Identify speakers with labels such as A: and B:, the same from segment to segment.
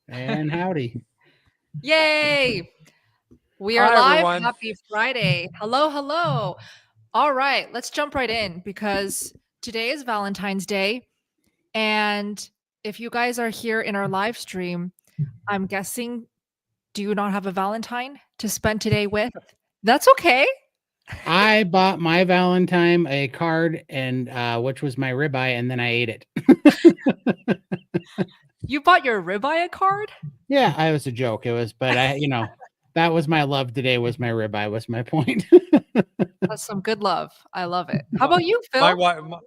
A: And howdy.
B: Yay! We are
C: Hi,
B: live.
C: everyone.
B: Happy Friday. Hello, hello. All right, let's jump right in because today is Valentine's Day. And if you guys are here in our live stream, I'm guessing, do you not have a Valentine to spend today with? That's okay.
A: I bought my Valentine a card and which was my ribeye, and then I ate it.
B: You bought your ribeye card?
A: Yeah, I was a joke. It was, but that was my love today was my ribeye was my point.
B: That's some good love. I love it. How about you,
C: My
B: Phil?
C: wife,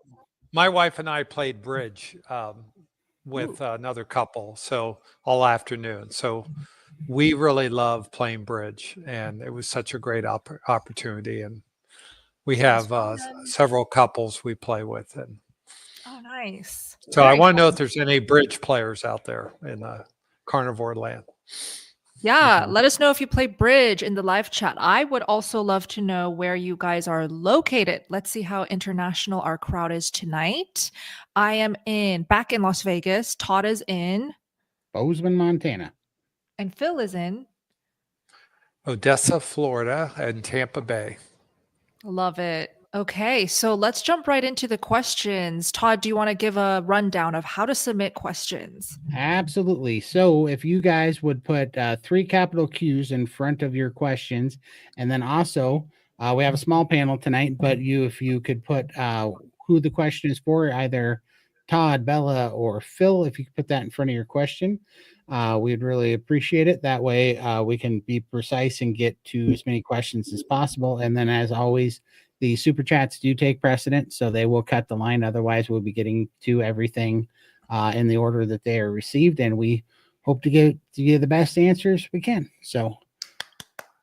C: my wife and I played bridge
B: Ooh,
C: with another couple, so all afternoon. So we really love playing bridge, and it was such a great opportunity. And we
B: that's
C: have
B: fun.
C: several couples we play with, and
B: Oh, nice.
C: so I
B: Very
C: want to know
B: fun.
C: if there's any bridge players out there in carnivore land.
B: Yeah, let us know if you play bridge in the live chat. I would also love to know where you guys are located. Let's see how international our crowd is tonight. I am back in Las Vegas. Todd is in,
A: Bozeman, Montana.
B: and Phil is in.
C: Odessa, Florida, and Tampa Bay.
B: Love it. Okay, so let's jump right into the questions. Todd, do you want to give a rundown of how to submit questions?
A: Absolutely. So if you guys would put 3 capital Q's in front of your questions, and then also we have a small panel tonight, but if you could put who the question is for, either Todd, Bella, or Phil, if you could put that in front of your question, we'd really appreciate it. That way we can be precise and get to as many questions as possible. And then as always, the super chats do take precedent, so they will cut the line. Otherwise, we'll be getting to everything in the order that they are received, and we hope to give the best answers we can. So,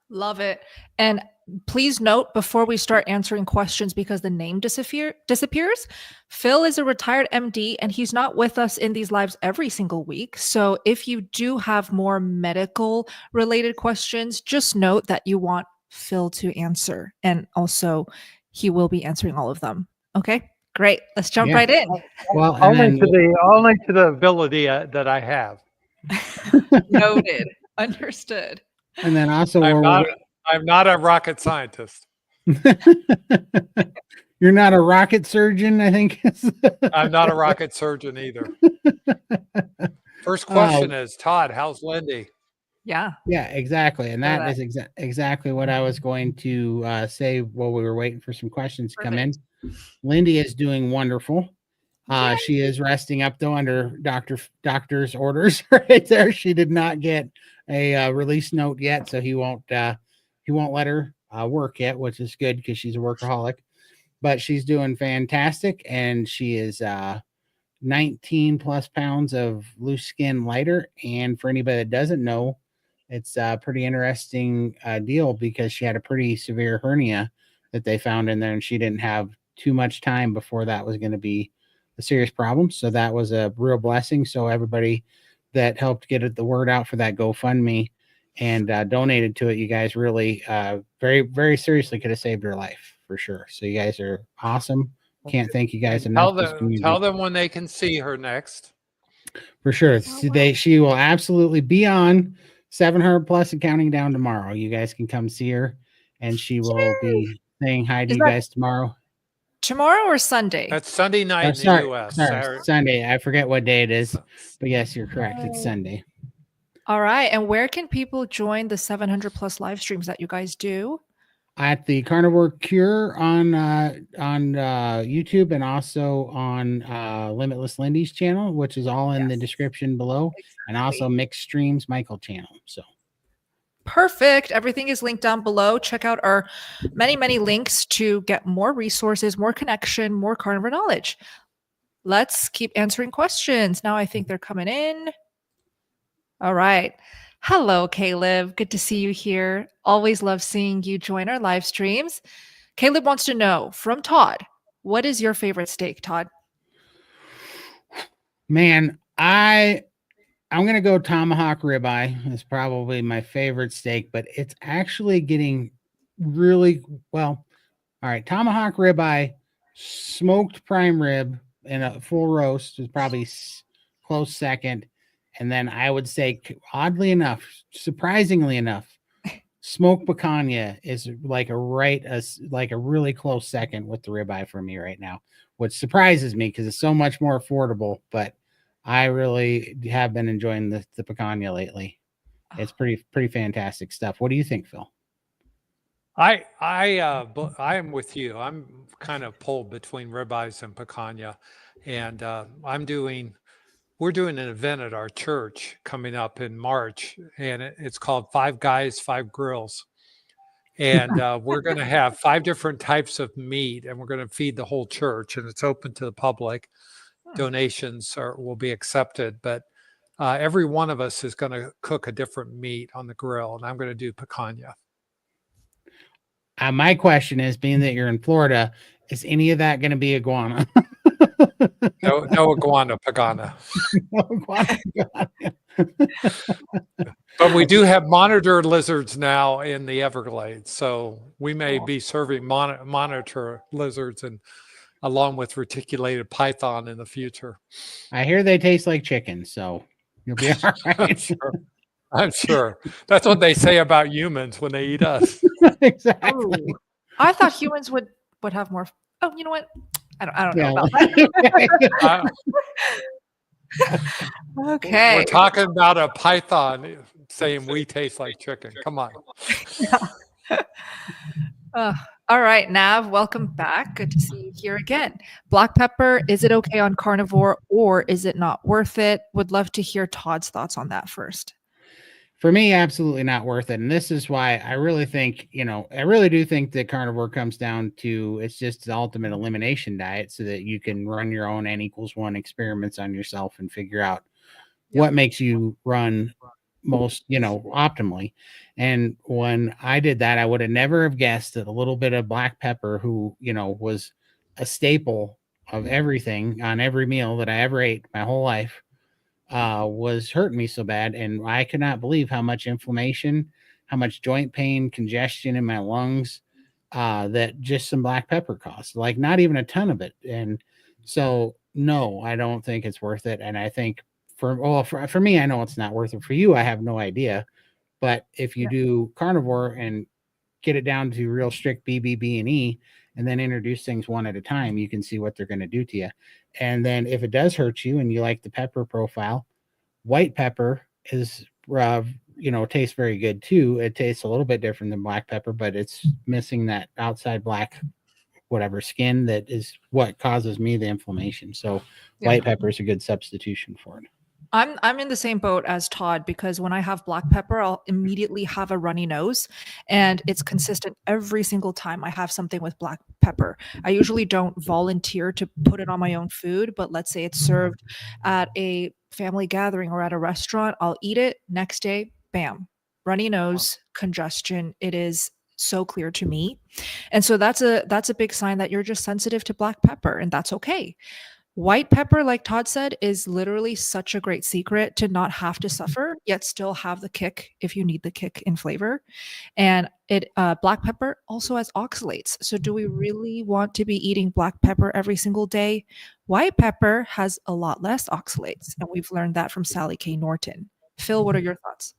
B: Love it. And please note before we start answering questions, because the name disappears, Phil is a retired MD and he's not with us in these lives every single week. So if you do have more medical related questions, just note that you want Phil to answer. And also, he will be answering all of them. Okay, great. Let's jump
A: yeah.
B: right in.
A: Well, and
C: Only
A: then
C: to the ability that I have.
B: Noted. Understood.
A: and then also
C: I'm not a rocket scientist.
A: you're not a rocket surgeon, I think.
C: I'm not a rocket surgeon either. First question is, Todd, how's Lindy?
B: Yeah.
A: Yeah, exactly. And
B: Know
A: that
B: that.
A: is exactly what I was going to say while we were waiting for some questions to come in. Lindy is doing wonderful. She is resting up though under doctor's orders right there. She did not get a release note yet, so he won't let her work yet, which is good because she's a workaholic. But she's doing fantastic, and she is 19 plus pounds of loose skin lighter. And for anybody that doesn't know, it's a pretty interesting deal because she had a pretty severe hernia that they found in there, and she didn't have too much time before that was going to be a serious problem. So that was a real blessing. So everybody that helped get the word out for that GoFundMe and donated to it, you guys really very, very seriously could have saved her life for sure. So you guys are awesome. Can't thank you guys enough.
C: Tell them when they can see her next.
A: For sure. She will absolutely be on 700 plus and counting down tomorrow. You guys can come see her, and she will be saying hi to you guys tomorrow.
B: Tomorrow or Sunday?
C: That's Sunday night in the U.S.
A: Sorry, Sunday. I forget what day it is, but yes, you're correct. It's Sunday.
B: All right. And where can people join the 700 plus live streams that you guys do?
A: At the Carnivore Cure on YouTube, and also on Limitless Lindy's channel, which is all in the description below, and also Mixed Streams Michael channel. So
B: perfect. Everything is linked down below. Check out our many links to get more resources, more connection, more carnivore knowledge. Let's keep answering questions. Now I think they're coming in. All right. Hello, Caleb. Good to see you here. Always love seeing you join our live streams. Caleb wants to know from Todd, what is your favorite steak, Todd?
A: Man, I'm going to go tomahawk ribeye. It's probably my favorite steak, but it's actually getting really well. All right, tomahawk ribeye, smoked prime rib in a full roast is probably close second. And then I would say, oddly enough, surprisingly enough, smoked picanha is like a really close second with the ribeye for me right now, which surprises me because it's so much more affordable. But I really have been enjoying the picanha lately. It's pretty fantastic stuff. What do you think, Phil?
C: I am with you. I'm kind of pulled between ribeyes and picanha, and we're doing an event at our church coming up in March, and it's called Five Guys, Five Grills. And we're going to have 5 different types of meat, and we're going to feed the whole church, and it's open to the public. Donations will be accepted, but every one of us is going to cook a different meat on the grill, and I'm going to do picanha.
A: My question is, being that you're in Florida, is any of that going to be iguana?
C: No iguana pagana.
A: No iguana.
C: But we do have monitor lizards now in the Everglades, so we may be serving monitor lizards and along with reticulated python in the future.
A: I hear they taste like chicken, so you'll be all right.
C: I'm sure. That's what they say about humans when they eat us.
A: Exactly.
B: Ooh. I thought humans would have more. Oh, you know what? I don't know about that. Okay.
C: We're talking about a python saying we taste like chicken. Come on.
B: All right, Nav, welcome back. Good to see you here again. Black pepper, is it okay on carnivore or is it not worth it? Would love to hear Todd's thoughts on that first.
A: For me, absolutely not worth it. And this is why I really think, I really do think that carnivore comes down to, it's just the ultimate elimination diet so that you can run your own N=1 experiments on yourself and figure out what makes you run most, optimally. And when I did that, I would have never have guessed that a little bit of black pepper, who, was a staple of everything on every meal that I ever ate my whole life, was hurting me so bad. And I could not believe how much inflammation, how much joint pain, congestion in my lungs, that just some black pepper caused, like not even a ton of it. And so, no, I don't think it's worth it. And I think for me, I know it's not worth it. For you, I have no idea. But if you do carnivore and get it down to real strict B, and E, and then introduce things one at a time, you can see what they're going to do to you. And then if it does hurt you and you like the pepper profile, white pepper is, tastes very good too. It tastes a little bit different than black pepper, but it's missing that outside black, whatever skin that is what causes me the inflammation. So white pepper is a good substitution for it.
B: I'm in the same boat as Todd, because when I have black pepper, I'll immediately have a runny nose, and it's consistent every single time I have something with black pepper. I usually don't volunteer to put it on my own food, but let's say it's served at a family gathering or at a restaurant, I'll eat it. Next day, bam, runny nose, congestion. It is so clear to me. And so that's a big sign that you're just sensitive to black pepper, and that's okay. White pepper, like Todd said, is literally such a great secret to not have to suffer, yet still have the kick if you need the kick in flavor. And black pepper also has oxalates. So do we really want to be eating black pepper every single day? White pepper has a lot less oxalates, and we've learned that from Sally K. Norton. Phil, what are your thoughts?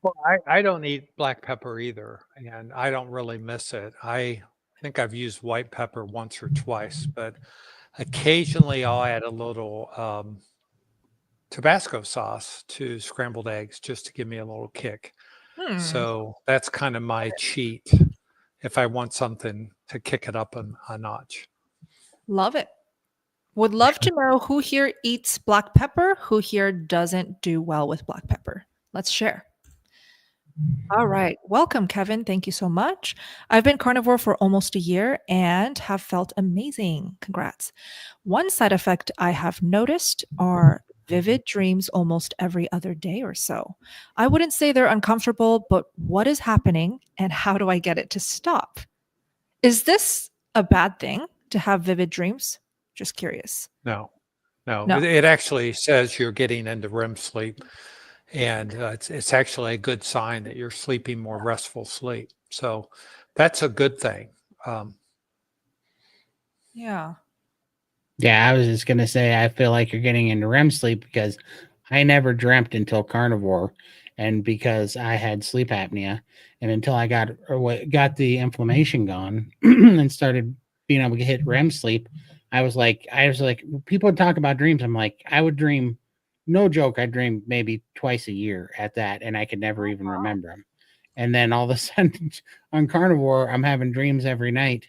C: Well, I don't eat black pepper either, and I don't really miss it. I think I've used white pepper once or twice, but occasionally I'll add a little Tabasco sauce to scrambled eggs just to give me a little kick. So that's kind of my cheat if I want something to kick it up a notch.
B: Love it. Would love to know who here eats black pepper, who here doesn't do well with black pepper. Let's share. All right. Welcome, Kevin. Thank you so much. I've been carnivore for almost a year and have felt amazing. Congrats. One side effect I have noticed are vivid dreams almost every other day or so. I wouldn't say they're uncomfortable, but what is happening and how do I get it to stop? Is this a bad thing to have vivid dreams? Just curious.
C: No. It actually says you're getting into REM sleep. And it's actually a good sign that you're sleeping more restful sleep. So that's a good thing.
B: Yeah.
A: Yeah, I was just going to say, I feel like you're getting into REM sleep because I never dreamt until carnivore, and because I had sleep apnea, and until I got the inflammation gone and started being able to hit REM sleep, I was like, people would talk about dreams. I'm like, I would dream, no joke, I dream maybe twice a year at that, and I could never even remember them. And then all of a sudden on carnivore, I'm having dreams every night,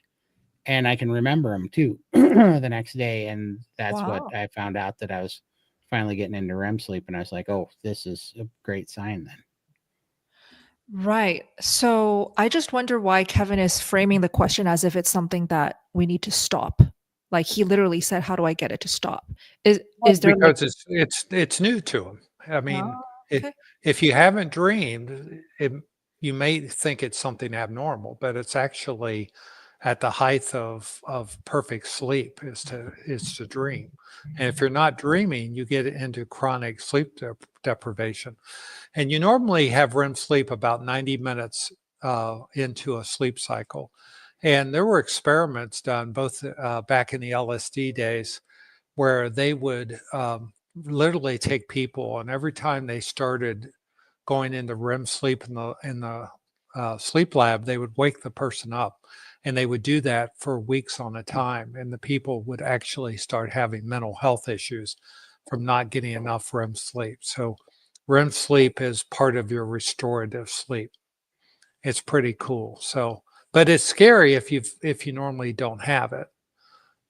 A: and I can remember them too the next day. And that's what I found out, that I was finally getting into REM sleep, and I was like, oh, this is a great sign then.
B: Right. So I just wonder why Kevin is framing the question as if it's something that we need to stop. Like he literally said, "How do I get it to stop?" Is there like?
C: Because it's new to him. I mean,
B: Oh,
C: if
B: okay.
C: if you haven't dreamed, you may think it's something abnormal, but it's actually at the height of perfect sleep is to dream. And if you're not dreaming, you get into chronic sleep deprivation. And you normally have REM sleep about 90 minutes into a sleep cycle. And there were experiments done both back in the LSD days where they would literally take people, and every time they started going into REM sleep in the sleep lab, they would wake the person up, and they would do that for weeks on a time, and the people would actually start having mental health issues from not getting enough REM sleep. So REM sleep is part of your restorative sleep. It's pretty cool. So, but it's scary if you normally don't have it.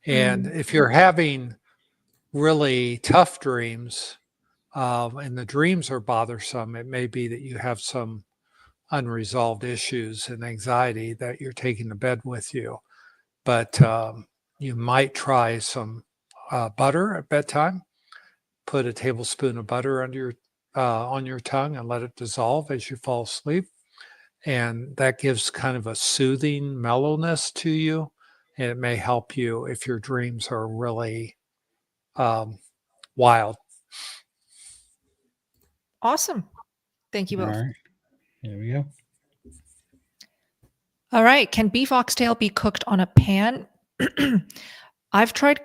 C: And if you're having really tough dreams, and the dreams are bothersome, it may be that you have some unresolved issues and anxiety that you're taking to bed with you. But you might try some butter at bedtime. Put a tablespoon of butter under on your tongue and let it dissolve as you fall asleep. And that gives kind of a soothing mellowness to you. And it may help you if your dreams are really wild.
B: Awesome. Thank you
A: All
B: both.
A: right, here we go.
B: All right. Can beef oxtail be cooked on a pan? I've tried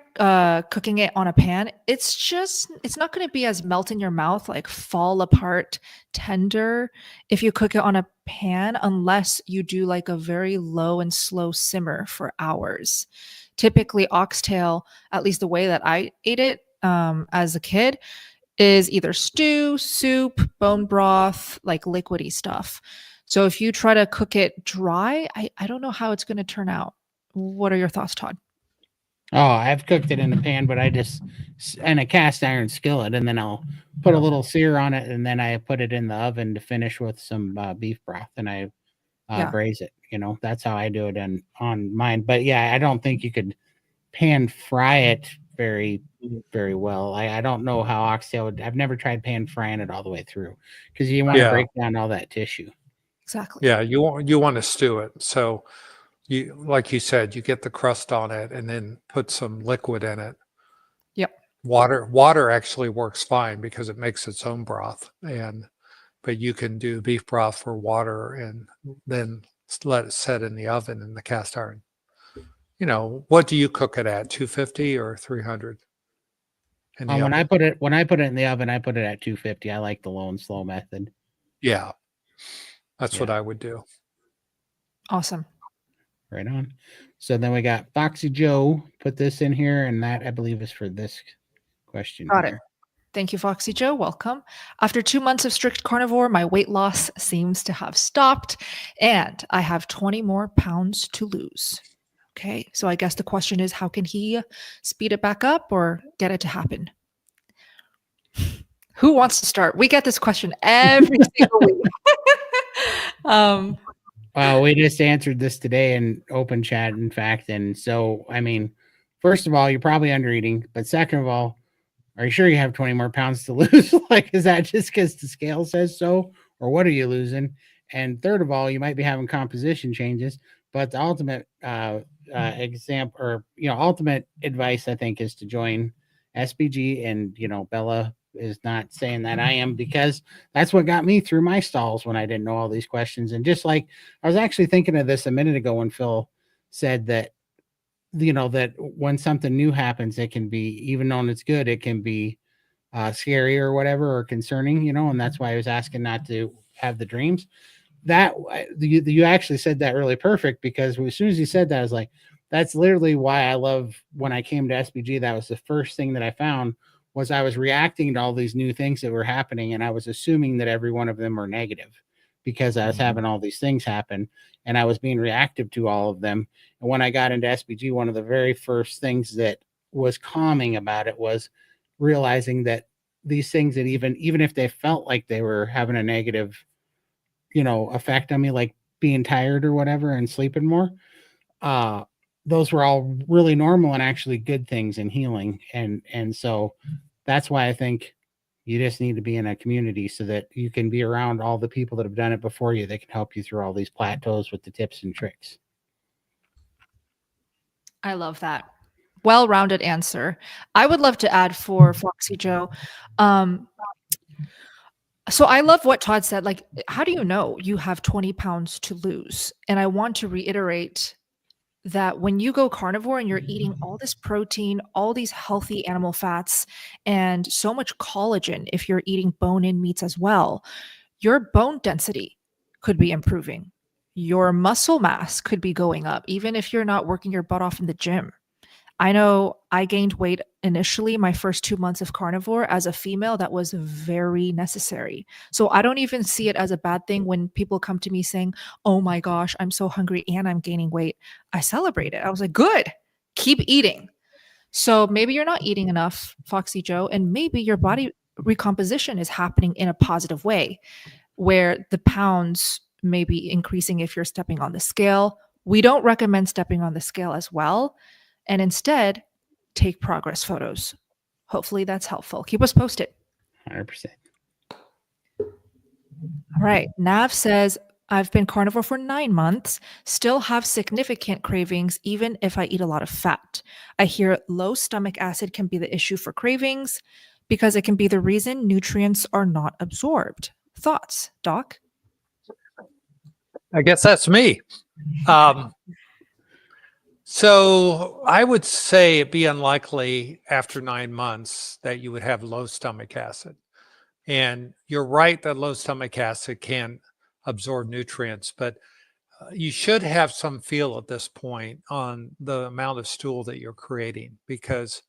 B: cooking it on a pan. It's not going to be as melt in your mouth, like fall apart tender if you cook it on a pan, unless you do like a very low and slow simmer for hours. Typically, oxtail, at least the way that I ate it as a kid, is either stew, soup, bone broth, like liquidy stuff. So if you try to cook it dry, I don't know how it's going to turn out. What are your thoughts, Todd?
A: Oh, I've cooked it in a pan, but in a cast iron skillet, and then I'll put a little sear on it, and then I put it in the oven to finish with some beef broth, and I braise it. That's how I do it on mine. But yeah, I don't think you could pan fry it very, very well. I don't know how oxtail would. I've never tried pan frying it all the way through, because you want to break down all that tissue.
B: Exactly.
C: Yeah, you want to stew it. So you, like you said, you get the crust on it and then put some liquid in it.
B: Yep.
C: Water actually works fine because it makes its own broth. But you can do beef broth for water and then let it set in the oven in the cast iron. What do you cook it at? 250 or 300?
A: When I put it in the oven, I put it at 250. I like the low and slow method.
C: Yeah. That's what I would do.
B: Awesome.
A: Right on. So then we got Foxy Joe put this in here, and that I believe is for this question.
B: Got it. Thank you, Foxy Joe. Welcome. After 2 months of strict carnivore, my weight loss seems to have stopped, and I have 20 more pounds to lose. Okay, so I guess the question is, how can he speed it back up or get it to happen? Who wants to start? We get this question every single week.
A: Well, we just answered this today in open chat, in fact. And so, I mean, first of all, you're probably under eating. But second of all, are you sure you have 20 more pounds to lose? Like, is that just because the scale says so? Or what are you losing? And third of all, you might be having composition changes. But the ultimate example, or, ultimate advice, I think, is to join SBG. And, Bella is not saying that I am, because that's what got me through my stalls when I didn't know all these questions. And just like, I was actually thinking of this a minute ago when Phil said that, that when something new happens, it can be, even though it's good, it can be scary or whatever or concerning, and that's why I was asking not to have the dreams. That you actually said that really perfect, because as soon as you said that, I was like, that's literally why I love when I came to SBG. That was the first thing that I found, was I was reacting to all these new things that were happening, and I was assuming that every one of them were negative because I was having all these things happen, and I was being reactive to all of them. And when I got into SBG, one of the very first things that was calming about it was realizing that these things, that even if they felt like they were having a negative effect on me, like being tired or whatever and sleeping more, those were all really normal and actually good things and healing. And so that's why I think you just need to be in a community so that you can be around all the people that have done it before you, that can help you through all these plateaus with the tips and tricks.
B: I love that. Well-rounded answer. I would love to add for Foxy Joe. So I love what Todd said. Like, how do you know you have 20 pounds to lose? And I want to reiterate that when you go carnivore and you're eating all this protein, all these healthy animal fats, and so much collagen, if you're eating bone-in meats as well, your bone density could be improving. Your muscle mass could be going up, even if you're not working your butt off in the gym. I know I gained weight initially my first 2 months of carnivore as a female. That was very necessary. So I don't even see it as a bad thing when people come to me saying, oh my gosh, I'm so hungry and I'm gaining weight. I celebrate it. I was like, good, keep eating. So maybe you're not eating enough, Foxy Joe, and maybe your body recomposition is happening in a positive way, where the pounds may be increasing if you're stepping on the scale. We don't recommend stepping on the scale as well. And instead, take progress photos. Hopefully that's helpful. Keep us posted.
A: 100%.
B: All right. Nav says, I've been carnivore for 9 months, still have significant cravings, even if I eat a lot of fat. I hear low stomach acid can be the issue for cravings because it can be the reason nutrients are not absorbed. Thoughts, Doc?
C: I guess that's me. So I would say it'd be unlikely after 9 months that you would have low stomach acid. And you're right that low stomach acid can absorb nutrients, but you should have some feel at this point on the amount of stool that you're creating, because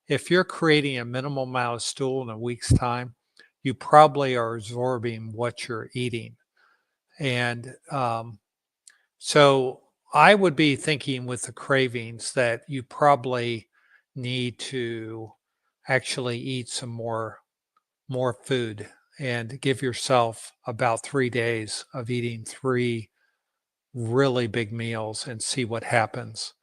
C: if you're creating a minimal amount of stool in a week's time, you probably are absorbing what you're eating. And so I would be thinking with the cravings that you probably need to actually eat some more food and give yourself about 3 days of eating 3 really big meals and see what happens,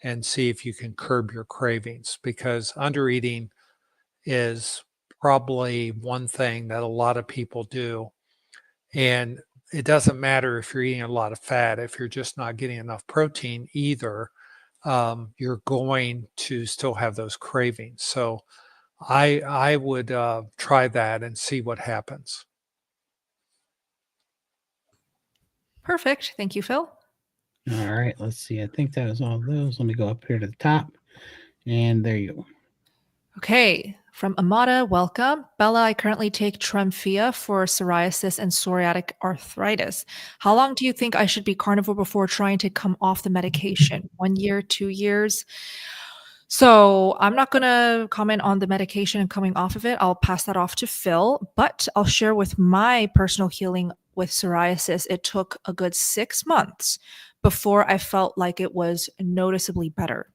C: and see if you can curb your cravings, because undereating is probably one thing that a lot of people do. And it doesn't matter if you're eating a lot of fat, if you're just not getting enough protein either, you're going to still have those cravings. So I would try that and see what happens.
B: Perfect. Thank you, Phil.
A: All right, let's see. I think that was all of those. Let me go up here to the top, and there you go.
B: Okay, from Amada, welcome. Bella, I currently take Tremfya for psoriasis and psoriatic arthritis. How long do you think I should be carnivore before trying to come off the medication? 1 year, 2 years? So I'm not going to comment on the medication and coming off of it. I'll pass that off to Phil, but I'll share with my personal healing with psoriasis. It took a good 6 months before I felt like it was noticeably better.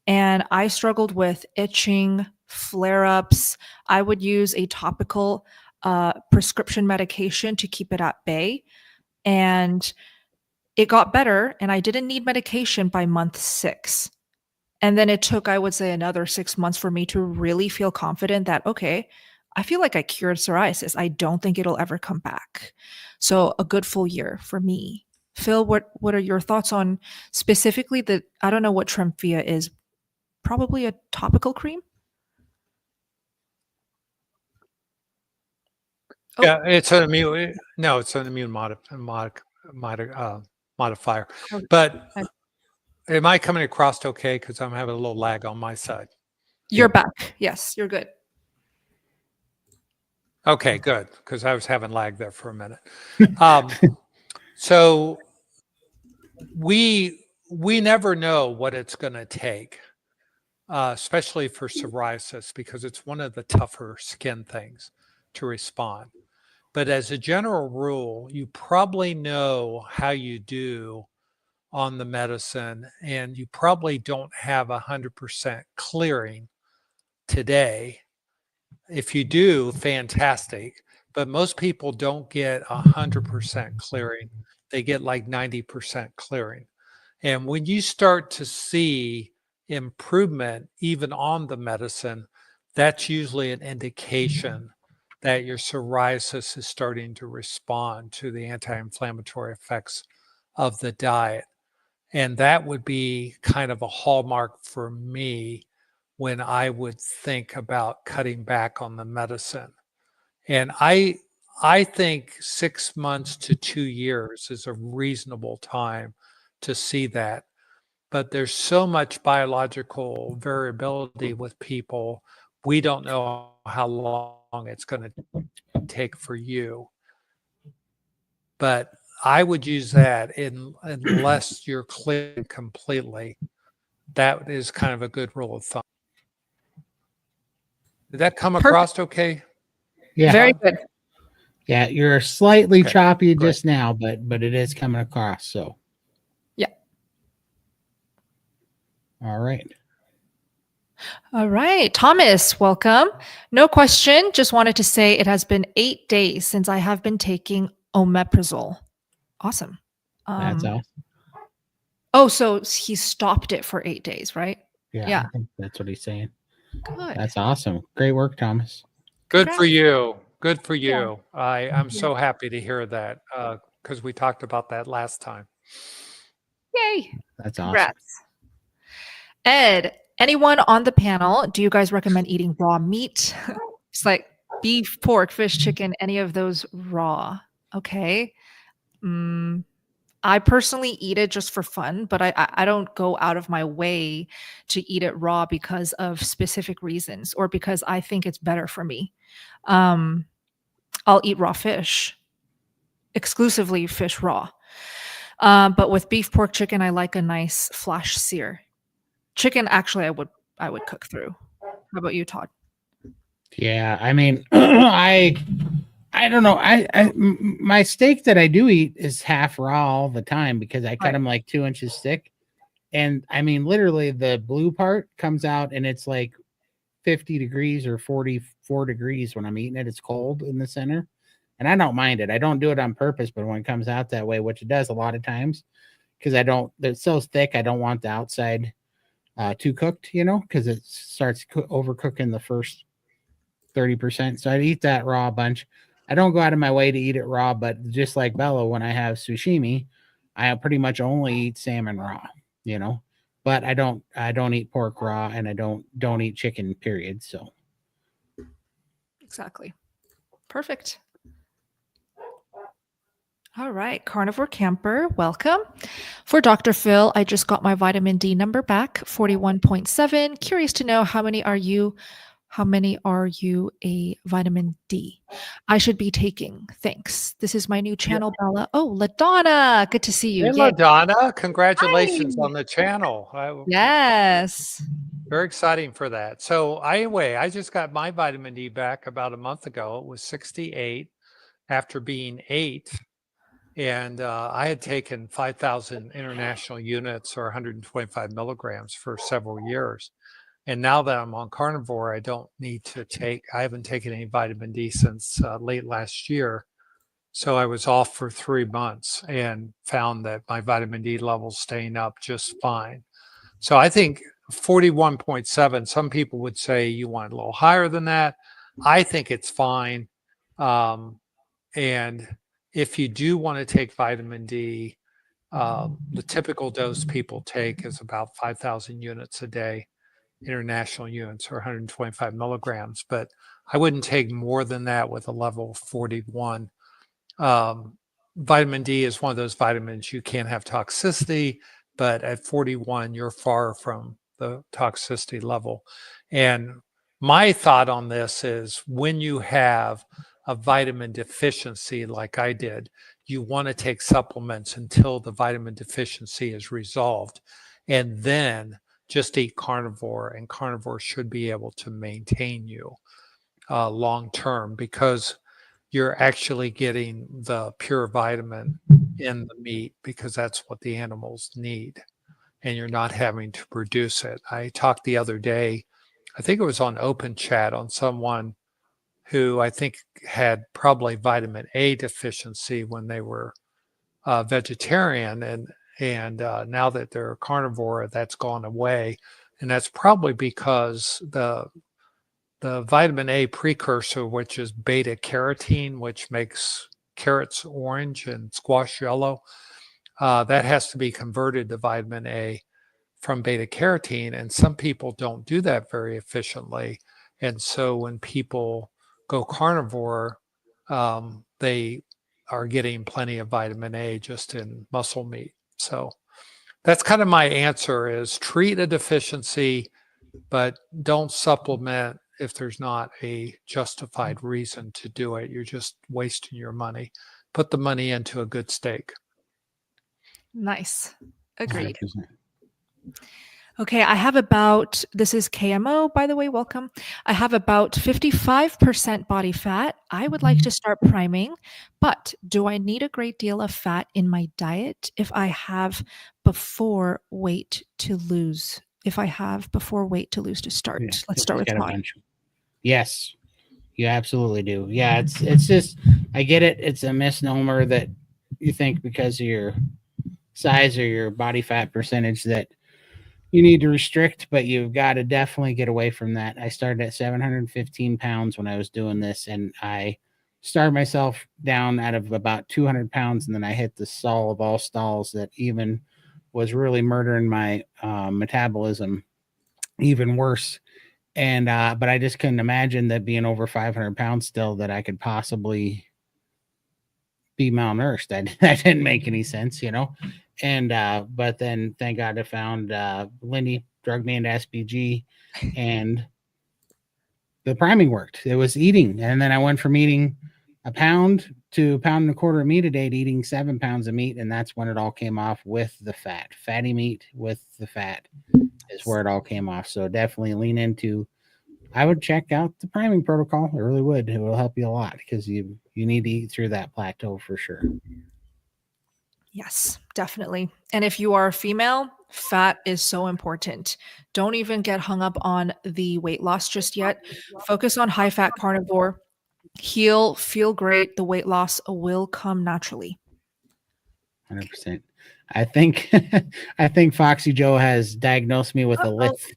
B: And I struggled with itching, flare-ups. I would use a topical prescription medication to keep it at bay. And it got better, and I didn't need medication by month 6. And then it took, I would say, another 6 months for me to really feel confident that, okay, I feel like I cured psoriasis. I don't think it'll ever come back. So a good full year for me. Phil, what are your thoughts on specifically I don't know what Tremfya is, probably a topical cream?
C: Oh. Yeah, it's an immune modifier.
B: Okay.
C: But am I coming across okay? Because I'm having a little lag on my side.
B: You're back. Yes, you're good.
C: Okay, good, because I was having lag there for a minute. So we never know what it's going to take, especially for psoriasis, because it's one of the tougher skin things to respond. But as a general rule, you probably know how you do on the medicine, and you probably don't have 100% clearing today. If you do, fantastic. But most people don't get 100% clearing. They get like 90% clearing. And when you start to see improvement, even on the medicine, that's usually an indication that your psoriasis is starting to respond to the anti-inflammatory effects of the diet. And that would be kind of a hallmark for me when I would think about cutting back on the medicine. And I think 6 months to 2 years is a reasonable time to see that. But there's so much biological variability with people. We don't know how long it's going to take for you. But I would use that unless you're clear completely. That is kind of a good rule of thumb. Did that come across okay?
A: Yeah.
B: Very good.
A: Yeah, you're slightly
C: Okay,
A: choppy
C: great.
A: just now, but it is coming across. So
B: Yeah.
A: All right.
B: All right. Thomas, welcome. No question. Just wanted to say it has been 8 days since I have been taking omeprazole. Awesome.
A: That's awesome.
B: Oh, so he stopped it for 8 days, right?
A: Yeah,
B: Yeah.
A: I think that's what he's saying.
B: Good.
A: That's awesome. Great work, Thomas.
C: Good for
B: Congrats.
C: you. Good for
B: Yeah.
C: you. I'm so happy to hear that, because we talked about that last time.
B: Yay.
A: That's awesome.
B: Congrats. Ed, anyone on the panel, do you guys recommend eating raw meat? It's like beef, pork, fish, chicken, any of those raw. Okay. I personally eat it just for fun, but I don't go out of my way to eat it raw because of specific reasons or because I think it's better for me. I'll eat raw fish, exclusively fish raw. But with beef, pork, chicken, I like a nice flash sear. Chicken, actually, I would cook through. How about you, Todd?
A: Yeah, I mean, I don't know. My steak that I do eat is half raw all the time because I cut
B: Right.
A: them like 2 inches thick. And I mean, literally the blue part comes out and it's like 50 degrees or 44 degrees when I'm eating it. It's cold in the center. And I don't mind it. I don't do it on purpose, but when it comes out that way, which it does a lot of times, because it's so thick, I don't want the outside too cooked, because it starts overcooking the first 30%. So I'd eat that raw a bunch. I don't go out of my way to eat it raw, but just like Bella, when I have sashimi, I pretty much only eat salmon raw, but I don't eat pork raw, and I don't eat chicken, period. So
B: Exactly. Perfect. All right, Carnivore Camper, welcome. For Dr. Phil, I just got my vitamin D number back, 41.7. Curious to know how many are you a vitamin D I should be taking? Thanks. This is my new channel, Bella. Oh, LaDonna, good to see you.
C: Hey,
B: Yay.
C: LaDonna, congratulations
B: Hi.
C: on the channel.
B: Yes.
C: Very exciting for that. So anyway, I just got my vitamin D back about a month ago. It was 68 after being 8. And I had taken 5,000 international units or 125 milligrams for several years. And now that I'm on carnivore, I haven't taken any vitamin D since late last year. So I was off for 3 months and found that my vitamin D levels staying up just fine. So I think 41.7, some people would say you want a little higher than that. I think it's fine. And if you do want to take vitamin D, the typical dose people take is about 5,000 units a day, international units, or 125 milligrams. But I wouldn't take more than that with a level of 41. Vitamin D is one of those vitamins you can't have toxicity, but at 41, you're far from the toxicity level. And my thought on this is when you have a vitamin deficiency like I did, you want to take supplements until the vitamin deficiency is resolved. And then just eat carnivore, and carnivore should be able to maintain you long term, because you're actually getting the pure vitamin in the meat, because that's what the animals need, and you're not having to produce it. I talked the other day, I think it was on Open Chat, on someone who I think had probably vitamin A deficiency when they were vegetarian, and now that they're carnivore, that's gone away, and that's probably because the vitamin A precursor, which is beta carotene, which makes carrots orange and squash yellow, that has to be converted to vitamin A from beta carotene, and some people don't do that very efficiently. And so when people go carnivore, they are getting plenty of vitamin A just in muscle meat. So that's kind of my answer: is treat a deficiency, but don't supplement if there's not a justified reason to do it. You're just wasting your money. Put the money into a good steak.
B: Nice. Agreed.
A: 100%.
B: Okay, I have about, this is KMO, by the way, welcome. I have about 55% body fat. I would like to start priming, but do I need a great deal of fat in my diet if I have before weight to lose? If I have before weight to lose to start.
A: Yeah,
B: Let's start with
A: got a
B: body.
A: bunch. Yes, you absolutely do. Yeah, it's just, I get it. It's a misnomer that you think because of your size or your body fat percentage that you need to restrict, but you've got to definitely get away from that. I started at 715 pounds when I was doing this, and I started myself down out of about 200 pounds, and then I hit the stall of all stalls that even was really murdering my metabolism even worse. And but I just couldn't imagine that being over 500 pounds still, that I could possibly be malnourished. That didn't make any sense, you know. And but then thank God I found Lindy drugged me into SPG, and the priming worked. It was eating, and then I went from eating a pound to a pound and a quarter of meat a day to eating 7 pounds of meat, and that's when it all came off with the fat. Fatty meat with the fat is where it all came off. So definitely lean into. I would check out the priming protocol. I really would. It will help you a lot because you need to eat through that plateau for sure.
B: Yes, definitely. And if you are a female, fat is so important. Don't even get hung up on the weight loss just yet. Focus on high fat carnivore. Heal, feel great. The weight loss will come naturally.
A: 100%. I think I think Foxy Joe has diagnosed me with a lisp.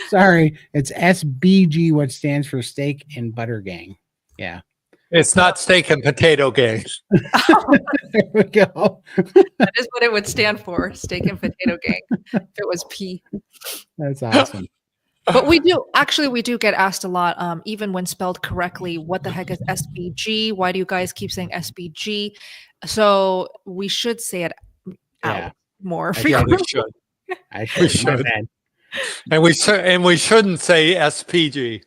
A: Sorry, it's SBG, which stands for Steak and Butter Gang. Yeah.
C: It's not steak and potato gang.
A: There we go.
B: That is what it would stand for, steak and potato gang, if it was P.
A: That's awesome.
B: But we do get asked a lot, even when spelled correctly, what the heck is SBG? Why do you guys keep saying SBG? So we should say it out more frequently.
C: We should.
A: I should.
C: We should. And we shouldn't say SPG.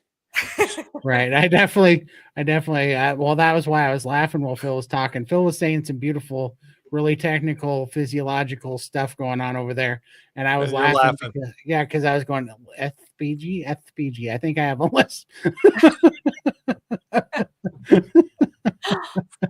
A: Right. I definitely, well, that was why I was laughing while Phil was talking. Phil was saying some beautiful, really technical, physiological stuff going on over there. And I was laughing. Because I was going, SPG. I think I have a list.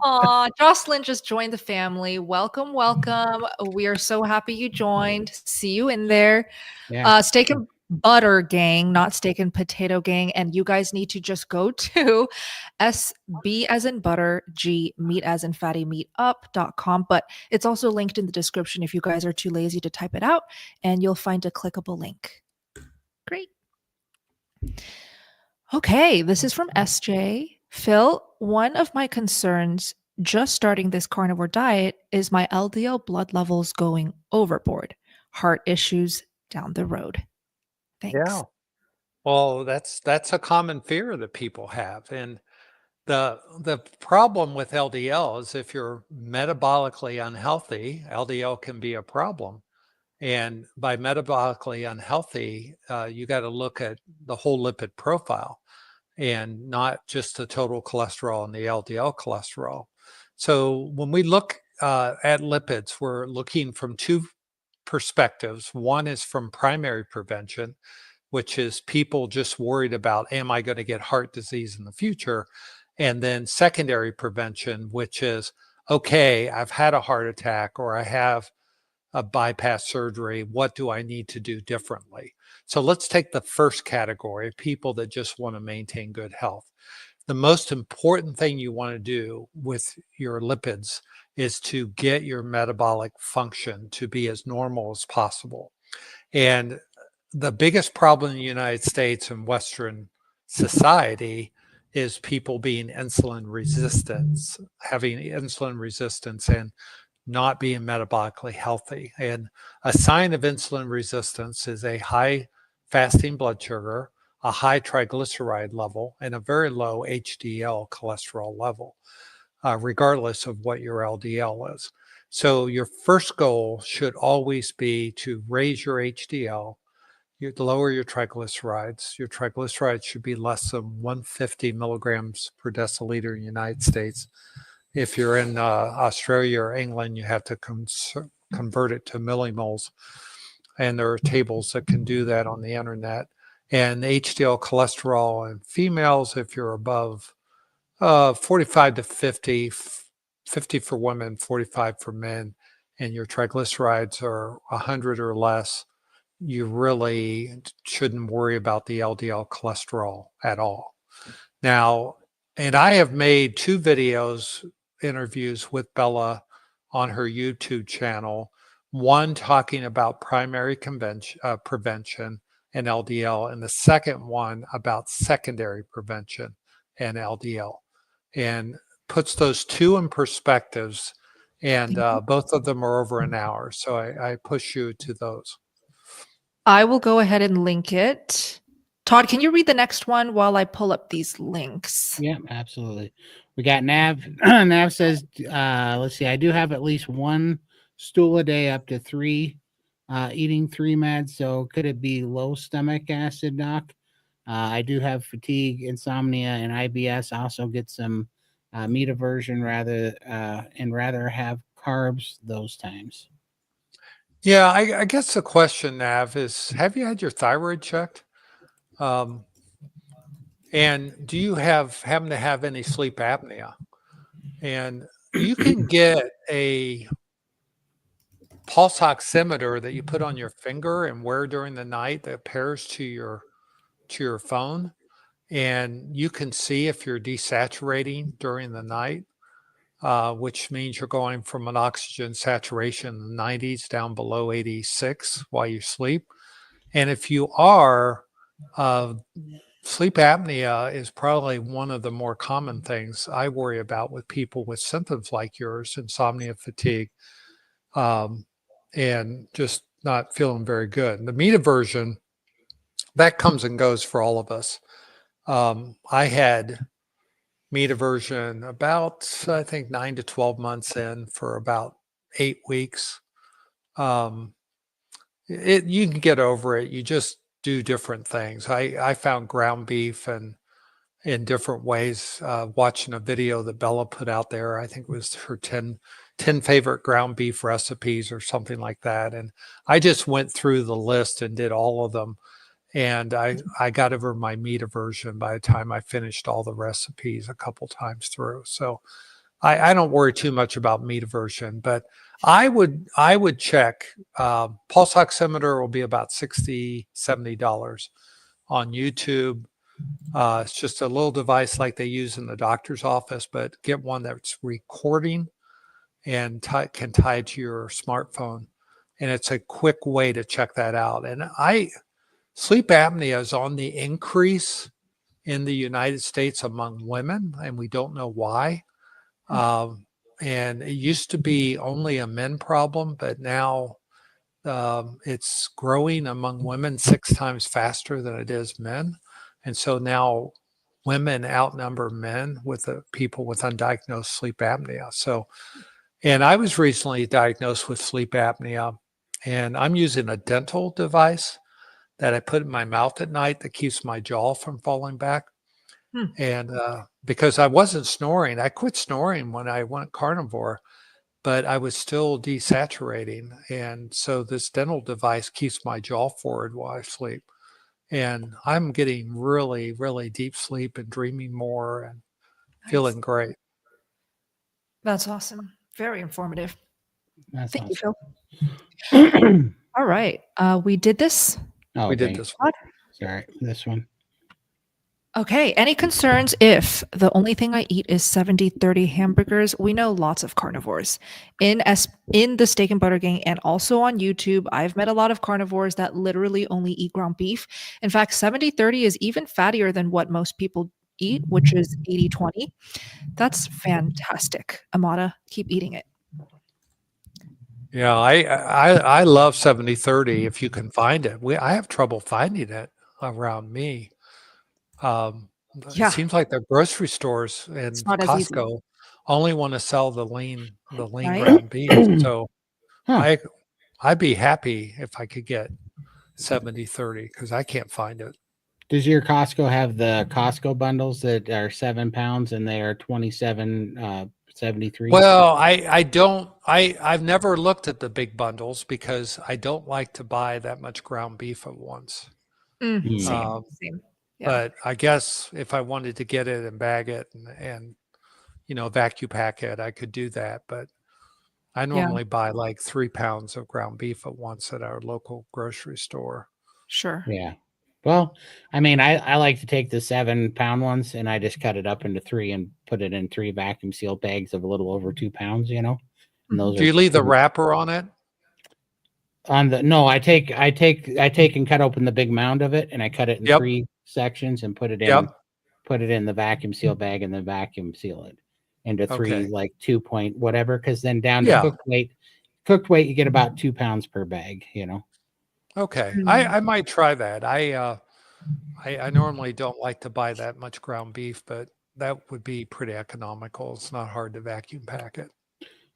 B: Aw, Jocelyn just joined the family. Welcome, welcome. We are so happy you joined. See you in there.
A: Yeah.
B: Steak and Butter Gang, not Steak and Potato Gang. And you guys need to just go to SB as in butter, G meat as in fatty meat up.com. But it's also linked in the description if you guys are too lazy to type it out, and you'll find a clickable link. Great. Okay, this is from SJ. Phil, one of my concerns just starting this carnivore diet is my LDL blood levels going overboard. Heart issues down the road. Thanks.
C: Yeah. Well, that's a common fear that people have. And the problem with LDL is if you're metabolically unhealthy, LDL can be a problem. And by metabolically unhealthy, you got to look at the whole lipid profile and not just the total cholesterol and the LDL cholesterol. So when we look at lipids, we're looking from two perspectives. One is from primary prevention, which is people just worried about, am I going to get heart disease in the future? And then secondary prevention, which is, okay, I've had a heart attack or I have a bypass surgery. What do I need to do differently? So let's take the first category, people that just want to maintain good health. The most important thing you want to do with your lipids is to get your metabolic function to be as normal as possible. And the biggest problem in the United States and Western society is people being insulin resistant, having insulin resistance and not being metabolically healthy. And a sign of insulin resistance is a high fasting blood sugar, a high triglyceride level, and a very low HDL cholesterol level, regardless of what your LDL is. So your first goal should always be to raise your HDL, lower your triglycerides. Your triglycerides should be less than 150 milligrams per deciliter in the United States. If you're in Australia or England, you have to convert it to millimoles. And there are tables that can do that on the internet. And HDL cholesterol in females, if you're above 45 to 50, 50 for women, 45 for men, and your triglycerides are 100 or less, you really shouldn't worry about the LDL cholesterol at all. Now, and I have made 2 interviews with Bella on her YouTube channel, one talking about primary prevention and LDL, and the second one about secondary prevention and LDL, and puts those 2 in perspectives. And both of them are over an hour. So I push you to those.
B: I will go ahead and link it. Todd, can you read the next one while I pull up these links?
A: Yeah, absolutely. We got Nav. Nav says, let's see, I do have at least 1 stool a day, up to 3, eating 3 meds. So could it be low stomach acid, doc? I do have fatigue, insomnia, and IBS. I also get some meat aversion rather have carbs those times.
C: Yeah, I guess the question, Nav, is have you had your thyroid checked? And do you happen to have any sleep apnea? And you can get a pulse oximeter that you put on your finger and wear during the night that pairs to your phone. And you can see if you're desaturating during the night, which means you're going from an oxygen saturation in the 90s down below 86 while you sleep. And if you are, sleep apnea is probably one of the more common things I worry about with people with symptoms like yours, insomnia, fatigue, and just not feeling very good. The meat aversion, that comes and goes for all of us. I had meat aversion about, I think, 9 to 12 months in for about 8 weeks. You can get over it. You just do different things. I found ground beef and in different ways, watching a video that Bella put out there. I think it was her 10 favorite ground beef recipes or something like that. And I just went through the list and did all of them. And I got over my meat aversion by the time I finished all the recipes a couple times through. So I don't worry too much about meat aversion, but I would check. Pulse oximeter will be about $60, $70 on YouTube. It's just a little device like they use in the doctor's office, but get one that's recording and can tie to your smartphone. And it's a quick way to check that out. And sleep apnea is on the increase in the United States among women, and we don't know why. And it used to be only a men problem, but now it's growing among women 6 times faster than it is men. And so now women outnumber men with people with undiagnosed sleep apnea. So, and I was recently diagnosed with sleep apnea, and I'm using a dental device that I put in my mouth at night that keeps my jaw from falling back.
B: Hmm.
C: And because I wasn't snoring, I quit snoring when I went carnivore, but I was still desaturating. And so this dental device keeps my jaw forward while I sleep. And I'm getting really, really deep sleep and dreaming more and feeling great.
B: That's awesome. Very informative.
A: That's
B: Thank you,
A: awesome.
B: Phil. All right. We did this.
A: Oh,
C: We did
A: dang it.
C: this one.
A: Sorry, this one.
B: Okay. Any concerns if the only thing I eat is 70-30 hamburgers? We know lots of carnivores in the Steak and Butter Gang and also on YouTube. I've met a lot of carnivores that literally only eat ground beef. In fact, 70-30 is even fattier than what most people eat, which is 80-20. That's fantastic. Amada, keep eating it.
C: Yeah, I love 70-30 if you can find it. I have trouble finding it around me.
B: Yeah.
C: It seems like the grocery stores and
B: It's not as easy.
C: Costco only want to sell the lean
B: Right?
C: ground beef. So
A: Huh.
C: I'd be happy if I could get 70-30 because I can't find it.
A: Does your Costco have the Costco bundles that are 7 pounds and they are 27.73?
C: Well, I don't I've never looked at the big bundles because I don't like to buy that much ground beef at once.
B: Same. Yeah.
C: But I guess if I wanted to get it and bag it and vacuum pack it, I could do that. But I normally buy like 3 pounds of ground beef at once at our local grocery store.
B: Sure.
A: Yeah. Well, I mean, I like to take the 7 pound ones and I just cut it up into 3 and put it in 3 vacuum sealed bags of a little over 2 pounds, And those
C: Do you leave the wrapper on it?
A: No, I take and cut open the big mound of it and I cut it in 3 sections and put it in the vacuum seal bag and then vacuum seal it into 3 like 2 point whatever, because then down to cooked weight you get about 2 pounds per bag.
C: Okay, I might try that. I normally don't like to buy that much ground beef, but that would be pretty economical. It's not hard to vacuum pack it.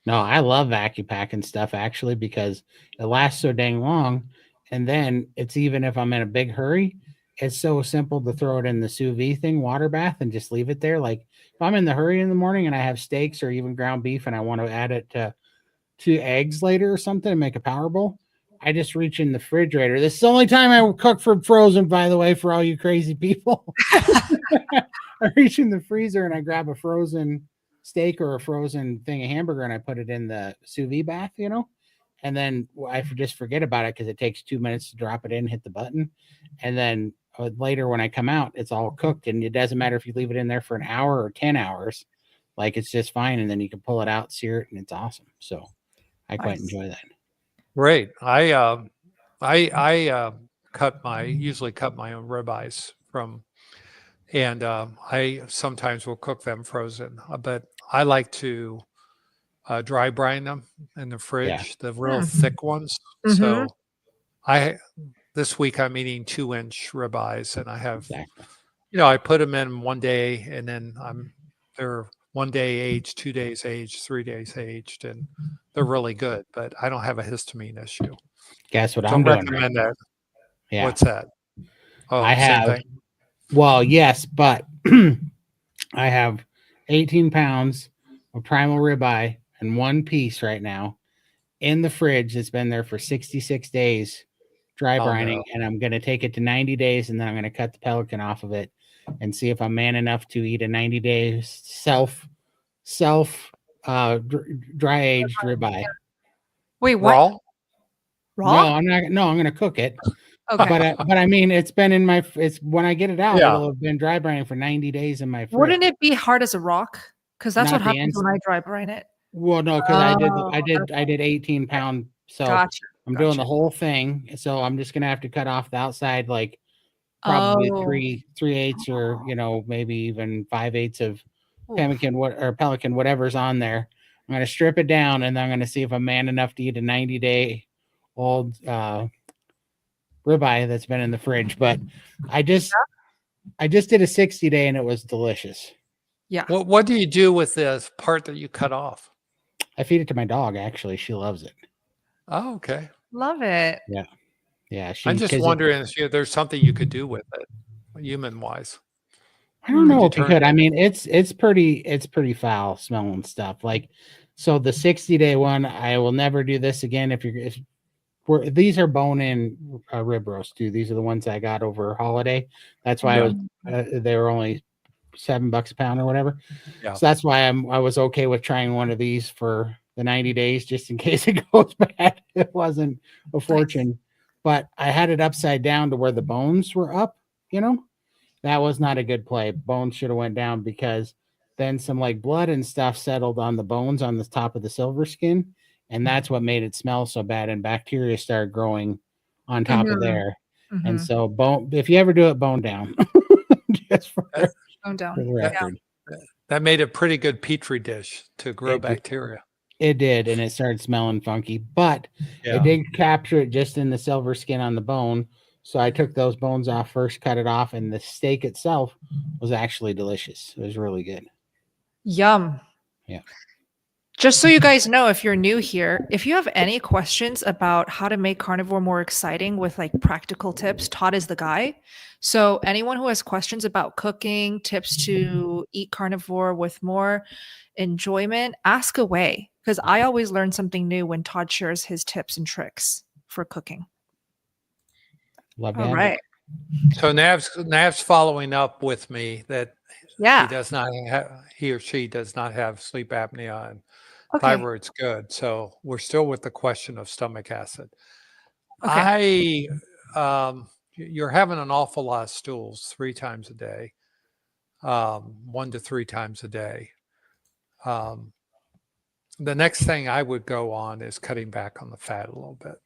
A: No, I love vacuum packing stuff actually because it lasts so dang long. And then it's even if I'm in a big hurry, it's so simple to throw it in the sous vide thing, water bath, and just leave it there. Like if I'm in the hurry in the morning and I have steaks or even ground beef and I want to add it to 2 eggs later or something and make a power bowl, I just reach in the refrigerator. This is the only time I cook for frozen, by the way, for all you crazy people. I reach in the freezer and I grab a frozen steak or a frozen thing of hamburger and I put it in the sous vide bath, and then I just forget about it because it takes 2 minutes to drop it in, hit the button, and then later when I come out, it's all cooked, and it doesn't matter if you leave it in there for an hour or 10 hours, like it's just fine, and then you can pull it out, sear it, and it's awesome. So I quite enjoy that.
C: Great. I usually cut my own ribeyes and I sometimes will cook them frozen, but I like to dry brine them in the fridge, the real thick ones. So this week I'm eating 2-inch ribeyes, and I have, I put them in one day, and then they're 1 day aged, 2 days aged, 3 days aged, and they're really good. But I don't have a histamine issue.
A: Guess what I'm doing?
C: Recommend that.
A: Yeah.
C: What's that? Oh,
A: I have.
C: Same thing?
A: Well, yes, but I have 18 pounds of primal ribeye in one piece right now in the fridge. It's been there for 66 days, dry brining, and I'm going to take it to 90 days, and then I'm going to cut the pelican off of it and see if I'm man enough to eat a 90-day self dry aged ribeye.
B: Wait, what?
A: Raw? No, I'm not. No, I'm going to cook it.
B: Okay.
A: But I mean, it's been in my. It's when I get it out, it'll have been dry brining for 90 days in my fridge.
B: Wouldn't it be hard as a rock? Because that's
A: Not
B: what happens when I dry brine it.
A: Well, no, because I did 18 pound. So I'm doing the whole thing. So I'm just gonna have to cut off the outside, like probably 3/8 or maybe even 5/8 of pelican, whatever's on there. I'm gonna strip it down, and then I'm gonna see if I'm man enough to eat a 90-day old ribeye that's been in the fridge. But I just did a 60-day and it was delicious.
B: Yeah.
C: What do you do with this part that you cut off?
A: I feed it to my dog. Actually, she loves it.
C: Oh, okay.
B: Love it.
A: Yeah. Yeah.
C: I'm just
A: Because
C: wondering if there's something you could do with it, human wise.
A: I don't know
C: Could you
A: if you
C: turn
A: could.
C: it?
A: I mean, it's pretty foul smelling stuff. Like, so the 60-day one, I will never do this again. These are bone in rib roast too. These are the ones I got over holiday. That's why they were only $7 a pound or whatever.
C: Yeah.
A: So that's why I was okay with trying one of these for the 90 days, just in case it goes bad. It wasn't a fortune, but I had it upside down to where the bones were up, that was not a good play. Bones should have went down, because then some like blood and stuff settled on the bones on the top of the silver skin, and that's what made it smell so bad, and bacteria started growing on top of there. And so if you ever do it, bone down. Just for
B: Bone down.
A: the record.
C: That made a pretty good petri dish to grow bacteria.
A: It did, and it started smelling funky, but it did capture it just in the silver skin on the bone. So I took those bones off first, cut it off, and the steak itself was actually delicious. It was really good.
B: Yum.
A: Yeah.
B: Just so you guys know, if you're new here, if you have any questions about how to make carnivore more exciting with like practical tips, Todd is the guy. So anyone who has questions about cooking, tips to eat carnivore with more enjoyment, ask away, because I always learn something new when Todd shares his tips and tricks for cooking.
A: Love
B: All
A: that.
B: right.
C: So Nav's following up with me that he or she does not have sleep apnea, and thyroid's good. So we're still with the question of stomach acid.
B: Okay.
C: You're having an awful lot of stools 3 times a day, 1 to 3 times a day. The next thing I would go on is cutting back on the fat a little bit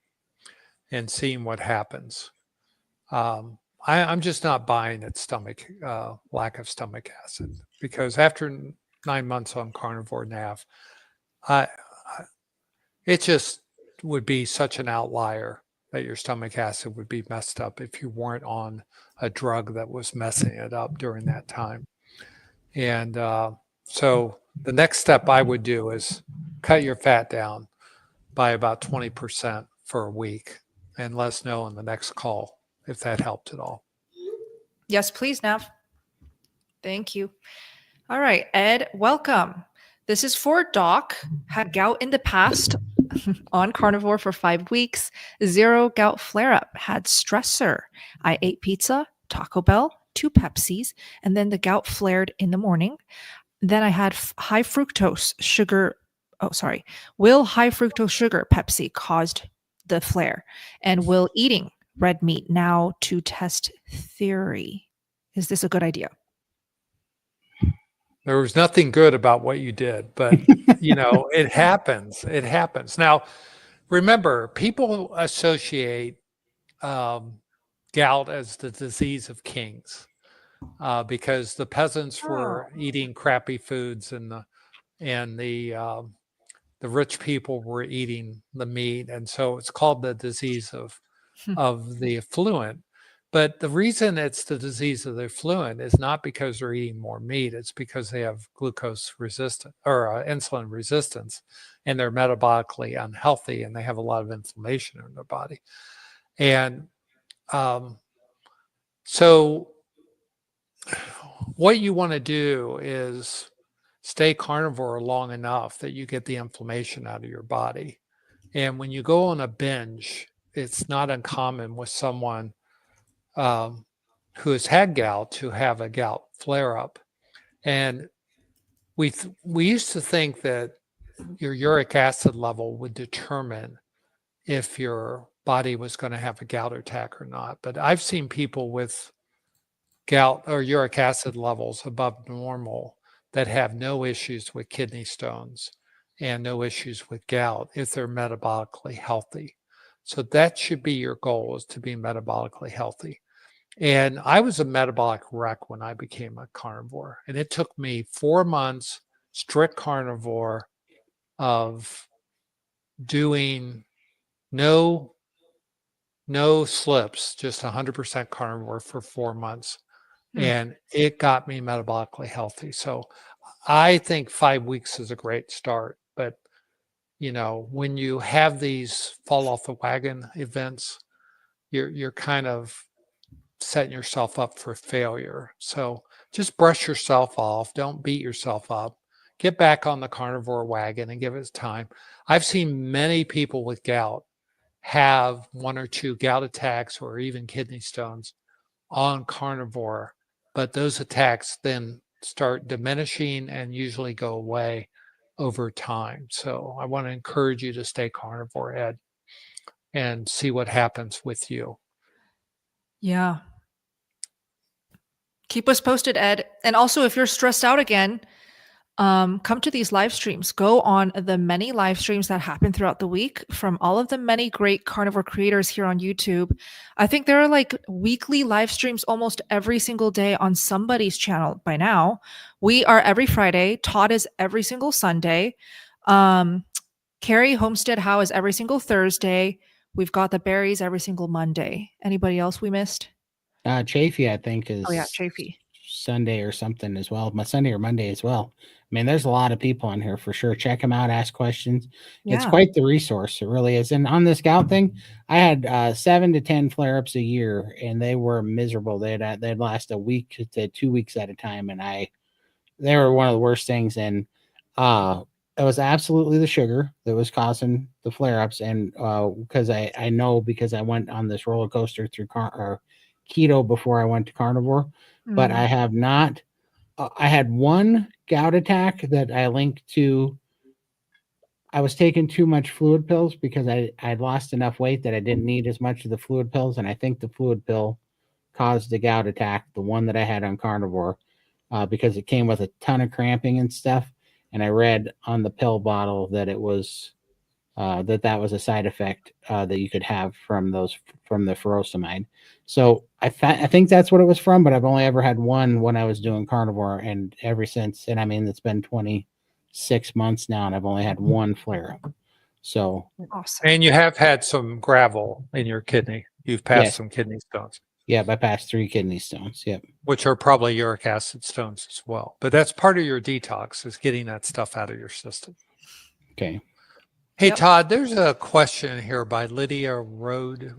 C: and seeing what happens. I'm just not buying at lack of stomach acid, because after 9 months on carnivore Nav, it just would be such an outlier that your stomach acid would be messed up if you weren't on a drug that was messing it up during that time. And so the next step I would do is cut your fat down by about 20% for a week, and let us know in the next call if that helped at all.
B: Yes, please, Nav. Thank you. All right, Ed, welcome. This is for Doc. Had gout in the past, on carnivore for 5 weeks, 0 gout flare-up, had stressor. I ate pizza, Taco Bell, 2 Pepsis, and then the gout flared in the morning. Then I had high fructose sugar. Will high fructose sugar Pepsi caused the flare? And will eating red meat now to test theory? Is this a good idea?
C: There was nothing good about what you did, but it happens. It happens. Now, remember, people associate gout as the disease of kings, because the peasants were eating crappy foods, and the rich people were eating the meat, and so it's called the disease of the affluent. But the reason it's the disease of the affluent is not because they're eating more meat. It's because they have glucose resistance or insulin resistance, and they're metabolically unhealthy, and they have a lot of inflammation in their body. And so what you want to do is stay carnivore long enough that you get the inflammation out of your body. And when you go on a binge, it's not uncommon with someone who has had gout to have a gout flare up. And we used to think that your uric acid level would determine if your body was going to have a gout attack or not. But I've seen people with gout or uric acid levels above normal that have no issues with kidney stones and no issues with gout if they're metabolically healthy. So that should be your goal, is to be metabolically healthy. And I was a metabolic wreck when I became a carnivore. And it took me 4 months strict carnivore of doing no slips, just 100% carnivore for 4 months. And it got me metabolically healthy. So I think 5 weeks is a great start. But, when you have these fall off the wagon events, you're kind of setting yourself up for failure. So just brush yourself off. Don't beat yourself up. Get back on the carnivore wagon and give it time. I've seen many people with gout have 1 or 2 gout attacks or even kidney stones on carnivore, but those attacks then start diminishing and usually go away over time. So I want to encourage you to stay carnivore, Ed, and see what happens with you.
B: Yeah. Keep us posted, Ed. And also, if you're stressed out again, come to these live streams. Go on the many live streams that happen throughout the week from all of the many great carnivore creators here on YouTube. I think there are like weekly live streams almost every single day on somebody's channel by now. We are every Friday. Todd is every single Sunday. Carrie Homestead Howe is every single Thursday. We've got the berries every single Monday. Anybody else we missed?
A: Chafee, I think, is
B: Chafee.
A: Sunday or something as well. My Sunday or Monday as well. I mean, there's a lot of people on here for sure. Check them out, ask questions.
B: Yeah.
A: It's quite the resource. It really is. And on this gout thing, I had 7 to 10 flare-ups a year, and they were miserable. They'd last a week to 2 weeks at a time, and they were one of the worst things. And it was absolutely the sugar that was causing the flare-ups. And because I know, because I went on this roller coaster through keto before I went to carnivore, but I have not. I had one gout attack that I linked to. I was taking too much fluid pills because I'd lost enough weight that I didn't need as much of the fluid pills, and I think the fluid pill caused the gout attack, the one that I had on carnivore, because it came with a ton of cramping and stuff. And I read on the pill bottle that it was that was a side effect that you could have from the furosemide. So I think that's what it was from, but I've only ever had one when I was doing carnivore, and ever since, and I mean, it's been 26 months now, and I've only had one flare up. So
B: awesome.
C: And you have had some gravel in your kidney. You've passed some kidney stones.
A: Yeah, I passed 3 kidney stones. Yep.
C: Which are probably uric acid stones as well. But that's part of your detox, is getting that stuff out of your system.
A: Okay.
C: Hey, Todd, there's a question here by Lydia Rude.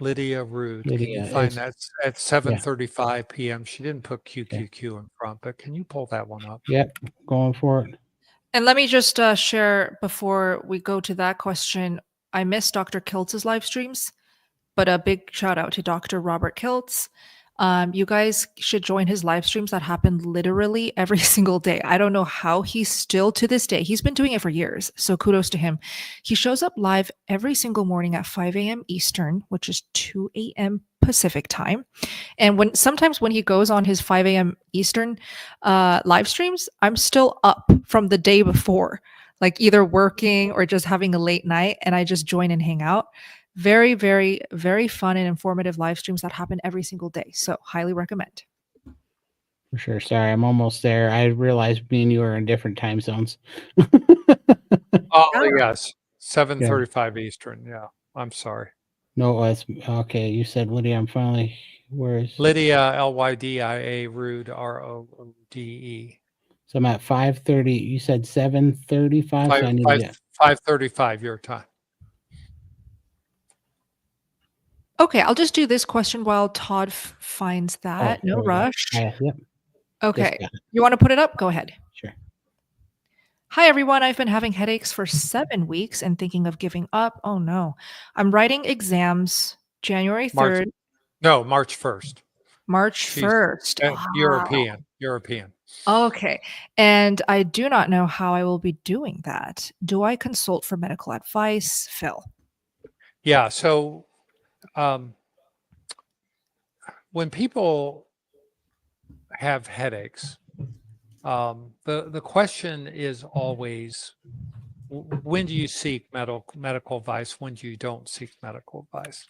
C: Lydia Rude. Can you find that at 7:35 p.m.? She didn't put QQQ in front, but can you pull that one up?
A: Yep, going for it.
B: And let me just share before we go to that question. I missed Dr. Kiltz's live streams, but a big shout out to Dr. Robert Kiltz. You guys should join his live streams that happen literally every single day. I don't know how he's still to this day. He's been doing it for years, so kudos to him. He shows up live every single morning at 5 a.m. Eastern, which is 2 a.m. Pacific time. And sometimes when he goes on his 5 a.m. Eastern live streams, I'm still up from the day before, like either working or just having a late night, and I just join and hang out. Very, very, very fun and informative live streams that happen every single day. So highly recommend.
A: For sure. Sorry, I'm almost there. I realized me and you are in different time zones.
C: Oh, yes. 7:35 Eastern. Yeah. I'm sorry.
A: No, it's okay. You said Lydia. I'm finally. Where is
C: Lydia, Lydia Rude, Roode.
A: So I'm at 5:30. You said 7:35. So I need to get
C: 5:35 your time.
B: Okay, I'll just do this question while Todd finds that. No rush.
A: Yep.
B: Okay. You want to put it up? Go ahead.
A: Sure.
B: Hi, everyone. I've been having headaches for 7 weeks and thinking of giving up. Oh, no. I'm writing exams January 3rd.
C: March 1st.
B: March 1st.
C: European.
B: Okay. And I do not know how I will be doing that. Do I consult for medical advice? Phil.
C: Yeah. So when people have headaches, the question is always, when do you seek medical advice? When do you don't seek medical advice?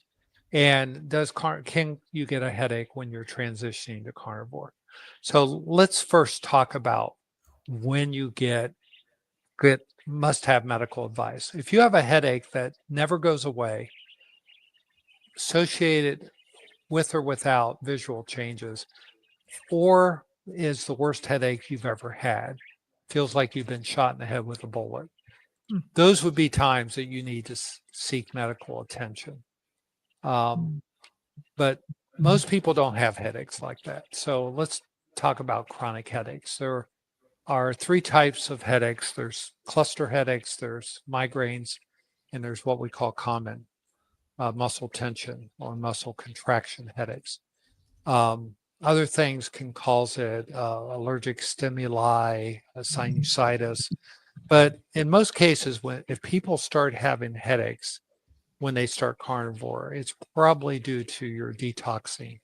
C: And can you get a headache when you're transitioning to carnivore? So let's first talk about when you must have medical advice. If you have a headache that never goes away, associated with or without visual changes, or is the worst headache you've ever had, feels like you've been shot in the head with a bullet, those would be times that you need to seek medical attention. But most people don't have headaches like that. So let's talk about chronic headaches. There are 3 types of headaches. There's cluster headaches, there's migraines, and there's what we call common muscle tension or muscle contraction headaches. Other things can cause it, allergic stimuli, sinusitis. But in most cases, if people start having headaches when they start carnivore, it's probably due to your detoxing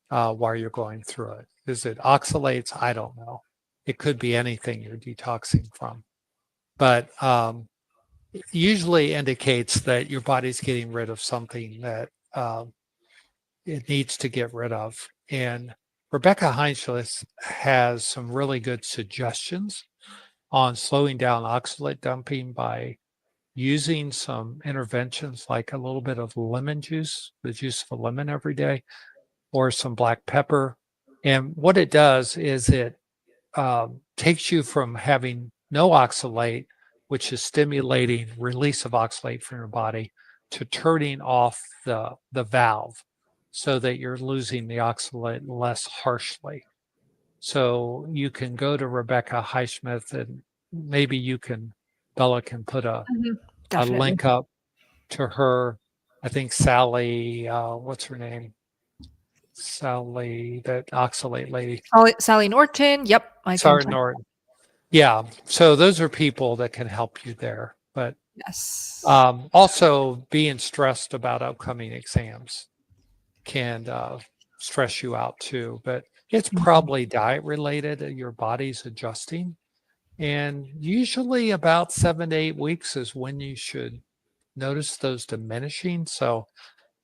C: while you're going through it. Is it oxalates? I don't know. It could be anything you're detoxing from. But it usually indicates that your body's getting rid of something that it needs to get rid of. And Rebecca Heinschlitz has some really good suggestions on slowing down oxalate dumping by using some interventions like a little bit of lemon juice, the juice of a lemon every day, or some black pepper. And what it does is it takes you from having no oxalate, which is stimulating release of oxalate from your body, to turning off the valve so that you're losing the oxalate less harshly. So you can go to Rebecca Highsmith, and maybe Bella can put a link up to her. I think Sally, what's her name? Sally, that oxalate lady.
B: Sally Norton. Yep.
C: Sally Norton. Yeah. So those are people that can help you there. But
B: yes,
C: also being stressed about upcoming exams can stress you out too. But it's probably diet related. Your body's adjusting. And usually about 7 to 8 weeks is when you should notice those diminishing. So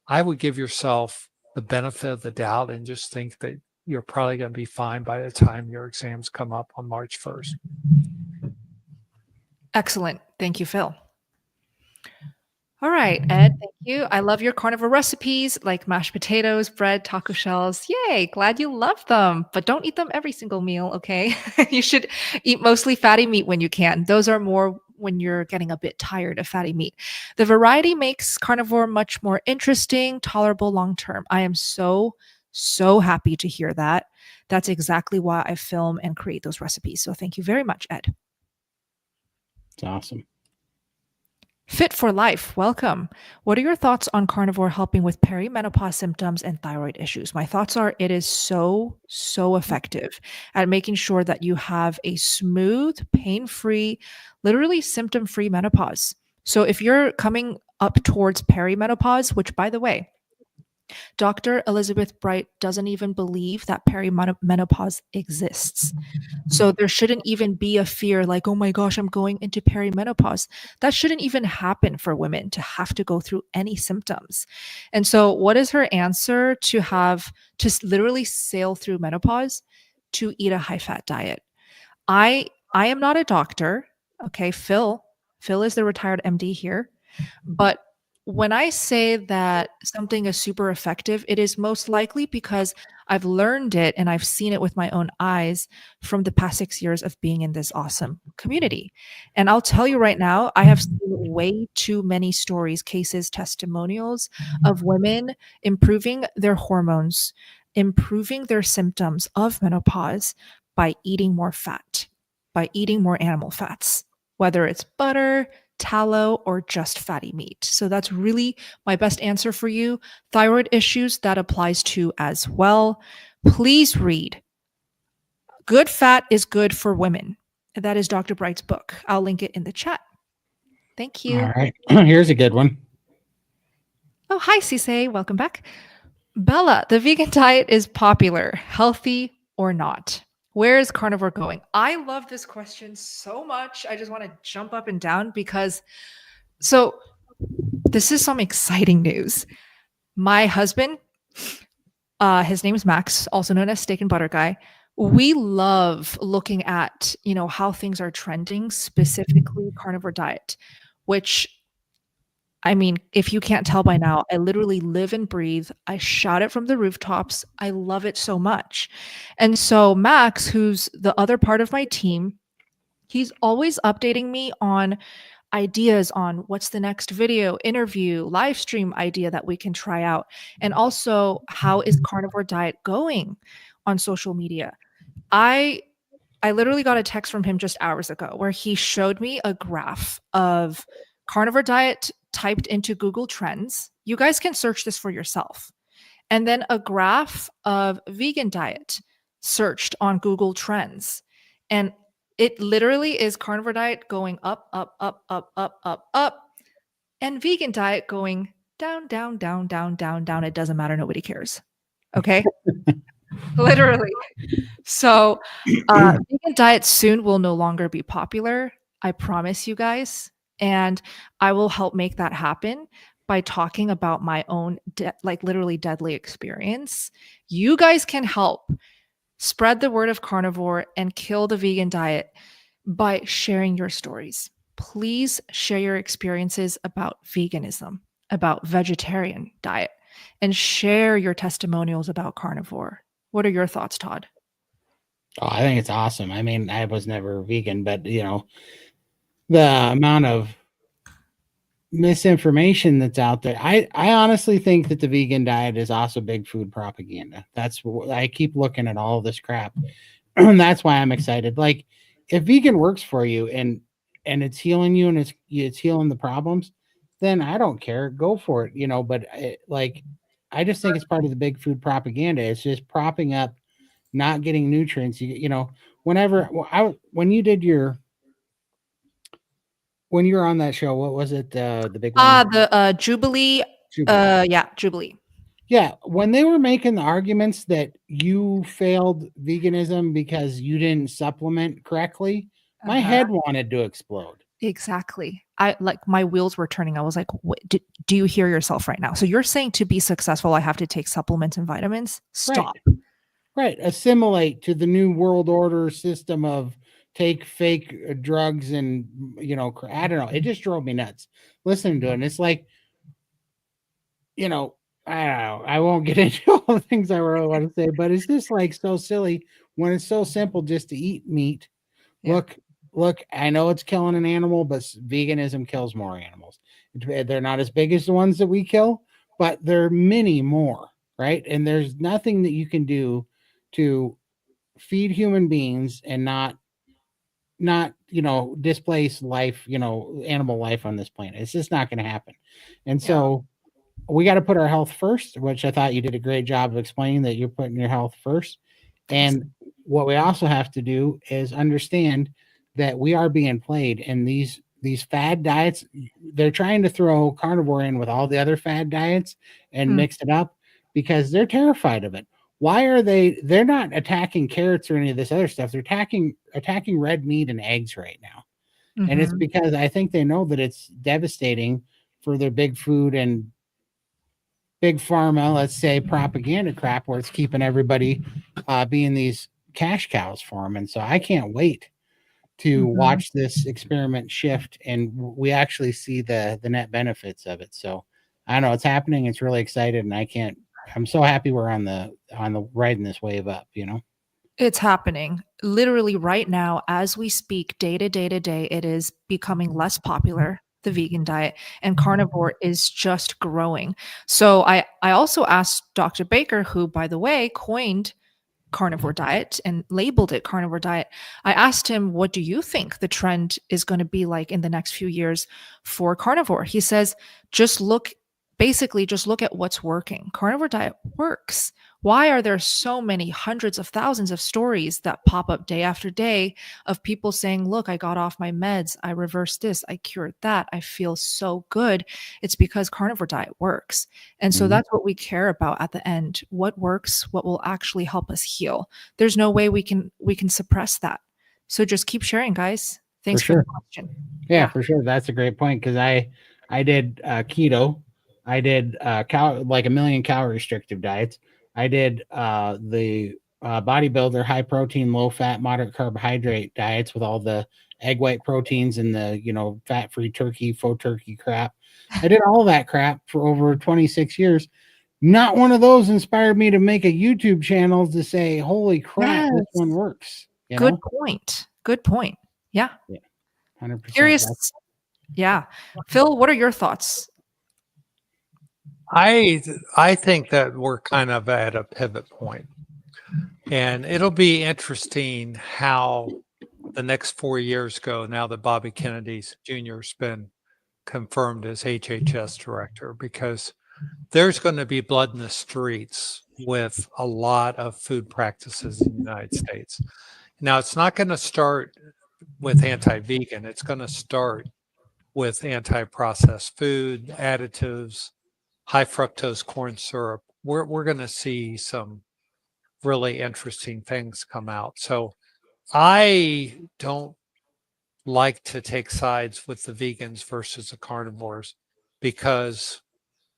C: I would give yourself the benefit of the doubt and just think that you're probably going to be fine by the time your exams come up on March 1st.
B: Excellent. Thank you, Phil. All right, Ed, thank you. I love your carnivore recipes like mashed potatoes, bread, taco shells. Yay, glad you love them, but don't eat them every single meal, okay? You should eat mostly fatty meat when you can. Those are more when you're getting a bit tired of fatty meat. The variety makes carnivore much more interesting, tolerable long-term. I am so happy to hear that. That's exactly why I film and create those recipes. So thank you very much, Ed.
A: It's awesome.
B: Fit for Life, welcome. What are your thoughts on carnivore helping with perimenopause symptoms and thyroid issues? My thoughts are it is so effective at making sure that you have a smooth, pain-free, literally symptom-free menopause. So if you're coming up towards perimenopause, which by the way, Dr. Elizabeth Bright doesn't even believe that perimenopause exists. So there shouldn't even be a fear like, oh my gosh, I'm going into perimenopause. That shouldn't even happen for women to have to go through any symptoms. And so what is her answer to literally sail through menopause? To eat a high-fat diet. I am not a doctor. Okay, Phil is the retired MD here. But when I say that something is super effective, it is most likely because I've learned it and I've seen it with my own eyes from the past 6 years of being in this awesome community. And I'll tell you right now, I have seen way too many stories, cases, testimonials of women improving their hormones, improving their symptoms of menopause by eating more fat, by eating more animal fats, whether it's butter, tallow, or just fatty meat. So that's really my best answer for you. Thyroid issues, that applies to as well. Please read Good Fat is Good for Women. That is Dr. Bright's book. I'll link it in the chat. Thank you.
A: All right. Here's a good one.
B: Oh, hi, Cisse. Welcome back. Bella, the vegan diet is popular, healthy or not? Where is carnivore going? I love this question so much. I just want to jump up and down because this is some exciting news. My husband, his name is Max, also known as Steak and Butter Guy. We love looking at, how things are trending, specifically carnivore diet, which, I mean, if you can't tell by now, I literally live and breathe. I shout it from the rooftops. I love it so much. And so Max, who's the other part of my team, he's always updating me on ideas on what's the next video, interview, live stream idea that we can try out. And also, how is Carnivore Diet going on social media? I literally got a text from him just hours ago where he showed me a graph of Carnivore Diet typed into Google Trends. You guys can search this for yourself. And then a graph of vegan diet searched on Google Trends. And it literally is Carnivore Diet going up, up, up, up, up, up, up, and vegan diet going down, down, down, down, down, down. It doesn't matter. Nobody cares. Okay. Literally. So vegan diet soon will no longer be popular. I promise you guys. And I will help make that happen by talking about my own literally deadly experience. You guys can help spread the word of carnivore and kill the vegan diet by sharing your stories. Please share your experiences about veganism, about vegetarian diet, and share your testimonials about carnivore. What are your thoughts, Todd?
A: Oh, I think it's awesome. I mean, I was never vegan, but the amount of misinformation that's out there. I honestly think that the vegan diet is also big food propaganda. That's what I keep looking at all this crap. That's why I'm excited. Like, if vegan works for you and it's healing you and it's healing the problems, then I don't care. Go for it, but I just think it's part of the big food propaganda. It's just propping up not getting nutrients. Whenever when you were on that show, what was it? The big one?
B: The Jubilee. Jubilee.
A: Yeah, when they were making the arguments that you failed veganism because you didn't supplement correctly, my head wanted to explode.
B: Exactly. My wheels were turning. I was like, do you hear yourself right now? So you're saying to be successful, I have to take supplements and vitamins? Stop.
A: Right. Assimilate to the new world order system of take fake drugs and, I don't know. It just drove me nuts listening to it. And it's like, I don't know. I won't get into all the things I really want to say, but it's just like so silly when it's so simple just to eat meat. Yeah. Look, I know it's killing an animal, but veganism kills more animals. They're not as big as the ones that we kill, but there are many more, right? And there's nothing that you can do to feed human beings and not displace life, animal life on this planet. It's just not going to happen. And so we got to put our health first, which I thought you did a great job of explaining that you're putting your health first. And what we also have to do is understand that we are being played, and these fad diets, they're trying to throw carnivore in with all the other fad diets and mix it up because they're terrified of it. Why are they're not attacking carrots or any of this other stuff. They're attacking red meat and eggs right now. Mm-hmm. And it's because I think they know that it's devastating for their big food and big pharma, let's say, propaganda crap where it's keeping everybody being these cash cows for them. And so I can't wait to watch this experiment shift and we actually see the net benefits of it. So I don't know, it's happening. It's really excited, and I'm so happy we're on the riding this wave up,
B: It's happening literally right now as we speak, day to day. It is becoming less popular, the vegan diet, and carnivore is just growing. So I also asked Dr. Baker, who, by the way, coined Carnivore Diet and labeled it Carnivore Diet. I asked him, what do you think the trend is going to be like in the next few years for carnivore? He says, just look at what's working. Carnivore diet works. Why are there so many hundreds of thousands of stories that pop up day after day of people saying, look, I got off my meds. I reversed this. I cured that. I feel so good. It's because carnivore diet works. And so that's what we care about at the end. What works, what will actually help us heal. There's no way we can suppress that. So just keep sharing, guys. Thanks for the question.
A: Yeah, for sure. That's a great point. Cause I did keto. I did like a million calorie restrictive diets. I did the bodybuilder high protein, low fat, moderate carbohydrate diets with all the egg white proteins and the fat free turkey, faux turkey crap. I did all that crap for over 26 years. Not one of those inspired me to make a YouTube channel to say, holy crap, this one works.
B: Good point. Yeah.
A: 100%.
B: Yeah. Phil, what are your thoughts?
C: I think that we're kind of at a pivot point, and it'll be interesting how the next 4 years go now that Bobby Kennedy Jr.'s been confirmed as HHS director, because there's going to be blood in the streets with a lot of food practices in the United States. Now, it's not going to start with anti-vegan. It's going to start with anti-processed food, additives, high fructose corn syrup. We're going to see some really interesting things come out. So I don't like to take sides with the vegans versus the carnivores, because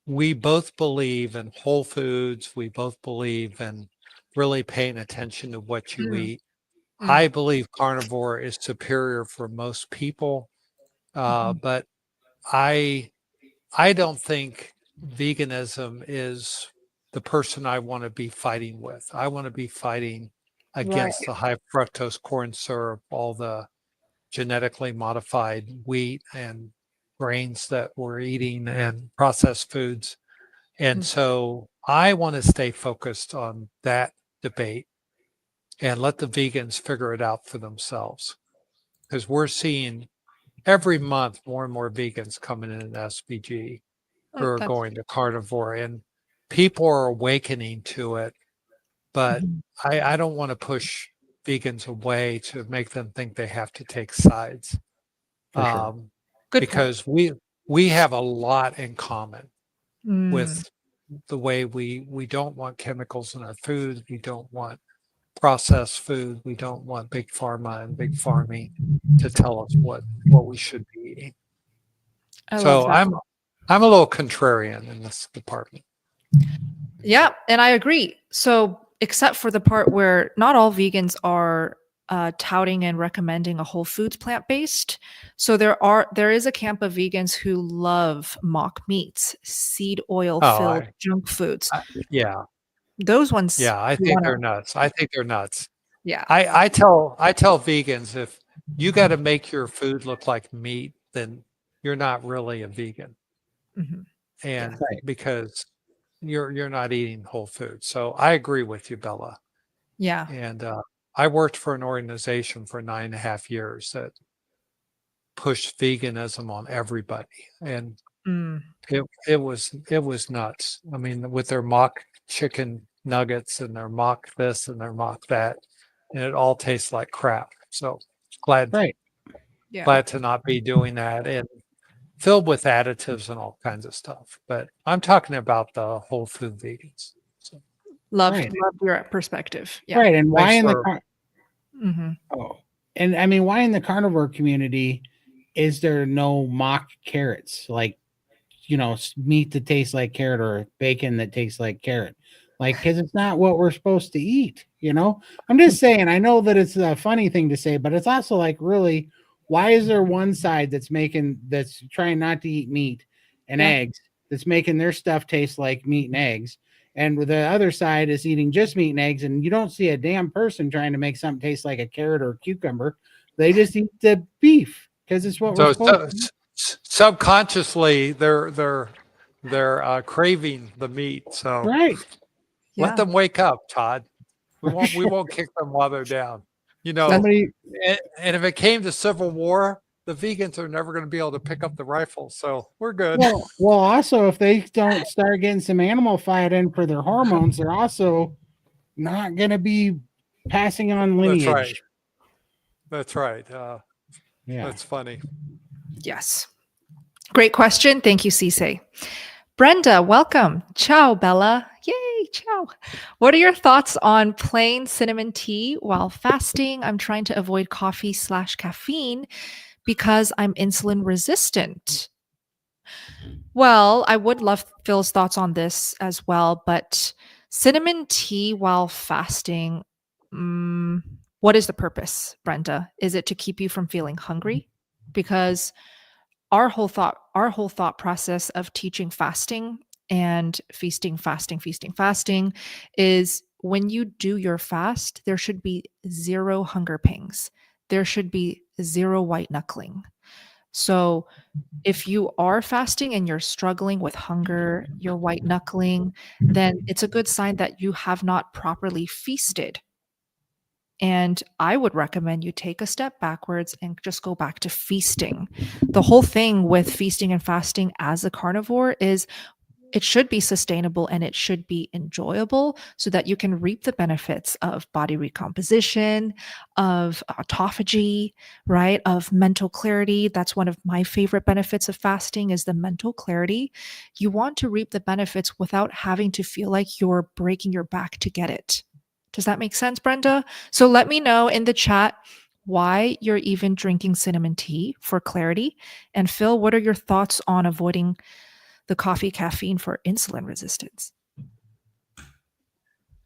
C: we both believe in whole foods. We both believe in really paying attention to what you
B: Mm,
C: eat.
B: mm,
C: I believe carnivore is superior for most people,
B: mhm.
C: but I I don't think veganism is the person I want to be fighting with. I want to be fighting
B: Right.
C: against the high fructose corn syrup, all the genetically modified wheat and grains that we're eating, and processed foods. And
B: Mm,
C: so I want to stay focused on that debate and let the vegans figure it out for themselves, because we're seeing every month more and more vegans coming in SPG who are
B: That's
C: going to carnivore, and people are awakening to it. But
B: mhm.
C: I don't want to push vegans away to make them think they have to take sides,
A: For sure.
B: Good point.
C: because we have a lot in common
B: Mm,
C: with the way we don't want chemicals in our food. We don't want processed food. We don't want big pharma and big farming to tell us what we should be eating.
B: I love
C: So
B: that.
C: I'm a little contrarian in this department.
B: Yeah, and I agree. So, except for the part where not all vegans are touting and recommending a whole foods plant-based. So there is a camp of vegans who love mock meats, seed oil
C: Oh,
B: filled junk foods.
C: yeah,
B: Those ones
C: yeah. I
B: you
C: think
B: want
C: they're
B: to,
C: nuts. I think they're nuts.
B: yeah.
C: I tell vegans, if you got to make your food look like meat, then you're not really a vegan,
B: Mhm. Yeah.
C: and
A: Right.
C: because you're not eating whole food. So I agree with you, Bella.
B: Yeah.
C: And I worked for an organization for 9.5 years that pushed veganism on everybody, and
B: Mm.
C: it was nuts. I mean, with their mock chicken nuggets and their mock this and their mock that, and it all tastes like crap. So glad
A: Right.
B: Yeah.
C: glad to not be doing that, and filled with additives and all kinds of stuff. But I'm talking about the whole food vegans. So
B: Love
A: Right.
B: your perspective. Yeah.
A: Right. And why
C: thanks
A: in the
C: for
B: Hmm.
A: oh, and I mean, why in the carnivore community is there no mock carrots? Like, meat that tastes like carrot or bacon that tastes like carrot. Like, because it's not what we're supposed to eat. I'm just saying, I know that it's a funny thing to say, but it's also like, really, why is there one side that's trying not to eat meat and
B: Yeah.
A: eggs, that's making their stuff taste like meat and eggs? And the other side is eating just meat and eggs, and you don't see a damn person trying to make something taste like a carrot or a cucumber. They just eat the beef because it's what we're
C: so,
A: supposed
C: so
A: to eat.
C: subconsciously they're craving the meat. So
A: Right.
C: let
B: Yeah.
C: them wake up, Todd. We won't kick them while they're down. You know,
A: Somebody
C: and if it came to civil war, the vegans are never going to be able to pick up the rifle. So we're good.
A: Well, also, if they don't start getting some animal fat in for their hormones, they're also not going to be passing on
C: That's right.
A: lineage.
C: That's right.
A: Yeah.
C: That's funny.
B: Yes. Great question. Thank you, Cisse. Brenda, welcome. Ciao, Bella. Yay, ciao. What are your thoughts on plain cinnamon tea while fasting? I'm trying to avoid coffee/caffeine because I'm insulin resistant. Well, I would love Phil's thoughts on this as well, but cinnamon tea while fasting, mm, what is the purpose, Brenda? Is it to keep you from feeling hungry? Because our whole thought process of teaching fasting and feasting is when you do your fast, there should be zero hunger pangs. There should be zero white knuckling. So if you are fasting and you're struggling with hunger, you're white knuckling, then it's a good sign that you have not properly feasted. And I would recommend you take a step backwards and just go back to feasting. The whole thing with feasting and fasting as a carnivore is it should be sustainable and it should be enjoyable so that you can reap the benefits of body recomposition, of autophagy, right? Of mental clarity. That's one of my favorite benefits of fasting is the mental clarity. You want to reap the benefits without having to feel like you're breaking your back to get it. Does that make sense, Brenda? So let me know in the chat why you're even drinking cinnamon tea for clarity. And Phil, what are your thoughts on avoiding the coffee caffeine for insulin resistance?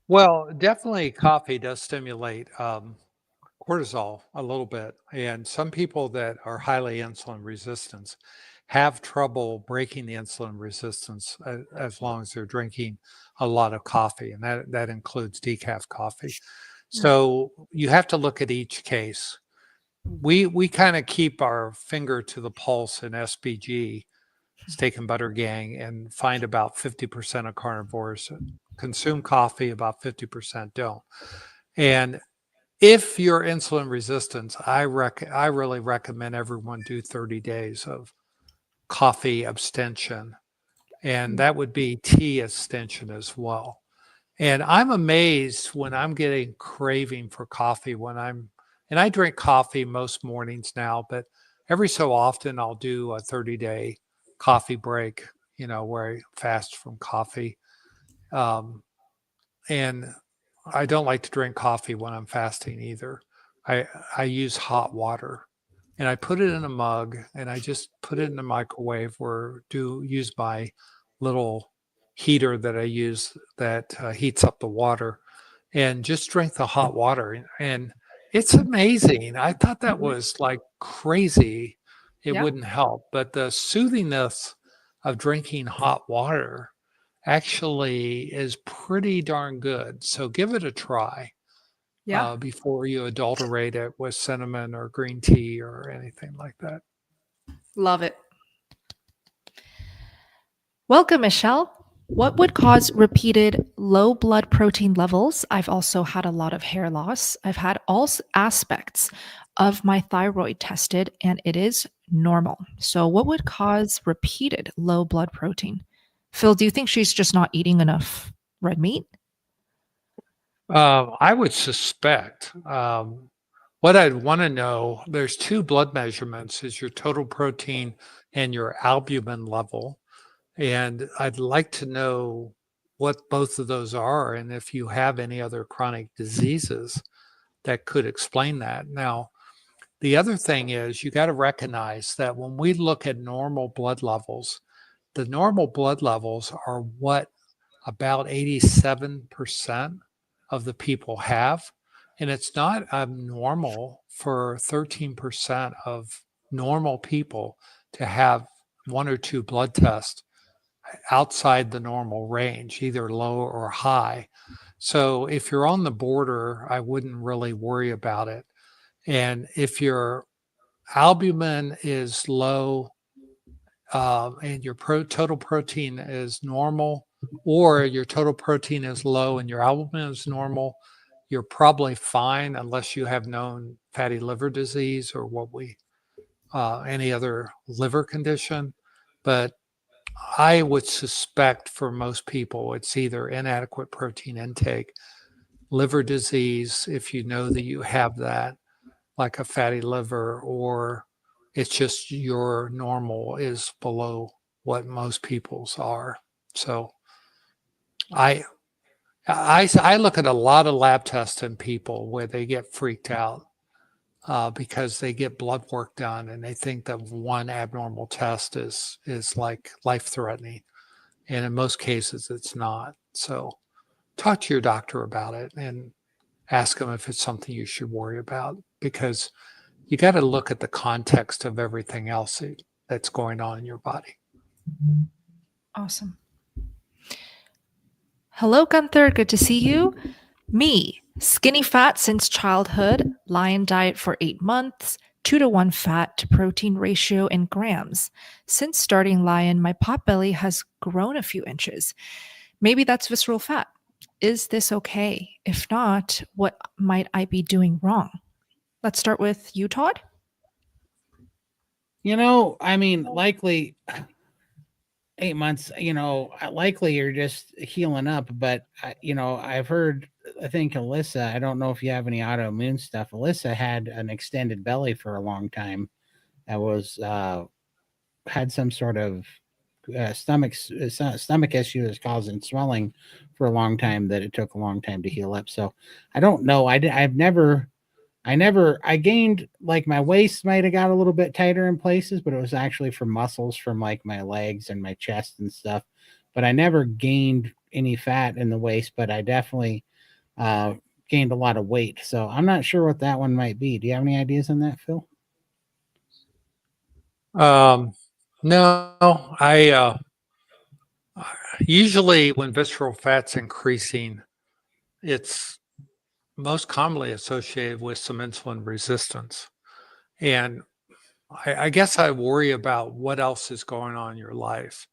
C: Well, definitely coffee does stimulate cortisol a little bit. And some people that are highly insulin resistant have trouble breaking the insulin resistance as long as they're drinking a lot of coffee. And that includes decaf coffee. So you have to look at each case. We kind of keep our finger to the pulse in SBG, Steak and Butter Gang, and find about 50% of carnivores consume coffee, about 50% don't. And if you're insulin resistant, I really recommend everyone do 30 days of coffee abstention, and that would be tea abstention as well. And I'm amazed when I'm getting craving for coffee and I drink coffee most mornings now, but every so often I'll do a 30-day coffee break, where I fast from coffee. And I don't like to drink coffee when I'm fasting either. I use hot water and I put it in a mug and I just put it in the microwave or use my little heater that I use that heats up the water and just drink the hot water. And it's amazing. I thought that was like crazy. It
B: Yeah.
C: wouldn't help, but the soothingness of drinking hot water actually is pretty darn good. So give it a try
B: Yeah.
C: before you adulterate it with cinnamon or green tea or anything like that.
B: Love it. Welcome, Michelle. What would cause repeated low blood protein levels? I've also had a lot of hair loss. I've had all aspects of my thyroid tested and it is normal. So, what would cause repeated low blood protein? Phil, do you think she's just not eating enough red meat?
C: I would suspect what I'd want to know, there's two blood measurements, is your total protein and your albumin level. And I'd like to know what both of those are and if you have any other chronic diseases that could explain that. Now, the other thing is you got to recognize that when we look at normal blood levels, the normal blood levels are what about 87% of the people have. And it's not abnormal for 13% of normal people to have one or two blood tests outside the normal range, either low or high. So if you're on the border, I wouldn't really worry about it. And if your albumin is low and your total protein is normal, or your total protein is low and your albumin is normal, you're probably fine unless you have known fatty liver disease or any other liver condition. But I would suspect for most people, it's either inadequate protein intake, liver disease, if you know that you have that, like a fatty liver, or it's just your normal is below what most people's are. So I look at a lot of lab tests in people where they get freaked out because they get blood work done and they think that one abnormal test is like life threatening, and in most cases it's not. So talk to your doctor about it and ask them if it's something you should worry about, because you got to look at the context of everything else that's going on in your body.
B: Awesome. Hello, Gunther. Good to see you. Me, skinny fat since childhood, lion diet for 8 months, 2-to-1 fat to protein ratio in grams. Since starting Lion, my pot belly has grown a few inches. Maybe that's visceral fat. Is this okay? If not, what might I be doing wrong? Let's start with you, Todd.
A: I mean, likely 8 months, likely you're just healing up. But, I've heard, I think Alyssa, I don't know if you have any autoimmune stuff. Alyssa had an extended belly for a long time. That was, had some sort of stomach issue that's causing swelling for a long time that it took a long time to heal up. So I don't know. I gained, like, my waist might have got a little bit tighter in places, but it was actually from muscles from like my legs and my chest and stuff. But I never gained any fat in the waist, but I definitely gained a lot of weight. So I'm not sure what that one might be. Do you have any ideas on that, Phil?
C: No, I usually when visceral fat's increasing, it's most commonly associated with some insulin resistance. And I guess I worry about what else is going on in your life.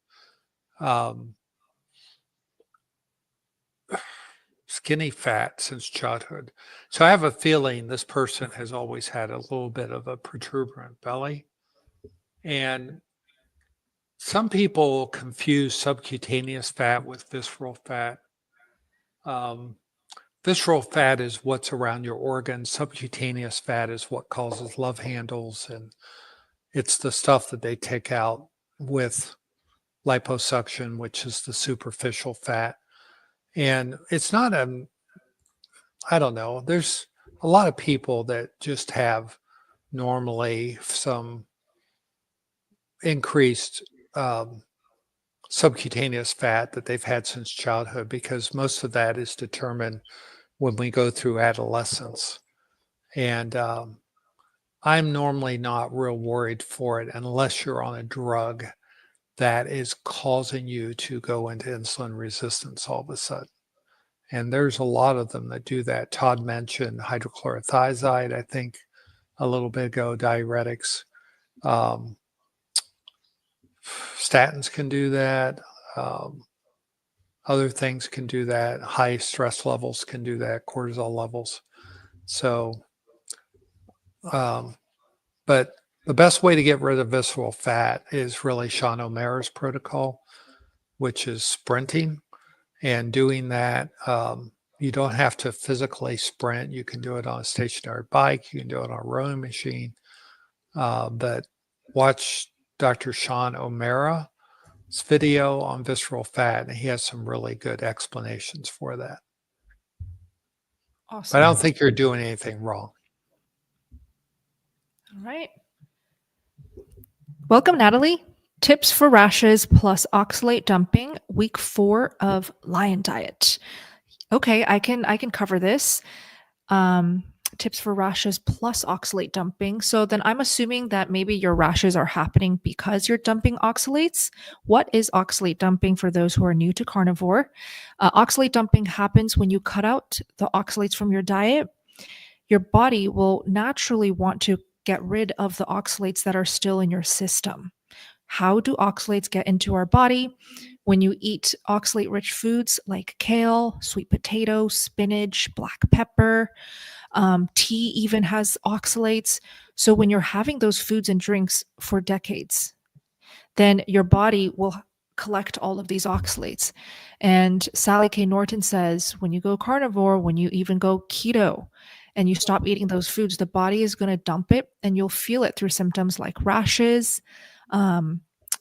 C: Skinny fat since childhood. So I have a feeling this person has always had a little bit of a protuberant belly. And some people confuse subcutaneous fat with visceral fat. Visceral fat is what's around your organs. Subcutaneous fat is what causes love handles, and it's the stuff that they take out with liposuction, which is the superficial fat. And it's not I don't know, there's a lot of people that just have normally some increased subcutaneous fat that they've had since childhood, because most of that is determined when we go through adolescence. And I'm normally not real worried for it unless you're on a drug that is causing you to go into insulin resistance all of a sudden. And there's a lot of them that do that. Todd mentioned hydrochlorothiazide, I think, a little bit ago, diuretics. Statins can do that. Other things can do that. High stress levels can do that, cortisol levels. So, but the best way to get rid of visceral fat is really Sean O'Mara's protocol, which is sprinting. And doing that, you don't have to physically sprint. You can do it on a stationary bike. You can do it on a rowing machine. But watch Dr. Sean O'Mara's video on visceral fat, and he has some really good explanations for that.
B: Awesome.
C: But I don't think you're doing anything wrong.
B: All right. Welcome, Natalie. Tips for rashes plus oxalate dumping, week 4 of Lion Diet. Okay, I can cover this. Tips for rashes plus oxalate dumping. So then I'm assuming that maybe your rashes are happening because you're dumping oxalates. What is oxalate dumping for those who are new to carnivore? Oxalate dumping happens when you cut out the oxalates from your diet. Your body will naturally want to get rid of the oxalates that are still in your system. How do oxalates get into our body? When you eat oxalate-rich foods like kale, sweet potato, spinach, black pepper, tea even has oxalates. So when you're having those foods and drinks for decades, then your body will collect all of these oxalates. And Sally K. Norton says, when you go carnivore, when you even go keto, and you stop eating those foods, the body is going to dump it, and you'll feel it through symptoms like rashes,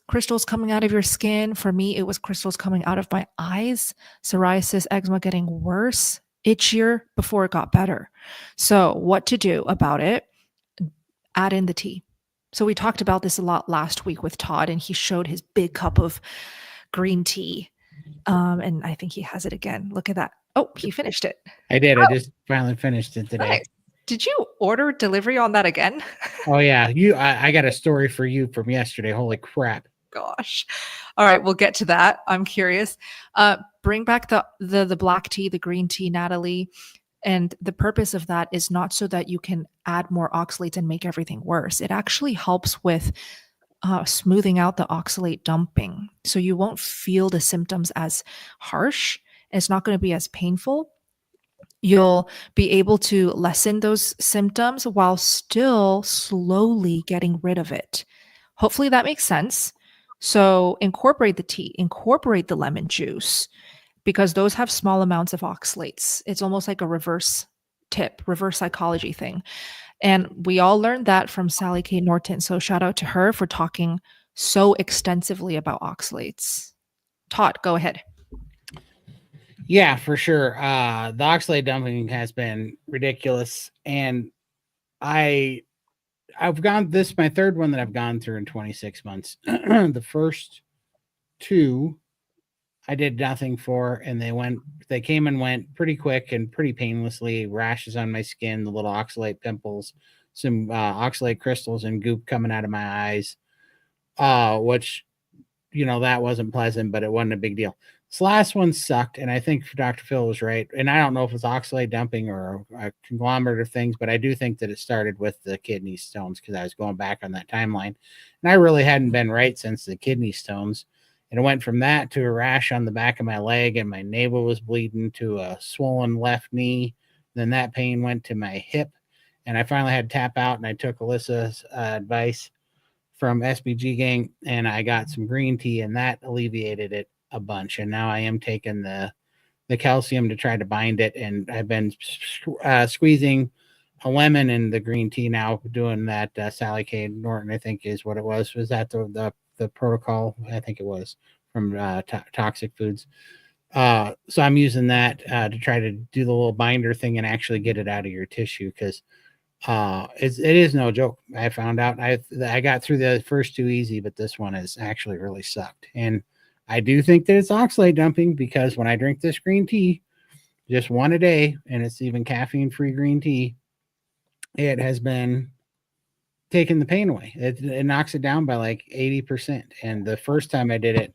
B: crystals coming out of your skin. For me, it was crystals coming out of my eyes, psoriasis, eczema getting worse, itchier before it got better. So what to do about it? Add in the tea. So we talked about this a lot last week with Todd, and he showed his big cup of green tea. And I think he has it again. Look at that. Oh, he finished it.
A: I did. I just finally finished it today.
B: Nice. Did you order delivery on that again?
A: Oh yeah. I got a story for you from yesterday. Holy crap.
B: Gosh. All right, we'll get to that. I'm curious. Bring back the black tea, the green tea, Natalie. And the purpose of that is not so that you can add more oxalates and make everything worse. It actually helps with smoothing out the oxalate dumping. So you won't feel the symptoms as harsh. It's not going to be as painful. You'll be able to lessen those symptoms while still slowly getting rid of it. Hopefully that makes sense. So incorporate the tea, incorporate the lemon juice, because those have small amounts of oxalates. It's almost like a reverse psychology thing. And we all learned that from Sally Kate Norton. So shout out to her for talking so extensively about oxalates. Todd, go ahead.
A: Yeah, for sure. The oxalate dumping has been ridiculous. And I've gone, this is my third one that I've gone through in 26 months. The first two I did nothing for, and they came and went pretty quick and pretty painlessly. Rashes on my skin, the little oxalate pimples, some oxalate crystals and goop coming out of my eyes, which, that wasn't pleasant, but it wasn't a big deal. This last one sucked, and I think Dr. Phil was right. And I don't know if it's oxalate dumping or a conglomerate of things, but I do think that it started with the kidney stones, because I was going back on that timeline, and I really hadn't been right since the kidney stones. And it went from that to a rash on the back of my leg, and my navel was bleeding, to a swollen left knee. Then that pain went to my hip, and I finally had to tap out, and I took Alyssa's advice from SBG Gang, and I got some green tea, and that alleviated it a bunch. And now I am taking the calcium to try to bind it, and I've been squeezing a lemon in the green tea now, doing that Sally Kate Norton, I think is what it was. Was that the protocol? I think it was from Toxic Foods. So I'm using that to try to do the little binder thing and actually get it out of your tissue, because it is no joke. I found out I got through the first two easy, but this one has actually really sucked. And I do think that it's oxalate dumping, because when I drink this green tea, just one a day, and it's even caffeine-free green tea, it has been taking the pain away. It knocks it down by like 80%. And the first time I did it,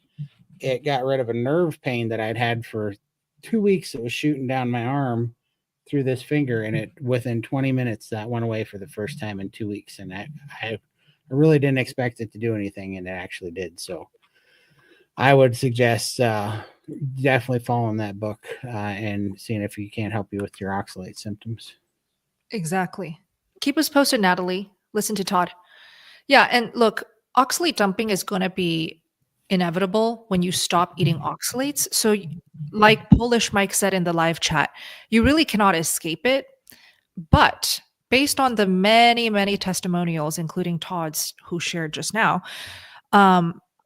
A: it got rid of a nerve pain that I'd had for 2 weeks. It was shooting down my arm through this finger, and it within 20 minutes that went away for the first time in 2 weeks. And I really didn't expect it to do anything, and it actually did. So I would suggest definitely following that book and seeing if you can't help you with your oxalate symptoms.
B: Exactly. Keep us posted, Natalie. Listen to Todd. Yeah. And look, oxalate dumping is going to be inevitable when you stop eating oxalates. So like Polish Mike said in the live chat, you really cannot escape it. But based on the many, many testimonials, including Todd's, who shared just now,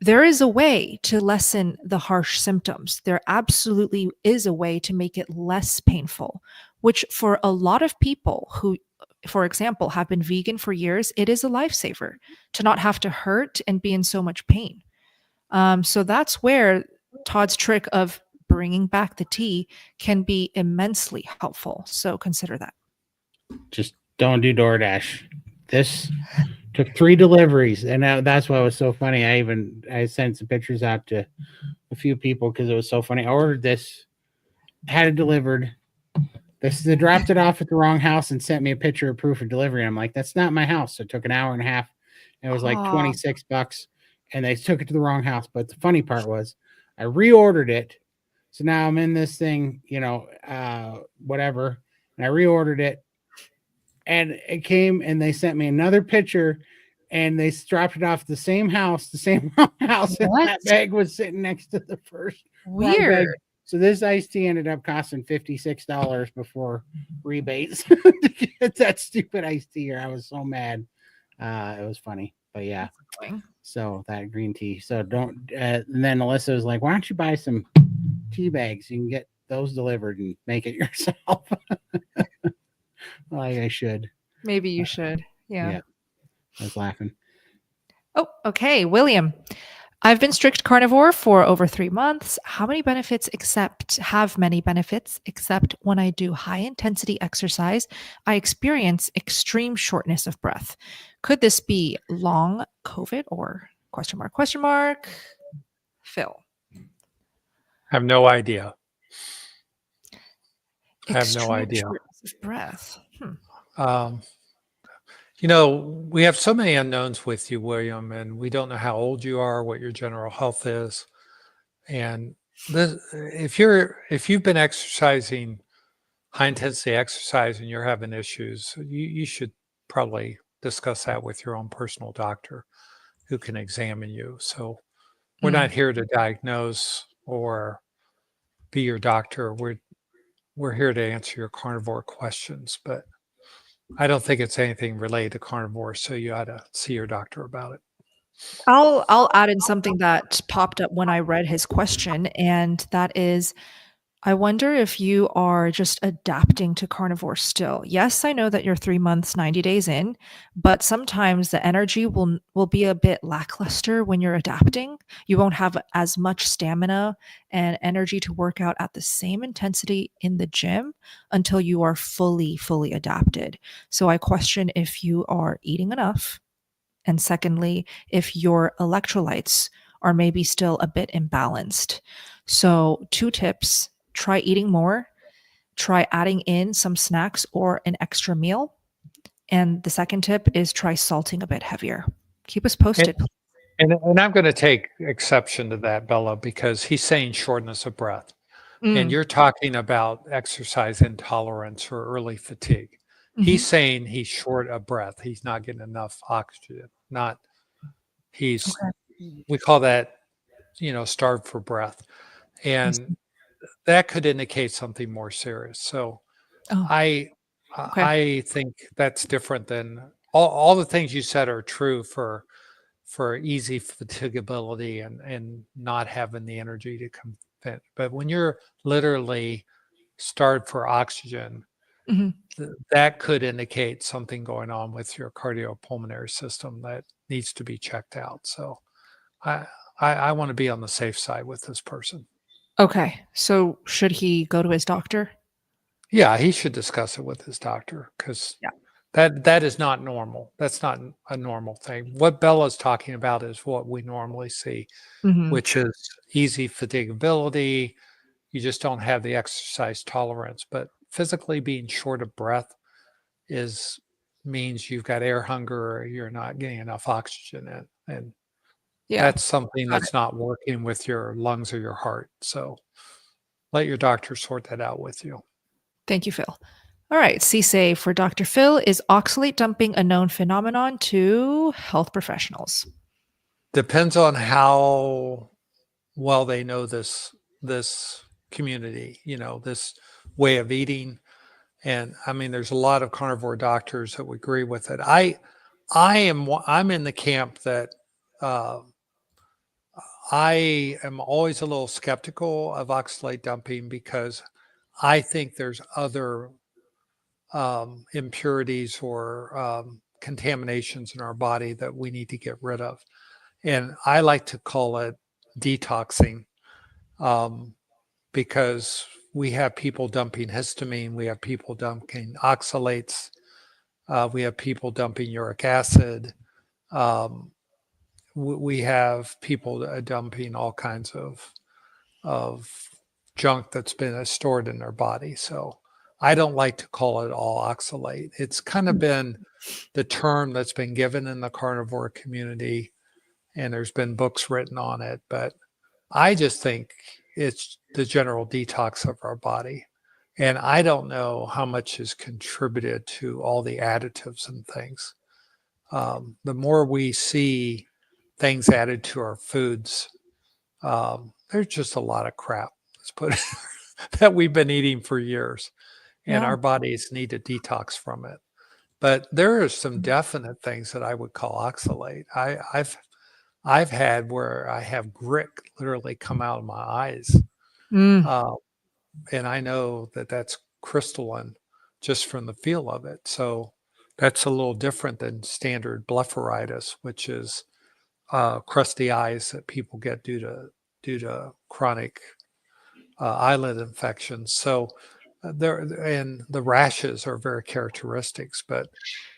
B: there is a way to lessen the harsh symptoms. There absolutely is a way to make it less painful, which for a lot of people who, for example, have been vegan for years, it is a lifesaver to not have to hurt and be in so much pain. So that's where Todd's trick of bringing back the tea can be immensely helpful. So consider that.
A: Just don't do DoorDash. This took 3 deliveries, and that's why it was so funny. I sent some pictures out to a few people because it was so funny. I ordered this, had it delivered. They dropped it off at the wrong house and sent me a picture of proof of delivery. And I'm like, that's not my house. So it took an hour and a half. And it was like $26, and they took it to the wrong house. But the funny part was, I reordered it. So now I'm in this thing, whatever. And I reordered it. And it came, and they sent me another picture, and they dropped it off at the same house, and that bag was sitting next to the first
B: weird.
A: So this iced tea ended up costing $56 before rebates to get that stupid iced tea. I was so mad. It was funny, but yeah. So that green tea. So don't. And then Alyssa was like, "Why don't you buy some tea bags? You can get those delivered and make it yourself." Like I should.
B: Maybe you should. Yeah.
A: I was laughing.
B: Oh, okay. William, I've been strict carnivore for over 3 months. Have many benefits except when I do high intensity exercise, I experience extreme shortness of breath. Could this be long COVID or ? Phil.
C: I have no idea. I have no idea.
B: Breath.
C: Um, you know, we have so many unknowns with you, William, and we don't know how old you are, what your general health is. And this, if you've been exercising high intensity exercise and you're having issues, you should probably discuss that with your own personal doctor who can examine you. So we're not here to diagnose or be your doctor. We're here to answer your carnivore questions, but I don't think it's anything related to carnivore, so you ought to see your doctor about it.
B: I'll add in something that popped up when I read his question, and that is, I wonder if you are just adapting to carnivore still. Yes, I know that you're 3 months, 90 days in, but sometimes the energy will be a bit lackluster when you're adapting. You won't have as much stamina and energy to work out at the same intensity in the gym until you are fully adapted. So I question if you are eating enough. And secondly, if your electrolytes are maybe still a bit imbalanced. So, 2 tips: try eating more, try adding in some snacks or an extra meal. And the second tip is try salting a bit heavier. Keep us posted.
C: And I'm going to take exception to that, Bella, because he's saying shortness of breath. And you're talking about exercise intolerance or early fatigue. He's saying he's short of breath. He's not getting enough oxygen. We call that, starved for breath. And that could indicate something more serious. So I think that's different than all the things you said are true for easy fatigability and not having the energy to compete. But when you're literally starved for oxygen, that could indicate something going on with your cardiopulmonary system that needs to be checked out. So I want to be on the safe side with this person.
B: Okay. So should he go to his doctor?
C: Yeah, he should discuss it with his doctor because that is not normal. That's not a normal thing. What Bella's talking about is what we normally see, which is easy fatigability. You just don't have the exercise tolerance. But physically being short of breath means you've got air hunger or you're not getting enough oxygen in. And that's something that's not working with your lungs or your heart. So let your doctor sort that out with you.
B: Thank you, Phil. All right. CSAY for Dr. Phil: is oxalate dumping a known phenomenon to health professionals?
C: Depends on how well they know this community, this way of eating. And I mean, there's a lot of carnivore doctors that would agree with it. I'm in the camp that I am always a little skeptical of oxalate dumping because I think there's other impurities or contaminations in our body that we need to get rid of. And I like to call it detoxing because we have people dumping histamine, we have people dumping oxalates, we have people dumping uric acid. We have people dumping all kinds of junk that's been stored in their body. So I don't like to call it all oxalate. It's kind of been the term that's been given in the carnivore community, and there's been books written on it. But I just think it's the general detox of our body. And I don't know how much is contributed to all the additives and things. The more we see things added to our foods, there's just a lot of crap, let's put it, that we've been eating for years. And our bodies need to detox from it. But there are some definite things that I would call oxalate. I've had where I have grit literally come out of my eyes. And I know that that's crystalline just from the feel of it. So that's a little different than standard blepharitis, which is crusty eyes that people get due to chronic eyelid infections. So and the rashes are very characteristics, but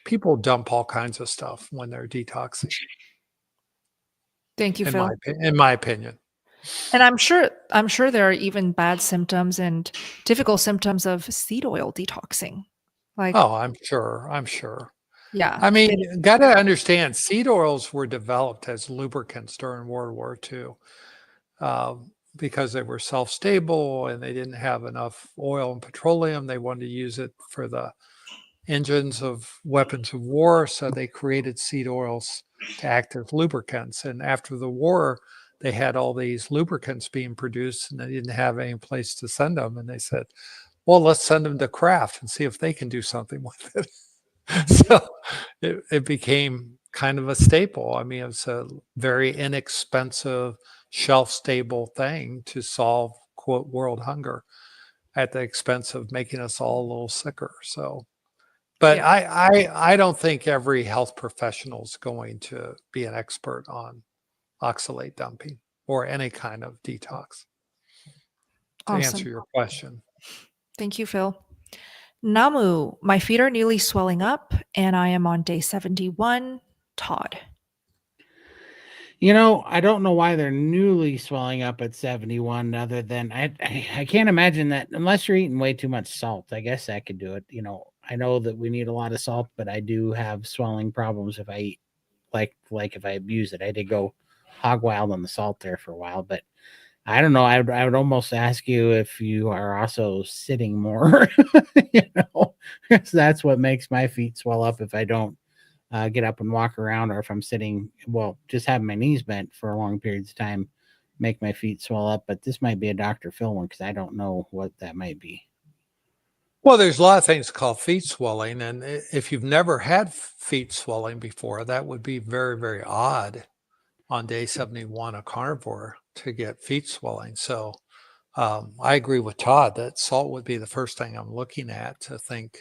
C: people dump all kinds of stuff when they're detoxing.
B: Thank you, Phil.
C: In my opinion.
B: And I'm sure there are even bad symptoms and difficult symptoms of seed oil detoxing. Like,
C: Oh, I'm sure. I'm sure.
B: yeah.
C: I mean, got to understand, seed oils were developed as lubricants during World War II, because they were self-stable and they didn't have enough oil and petroleum. They wanted to use it for the engines of weapons of war, so they created seed oils to act as lubricants. And after the war, they had all these lubricants being produced, and they didn't have any place to send them. And they said, "Well, let's send them to Kraft and see if they can do something with it." So it became kind of a staple. I mean, it's a very inexpensive, shelf-stable thing to solve, quote, world hunger at the expense of making us all a little sicker. So, but
B: Yeah.
C: I don't think every health professional is going to be an expert on oxalate dumping or any kind of detox, to
B: Awesome.
C: answer your question.
B: Thank you, Phil. Namu, my feet are newly swelling up and I am on day 71. Todd.
A: I don't know why they're newly swelling up at 71, other than I can't imagine that unless you're eating way too much salt. I guess that could do it. I know that we need a lot of salt, but I do have swelling problems if I eat like if I abuse it. I did go hog wild on the salt there for a while, but I don't know. I would almost ask you if you are also sitting more, because that's what makes my feet swell up if I don't get up and walk around, or if I'm sitting, well, just having my knees bent for long periods of time, make my feet swell up. But this might be a Dr. Phil one because I don't know what that might be.
C: Well, there's a lot of things called feet swelling, and if you've never had feet swelling before, that would be very, very odd on day 71 of carnivore to get feet swelling. So I agree with Todd that salt would be the first thing I'm looking at to think,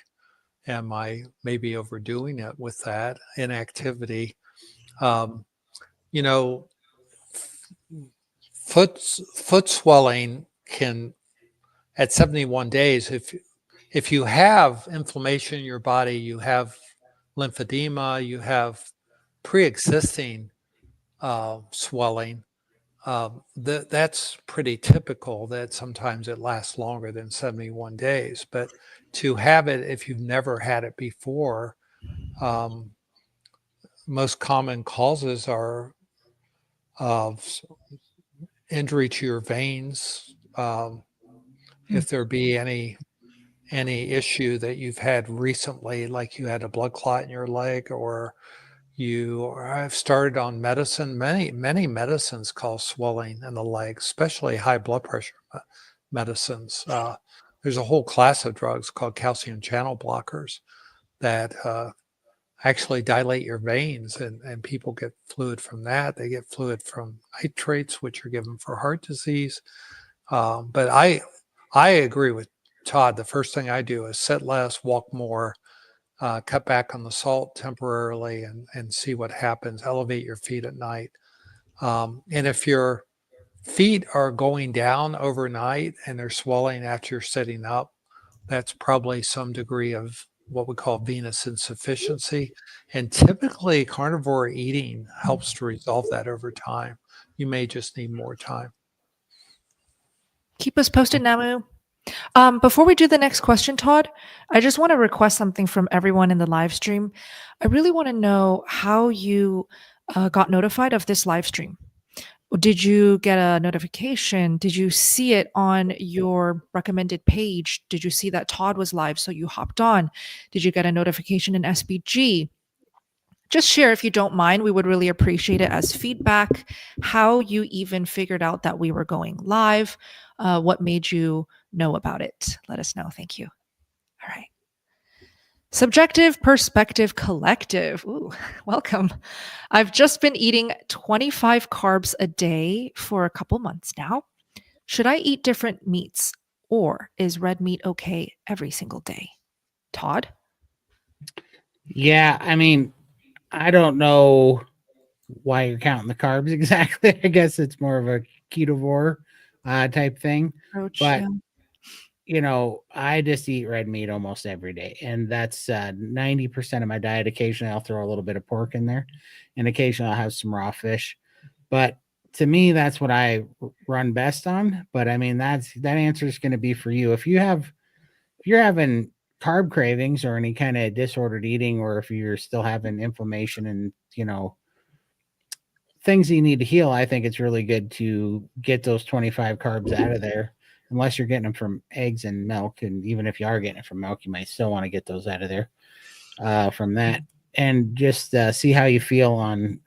C: am I maybe overdoing it with that inactivity? Um, you know, foot swelling can, at 71 days, if you have inflammation in your body, you have lymphedema, you have pre-existing swelling, that's pretty typical, that sometimes it lasts longer than 71 days. But to have it, if you've never had it before, um, most common causes are of injury to your veins. If there be any issue that you've had recently, like you had a blood clot in your leg, or you have started on medicine. Many medicines cause swelling in the leg, especially high blood pressure medicines. There's a whole class of drugs called calcium channel blockers that actually dilate your veins, and people get fluid from that. They get fluid from nitrates, which are given for heart disease. But I agree with Todd. The first thing I do is sit less, walk more, cut back on the salt temporarily, and see what happens. Elevate your feet at night. And if your feet are going down overnight and they're swelling after you're sitting up, that's probably some degree of what we call venous insufficiency. And typically, carnivore eating helps to resolve that over time. You may just need more time.
B: Keep us posted, Namu. Before we do the next question, Todd, I just want to request something from everyone in the live stream. I really want to know how you got notified of this live stream. Did you get a notification? Did you see it on your recommended page? Did you see that Todd was live, so you hopped on? Did you get a notification in SBG? Just share if you don't mind. We would really appreciate it as feedback. How you even figured out that we were going live. What made you know about it? Let us know. Thank you. All right. Subjective Perspective Collective. Ooh, welcome. I've just been eating 25 carbs a day for a couple months now. Should I eat different meats, or is red meat okay every single day? Todd?
A: Yeah, I mean, I don't know why you're counting the carbs exactly. I guess it's more of a ketovore type thing.
B: Approach,
A: But
B: yeah.
A: I just eat red meat almost every day, and that's 90% of my diet. Occasionally, I'll throw a little bit of pork in there, and occasionally I'll have some raw fish. But to me, that's what I run best on. But I mean, that answer is going to be for you. If you're having carb cravings or any kind of disordered eating, or if you're still having inflammation and, things you need to heal, I think it's really good to get those 25 carbs out of there, unless you're getting them from eggs and milk. And even if you are getting it from milk, you might still want to get those out of there from that. And just see how you feel on,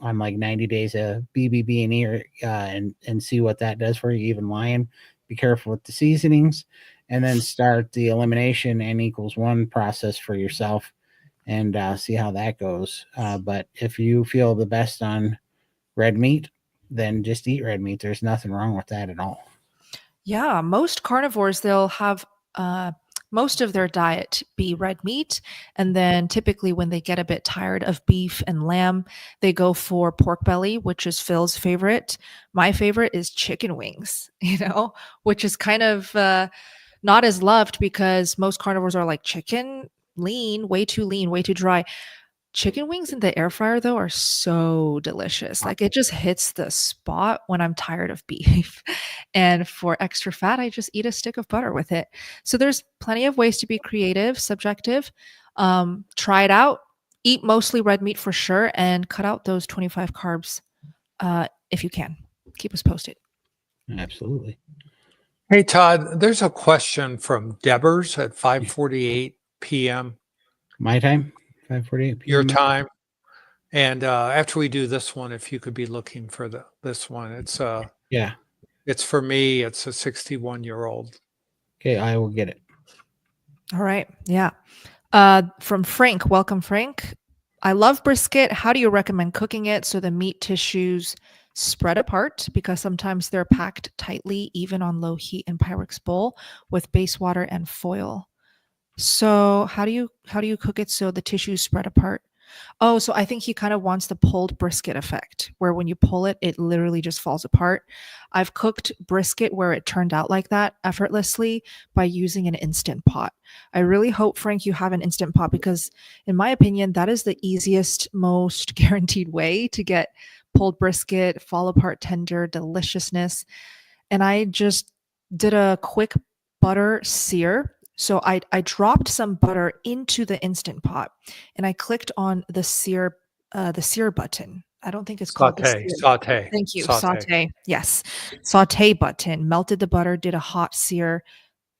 A: on like 90 days of BBB and see what that does for you. Even lying, be careful with the seasonings, and then start the elimination N=1 process for yourself and see how that goes. But if you feel the best on red meat, then just eat red meat. There's nothing wrong with that at all.
B: Yeah, most carnivores, they'll have most of their diet be red meat. And then typically when they get a bit tired of beef and lamb, they go for pork belly, which is Phil's favorite. My favorite is chicken wings, which is kind of not as loved because most carnivores are like chicken, lean, way too dry. Chicken wings in the air fryer, though, are so delicious. Like, it just hits the spot when I'm tired of beef. And for extra fat, I just eat a stick of butter with it. So there's plenty of ways to be creative, subjective. Try it out. Eat mostly red meat for sure, and cut out those 25 carbs if you can. Keep us posted.
A: Absolutely.
C: Hey, Todd, there's a question from Debbers at 5:48 p.m.
A: My time? 5:48 p.m.
C: Your time. And after we do this one, if you could be looking for this one, it's it's for me. It's a 61-year-old.
A: Okay, I will get it.
B: All right. Yeah. From Frank. Welcome, Frank. I love brisket. How do you recommend cooking it so the meat tissues spread apart? Because sometimes they're packed tightly, even on low heat in Pyrex bowl with base water and foil. So how do you cook it so the tissues spread apart? Oh, so I think he kind of wants the pulled brisket effect, where when you pull it, it literally just falls apart. I've cooked brisket where it turned out like that effortlessly by using an Instant Pot. I really hope, Frank, you have an Instant Pot, because in my opinion, that is the easiest, most guaranteed way to get pulled brisket, fall apart tender deliciousness. And I just did a quick butter sear. So I dropped some butter into the Instant Pot, and I clicked on the sear button. I don't think it's called
C: Saute.
B: Thank you. Saute. Yes. Saute button. Melted the butter, did a hot sear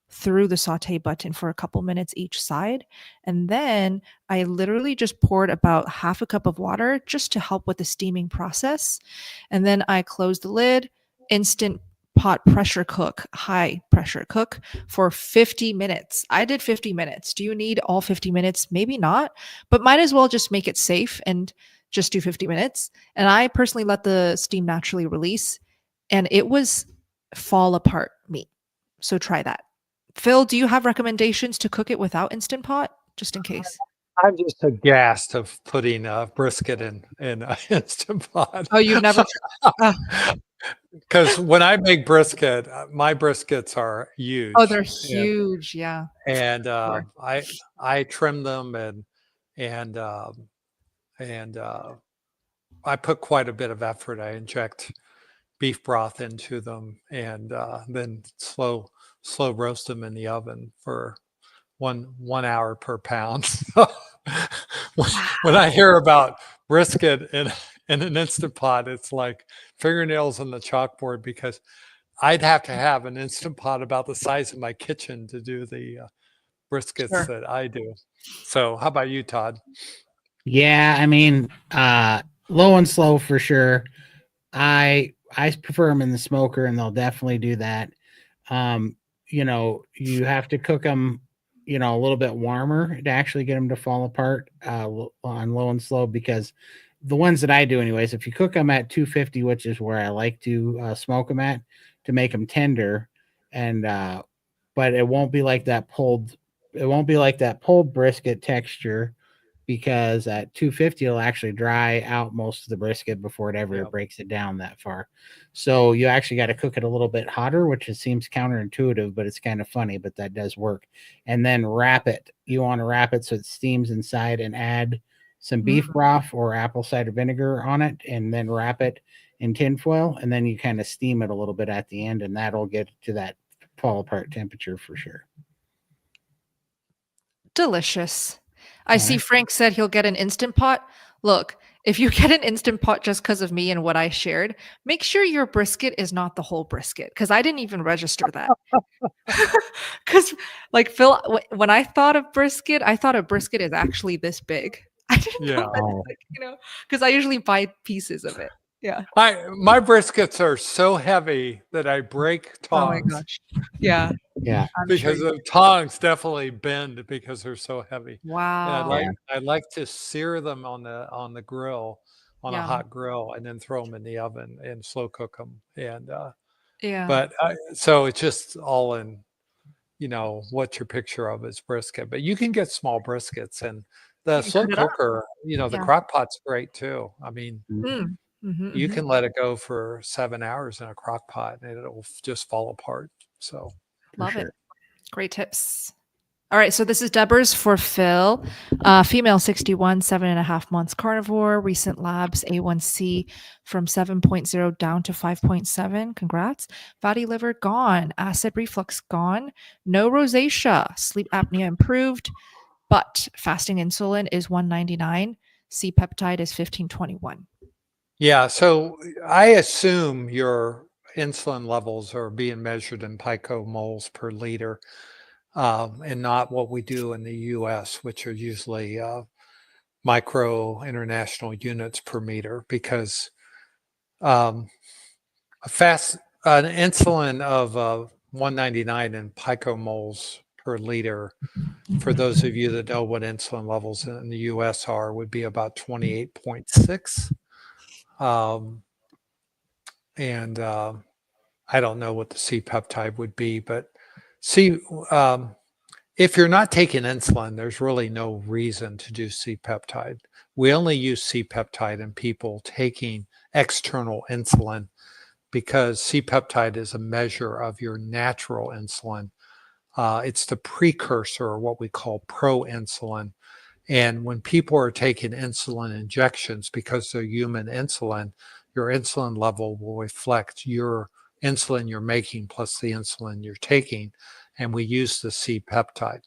B: through the saute button for a couple minutes each side. And then I literally just poured about half a cup of water just to help with the steaming process. And then I closed the lid, Instant Pot pressure cook, high pressure cook for 50 minutes. I did 50 minutes. Do you need all 50 minutes? Maybe not, but might as well just make it safe and just do 50 minutes. And I personally let the steam naturally release, and it was fall apart meat. So try that. Phil, do you have recommendations to cook it without Instant Pot, just in case?
C: I'm just aghast of putting brisket in Instant Pot.
B: Oh, you've never?
C: Because when I make brisket, my briskets are huge.
B: Oh, they're huge, yeah.
C: And I trim them and I put quite a bit of effort. I inject beef broth into them and then slow roast them in the oven for one hour per pound. When I hear about brisket in an Instant Pot, it's like fingernails on the chalkboard, because I'd have to have an Instant Pot about the size of my kitchen to do the briskets that I do. So how about you, Todd?
A: Yeah, I mean, low and slow for sure. I prefer them in the smoker, and they'll definitely do that. You have to cook them, a little bit warmer to actually get them to fall apart on low and slow, because the ones that I do anyways, if you cook them at 250, which is where I like to smoke them at, to make them tender, and but it won't be like that pulled brisket texture, because at 250 it'll actually dry out most of the brisket before it ever breaks it down that far. So you actually got to cook it a little bit hotter, which seems counterintuitive, but it's kind of funny, but that does work. And then wrap it. You want to wrap it so it steams inside, and add some beef broth or apple cider vinegar on it, and then wrap it in tin foil, and then you kind of steam it a little bit at the end, and that'll get to that fall apart temperature for sure.
B: delicious. I see
A: Okay.
B: Frank said he'll get an Instant Pot. Look, if you get an Instant Pot just because of me and what I shared, make sure your brisket is not the whole brisket because I didn't even register that. Because, like Phil, when I thought of brisket, I thought a brisket is actually this big. I didn't know
C: Yeah.
B: that,
A: Oh,
B: like, because I usually buy pieces of it. Yeah.
C: My briskets are so heavy that I break
B: Oh my
C: tongs
B: gosh. Yeah.
A: yeah.
B: I'm sure.
C: because the tongs definitely bend because they're so heavy. And
B: Wow.
C: I like to sear them on the grill, on a
B: Yeah.
C: hot grill, and then throw them in the oven and slow cook them. And
B: Yeah.
C: so it's just all in, what your picture of is brisket. But you can get small briskets, and the
B: You can
C: slow
B: cut it up.
C: cooker, the
B: Yeah.
C: crock pot's great too. I mean,
B: Mm. Mhm,
C: you
B: mhm.
C: can let it go for 7 hours in a crock pot and it'll just fall apart. So
A: For
B: Love it.
A: sure.
B: Great tips. All right, so this is Deborah's for Phil. Female 61, 7.5 months carnivore, recent labs A1C from 7.0 down to 5.7. Congrats. Fatty liver gone. Acid reflux gone. No rosacea. Sleep apnea improved, but fasting insulin is 199. C peptide is 1521.
C: yeah, so I assume your insulin levels are being measured in picomoles per liter, and not what we do in the US, which are usually micro international units per meter, because um, an insulin of 199 in picomoles per liter, for those of you that know what insulin levels in the US are, would be about 28.6. And I don't know what the C peptide would be, but see, if you're not taking insulin, there's really no reason to do C peptide. We only use C peptide in people taking external insulin, because C peptide is a measure of your natural insulin. It's the precursor, or what we call proinsulin. And when people are taking insulin injections, because they're human insulin, your insulin level will reflect your insulin you're making plus the insulin you're taking. And we use the C peptide.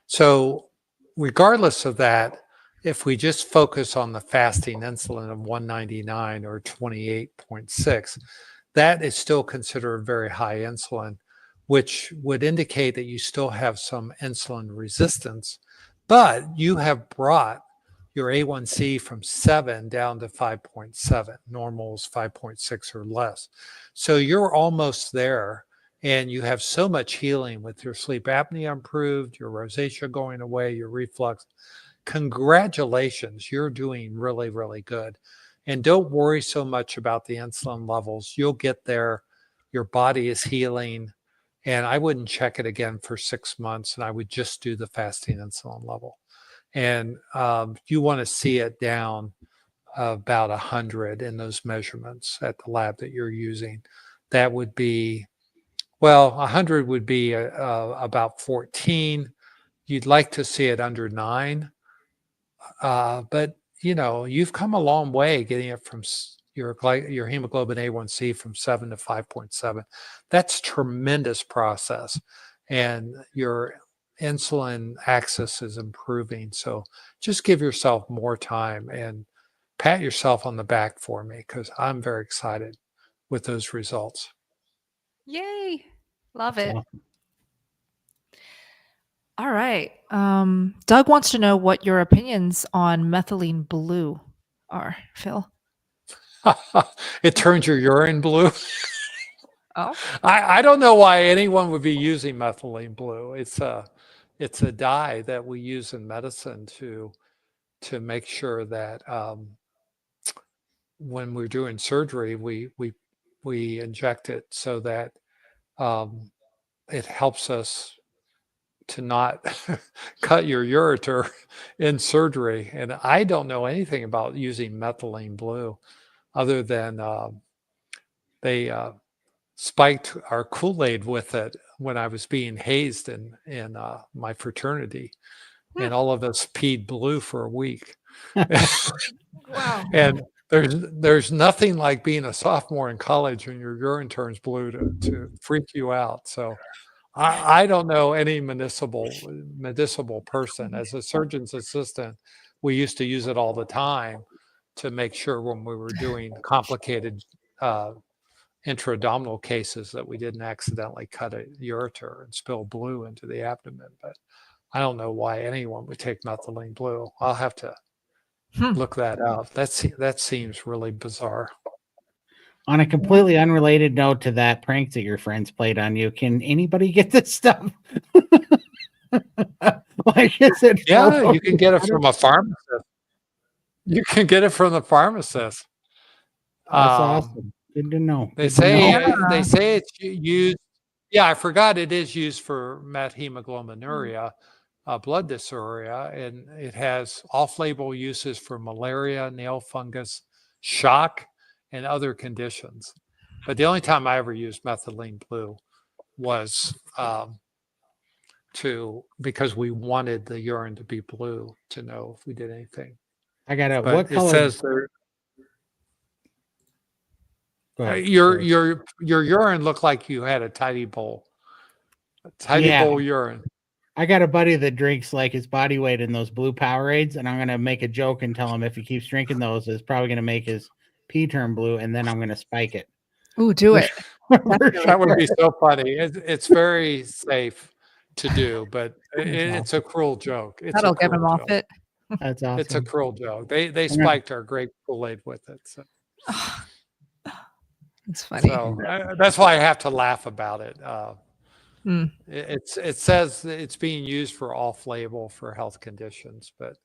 C: So, regardless of that, if we just focus on the fasting insulin of 199 or 28.6, that is still considered very high insulin, which would indicate that you still have some insulin resistance, but you have brought your A1C from 7 down to 5.7. Normal is 5.6 or less. So you're almost there, and you have so much healing with your sleep apnea improved, your rosacea going away, your reflux. Congratulations, you're doing really, really good. And don't worry so much about the insulin levels. You'll get there. Your body is healing. And I wouldn't check it again for 6 months, and I would just do the fasting insulin level. And you want to see it down about 100 in those measurements at the lab that you're using. That would be, well, 100 would be about 14. You'd like to see it under 9. But you've come a long way getting it from your hemoglobin A1C from 7 to 5.7. That's tremendous process, and your insulin axis is improving. So just give yourself more time and pat yourself on the back for me, because I'm very excited with those results.
B: Yay. Love it.
A: So,
B: All right. Doug wants to know what your opinions on methylene blue are, Phil.
C: It turns your urine blue.
B: Oh,
C: I don't know why anyone would be using methylene blue. It's a dye that we use in medicine to make sure that when we're doing surgery, we inject it so that um, it helps us to not cut your ureter in surgery. And I don't know anything about using methylene blue, other than they spiked our Kool-Aid with it when I was being hazed in my fraternity, and all of us peed blue for a week.
B: wow.
C: And there's nothing like being a sophomore in college when your urine turns blue to freak you out. So I don't know any medicinal person. As a surgeon's assistant, we used to use it all the time to make sure when we were doing complicated intra-abdominal cases that we didn't accidentally cut a ureter and spill blue into the abdomen. But I don't know why anyone would take methylene blue. I'll have to look that up. That seems really bizarre.
A: On a completely unrelated note to that prank that your friends played on you, can anybody get this stuff? Like, is it
C: Yeah, you can get it from a pharmacist. You can get it from the pharmacist.
A: That's awesome. Good to know.
C: They say it's used. Yeah, I forgot it is used for methemoglobinuria, blood dysuria, and it has off-label uses for malaria, nail fungus, shock, and other conditions. But the only time I ever used methylene blue was because we wanted the urine to be blue to know if we did anything.
A: I got
C: But
A: what color?
C: It says there. Your urine looked like you had a tidy bowl. Bowl urine.
A: I got a buddy that drinks like his body weight in those blue Powerades, and I'm gonna make a joke and tell him if he keeps drinking those, it's probably gonna make his pee turn blue, and then I'm gonna spike it.
B: Ooh, do it.
C: That would be so funny. It's very safe to do, but it's a cruel joke.
B: That'll get him off it.
A: That's awesome.
C: It's a cruel joke. They spiked our grape Kool-Aid with it. So.
B: It's funny.
C: So that's why I have to laugh about it. It says that it's being used for off-label for health conditions, but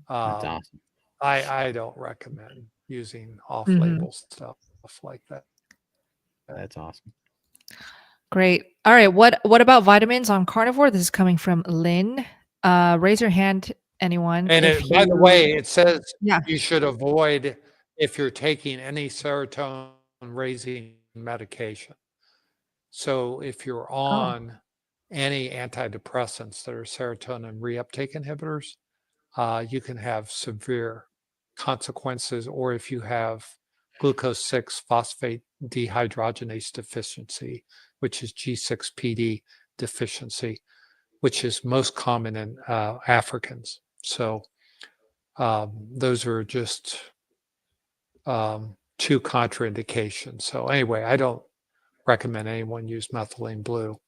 A: that's awesome.
C: I don't recommend using off-label stuff like that.
A: That's awesome.
B: Great. All right. What about vitamins on carnivore? This is coming from Lynn. Raise your hand, anyone.
C: And by the way, it says you should avoid if you're taking any serotonin raising medication. So if you're on any antidepressants that are serotonin reuptake inhibitors, you can have severe consequences, or if you have glucose 6 phosphate dehydrogenase deficiency, which is G6PD deficiency, which is most common in Africans. So those are just two contraindications. So anyway, I don't recommend anyone use methylene blue,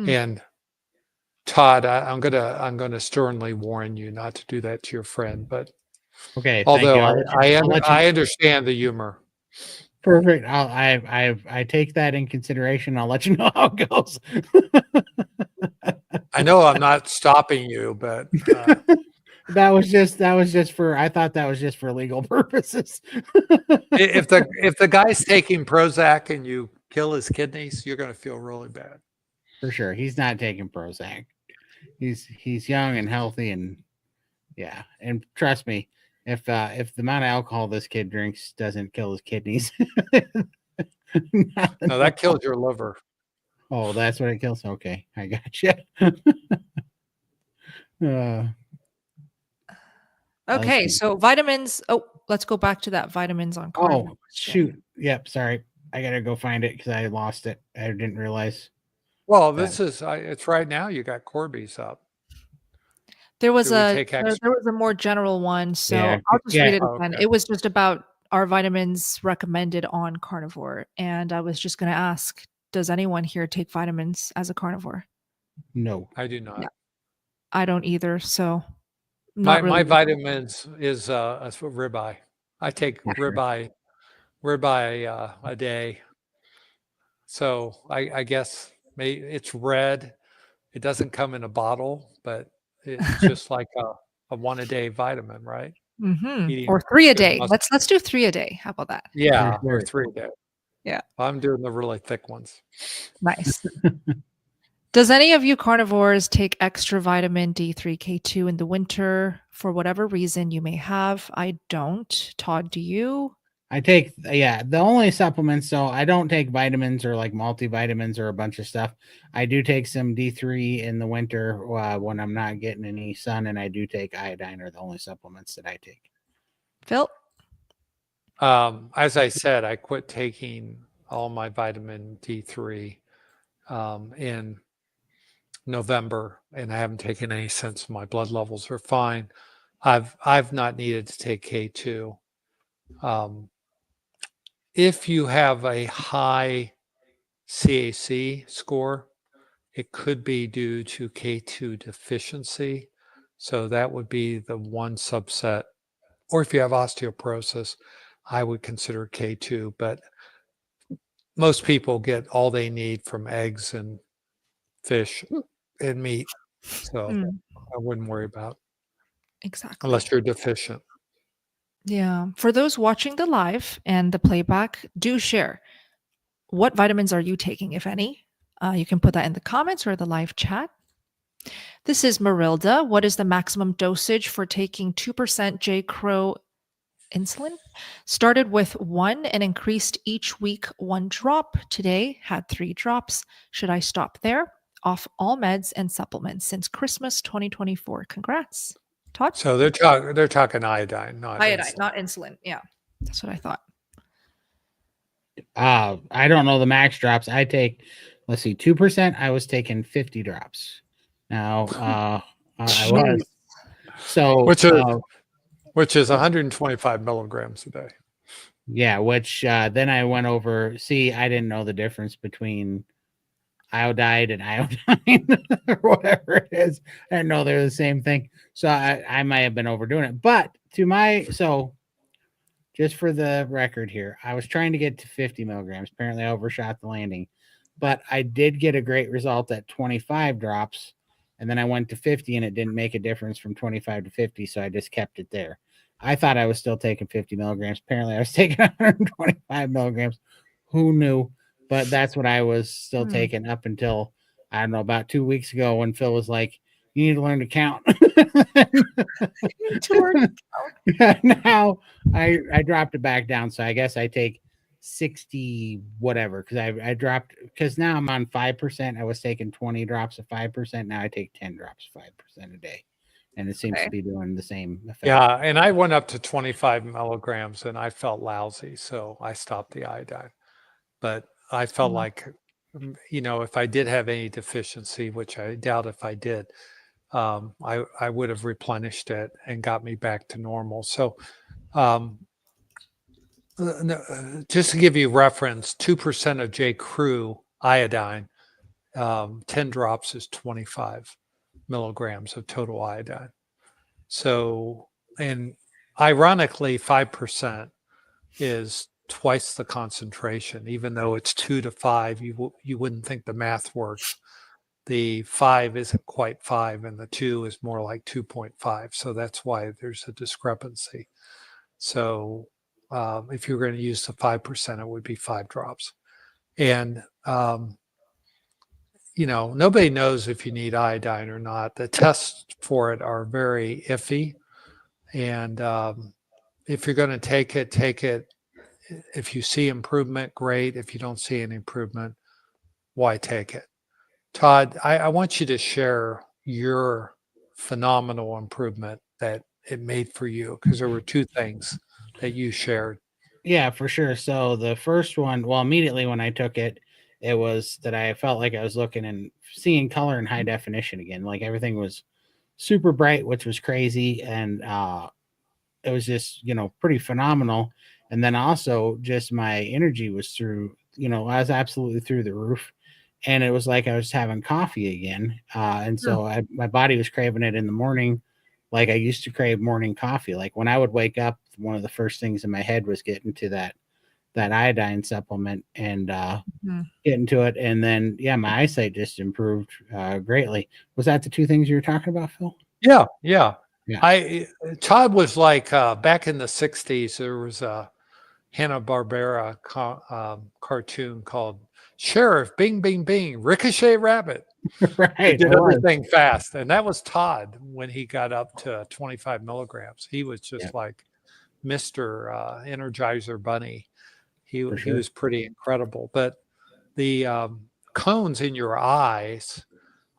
C: and Todd, I'm gonna sternly warn you not to do that to your friend. But
A: okay,
C: although I understand the humor.
A: Perfect. I take that in consideration. I'll let you know how it goes.
C: I know I'm not stopping you, but
A: that was just for. I thought that was just for legal purposes.
C: if the guy's taking Prozac and you kill his kidneys, you're going to feel really bad.
A: For sure, he's not taking Prozac. He's young and healthy, and and trust me, if the amount of alcohol this kid drinks doesn't kill his kidneys,
C: no, that killed your liver.
A: Oh, that's what it kills. Okay, I got you.
B: Okay, so vitamins. Oh, let's go back to that vitamins on carnivore.
A: Oh, shoot. Yep, sorry. I got to go find it because I lost it. I didn't realize.
C: Well, it's right now. You got Corby's up.
B: There was a more general one, so I'll just read it again. Okay. It was just about our vitamins recommended on carnivore, and I was just going to ask, does anyone here take vitamins as a carnivore?
A: No,
C: I do not.
B: Yeah. I don't either. So
C: my vitamins is ribeye. I take ribeye a day. So I guess maybe it's red. It doesn't come in a bottle, but it's just like a 1 a day vitamin, right?
B: Mm-hmm. Or 3 a day. Let's do 3 a day. How about that?
C: Yeah, or 3 a day.
B: Yeah.
C: I'm doing the really thick ones.
B: Nice. Does any of you carnivores take extra vitamin D3, K2 in the winter for whatever reason you may have? I don't. Todd, do you?
A: I take, the only supplements. So I don't take vitamins or like multivitamins or a bunch of stuff. I do take some D3 in the winter when I'm not getting any sun, and I do take iodine, are the only supplements that I take.
B: Phil?
C: As I said, I quit taking all my vitamin D3 in November, and I haven't taken any since. My blood levels are fine. I've not needed to take K2. If you have a high CAC score, it could be due to K2 deficiency. So that would be the one subset. Or if you have osteoporosis, I would consider K2. But most people get all they need from eggs and fish and meat. So I wouldn't worry about it
B: Exactly.
C: unless you're deficient.
B: Yeah. For those watching the live and the playback, do share. What vitamins are you taking, if any? You can put that in the comments or the live chat. This is Marilda. What is the maximum dosage for taking 2% J. Crow insulin? Started with 1 and increased each week 1 drop. Today had 3 drops. Should I stop there? Off all meds and supplements since Christmas 2024. Congrats. Todd?
C: So they're talking iodine, not
B: Iodine,
C: insulin.
B: not insulin. Yeah, that's what I thought.
A: I don't know the max drops. I take, let's see, 2%. I was taking 50 drops. Now, I was. So,
C: which is 125 milligrams a day.
A: Yeah, which then I went over. See, I didn't know the difference between iodide and iodine or whatever it is. I didn't know they're the same thing. So I might have been overdoing it. But so just for the record here, I was trying to get to 50 milligrams. Apparently I overshot the landing. But I did get a great result at 25 drops. And then I went to 50 and it didn't make a difference from 25 to 50. So I just kept it there. I thought I was still taking 50 milligrams. Apparently I was taking 125 milligrams. Who knew? But that's what I was still taking up until, I don't know, about 2 weeks ago when Phil was like, you need to learn to count. Now I dropped it back down. So I guess I take 60 whatever, because I dropped, because now I'm on 5%. I was taking 20 drops of 5%. Now I take 10 drops of 5% a day. And it seems to be doing the same effect.
C: Yeah, and I went up to 25 milligrams and I felt lousy, so I stopped the iodine. But I felt like, if I did have any deficiency, which I doubt if I did, I would have replenished it and got me back to normal. So just to give you reference, 2% of J. Crew iodine, 10 drops is 25 milligrams of total iodine. So, and ironically, 5% is twice the concentration. Even though it's 2 to 5, you wouldn't think the math works. The 5 isn't quite 5, and the 2 is more like 2.5. So that's why there's a discrepancy. So if you're going to use the 5%, it would be 5 drops. And nobody knows if you need iodine or not. The tests for it are very iffy. And if you're going to take it. If you see improvement, great. If you don't see any improvement, why take it? Todd, I want you to share your phenomenal improvement that it made for you, because there were 2 things that you shared.
A: Yeah, for sure. So the first one, well, immediately when I took it, it was that I felt like I was looking and seeing color in high definition again. Like everything was super bright, which was crazy. And it was just, pretty phenomenal. And then also just my energy was through, I was absolutely through the roof. And it was like I was having coffee again. And so my body was craving it in the morning. Like I used to crave morning coffee. Like when I would wake up, one of the first things in my head was getting to that iodine supplement and getting to it. And then, my eyesight just improved greatly. Was that the 2 things you were talking about, Phil?
C: Yeah. Todd was like, back in the 60s, there was a Hanna-Barbera cartoon called Sheriff Bing, Bing, Bing, Ricochet Rabbit.
A: Right.
C: He did everything fast. And that was Todd when he got up to 25 milligrams. He was just like Mr. Energizer Bunny. He was pretty incredible. But the cones in your eyes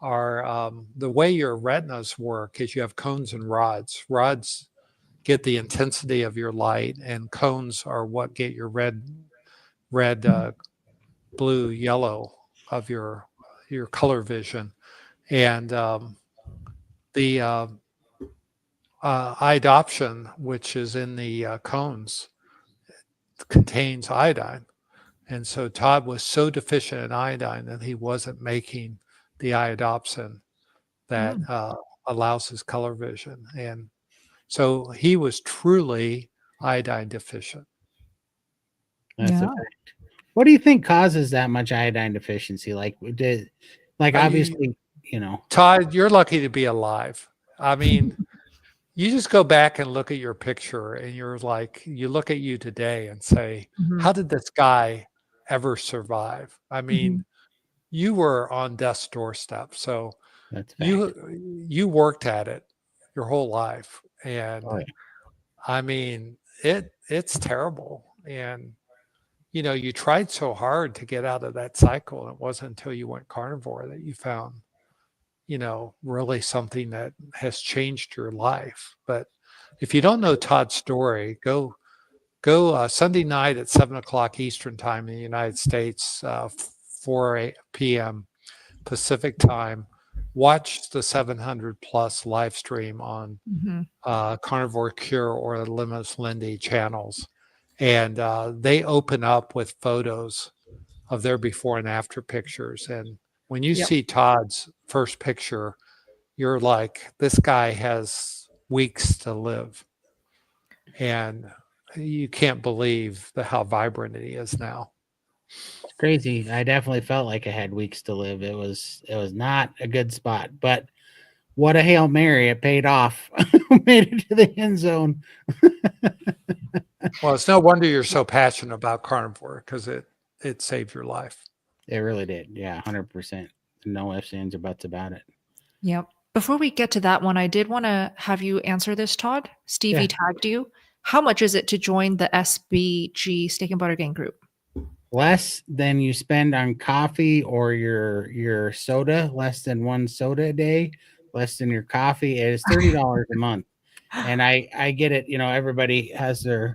C: are the way your retinas work is you have cones and rods. Rods get the intensity of your light, and cones are what get your red, blue, yellow of your your color vision. And the iodopsin, which is in the cones, contains iodine. And so Todd was so deficient in iodine that he wasn't making the iodopsin that allows his color vision. And so he was truly iodine deficient.
A: That's a
B: Yeah.
A: fact. What do you think causes that much iodine deficiency? Like, obviously,
C: Todd, you're lucky to be alive. I mean, you just go back and look at your picture and you're like, you look at you today and say, how did this guy ever survive? I mean, you were on death's doorstep. So
A: that's
C: you worked at it your whole life. And I mean, it's terrible. And you tried so hard to get out of that cycle. It wasn't until you went carnivore that you found, really something that has changed your life. But if you don't know Todd's story, go Sunday night at 7:00 Eastern time in the United States, 4 p.m. Pacific time. Watch the 700 plus live stream on Carnivore Cure or the Limitless Lindy channels. And they open up with photos of their before and after pictures. And when you see Todd's first picture, you're like, this guy has weeks to live. And you can't believe how vibrant he is now.
A: It's crazy. I definitely felt like I had weeks to live. It was not a good spot, but what a Hail Mary. It paid off. Made it to the end zone.
C: Well, it's no wonder you're so passionate about carnivore, because it saved your life.
A: It really did. Yeah, 100%. No ifs, ands, or buts about it.
B: Yep. Before we get to that one, I did want to have you answer this, Todd. Stevie tagged you. How much is it to join the SBG Steak and Butter Gang group?
A: Less than you spend on coffee or your soda, less than one soda a day, less than your coffee. It is $30 a month. And I get it, everybody has their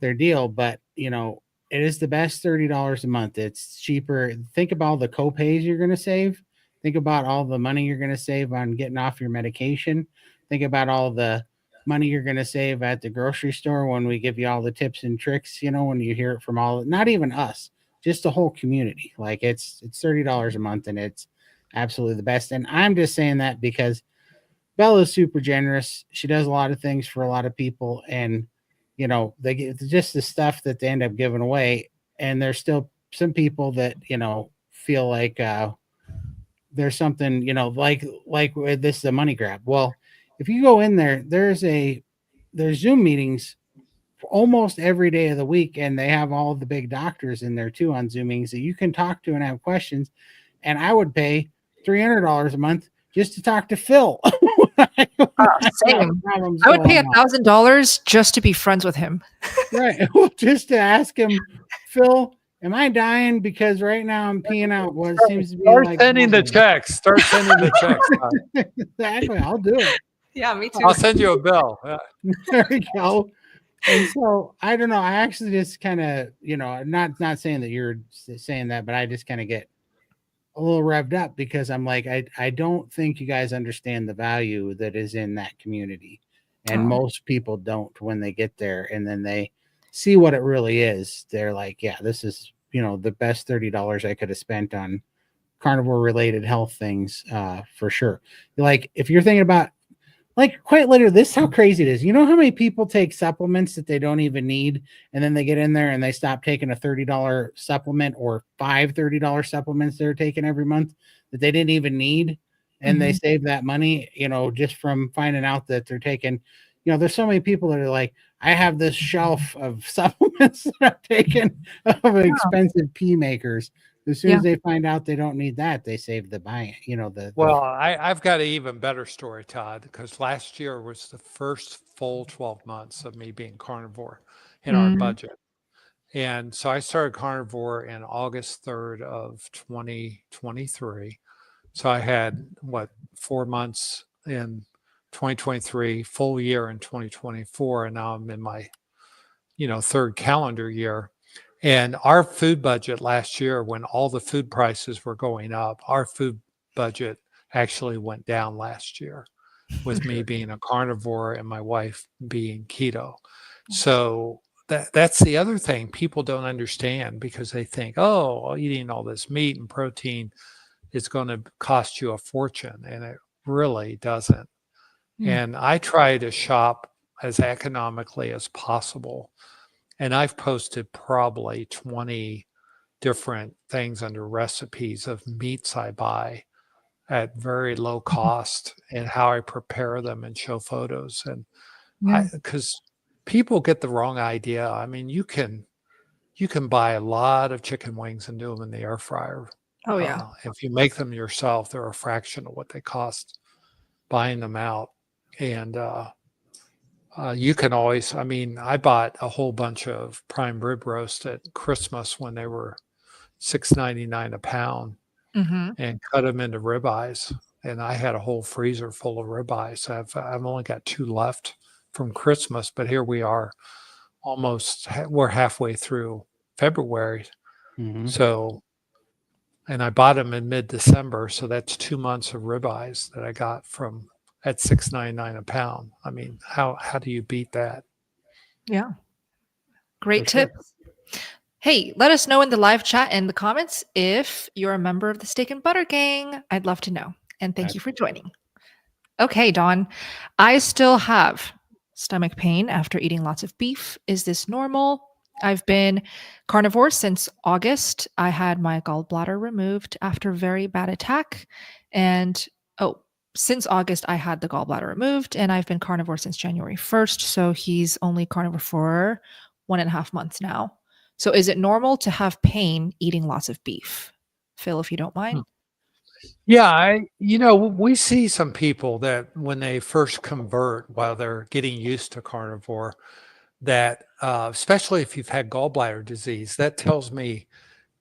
A: deal, but it is the best $30 a month. It's cheaper. Think about all the copays you're going to save. Think about all the money you're going to save on getting off your medication. Think about all the money you're going to save at the grocery store when we give you all the tips and tricks, when you hear it from not even us, just the whole community. Like it's $30 a month and it's absolutely the best. And I'm just saying that because Bella's super generous. She does a lot of things for a lot of people, and they get just the stuff that they end up giving away. And there's still some people that feel like there's something like this is a money grab. Well, if you go in there, there's Zoom meetings almost every day of the week, and they have all the big doctors in there too on Zoom meetings that you can talk to and have questions. And I would pay $300 a month just to talk to Phil.
B: Same. I would pay $1,000 just to be friends with him.
A: Right. Just to ask him, Phil, am I dying? Because right now I'm peeing out what seems to be
C: Start sending the checks. Start sending the checks.
A: Exactly. I'll do it.
B: Yeah, me too.
C: I'll send you a bill. Yeah.
A: There you go. And so I don't know. I actually just kind of, not saying that you're saying that, but I just kind of get a little revved up because I'm like, I don't think you guys understand the value that is in that community. And most people don't when they get there and then they see what it really is. They're like, yeah, this is, the best $30 I could have spent on carnivore related health things for sure. Like if you're thinking about like quite literally, this is how crazy it is. You know how many people take supplements that they don't even need, and then they get in there and they stop taking a $30 supplement or five $30 supplements they're taking every month that they didn't even need, and they save that money, just from finding out that they're taking. There's so many people that are like, I have this shelf of supplements that I've taken of expensive pea makers. As soon as they find out they don't need that, they save the buying,
C: Well, I've got an even better story, Todd, because last year was the first full 12 months of me being carnivore in our budget. And so I started carnivore in August 3rd of 2023. So I had 4 months in 2023, full year in 2024. And now I'm in my, third calendar year. And our food budget last year, when all the food prices were going up, our food budget actually went down last year with me being a carnivore and my wife being keto. So that's the other thing people don't understand, because they think, oh, eating all this meat and protein is going to cost you a fortune. And it really doesn't. And I try to shop as economically as possible. And I've posted probably 20 different things under recipes of meats I buy at very low cost, and how I prepare them and show photos. And because people get the wrong idea. I mean, you can buy a lot of chicken wings and do them in the air fryer.
B: Oh yeah.
C: If you make them yourself, they're a fraction of what they cost buying them out. And you can always, I mean, I bought a whole bunch of prime rib roast at Christmas when they were $6.99 a pound, and cut them into ribeyes. And I had a whole freezer full of ribeyes. I've only got 2 left from Christmas, but here we are, we're halfway through February. So, and I bought them in mid-December, so that's 2 months of ribeyes that I got at $6.99 a pound. I mean, how do you beat that?
B: Yeah. Great tips. Hey, let us know in the live chat and the comments if you're a member of the Steak and Butter Gang. I'd love to know. And thank you for joining. Okay, Dawn. I still have stomach pain after eating lots of beef. Is this normal? I've been carnivore since August. I had my gallbladder removed after a very bad attack. And since August, I had the gallbladder removed, and I've been carnivore since January 1st. So he's only carnivore for 1.5 months now. So is it normal to have pain eating lots of beef? Phil, if you don't mind.
C: Yeah, we see some people that when they first convert, while they're getting used to carnivore, that especially if you've had gallbladder disease, that tells me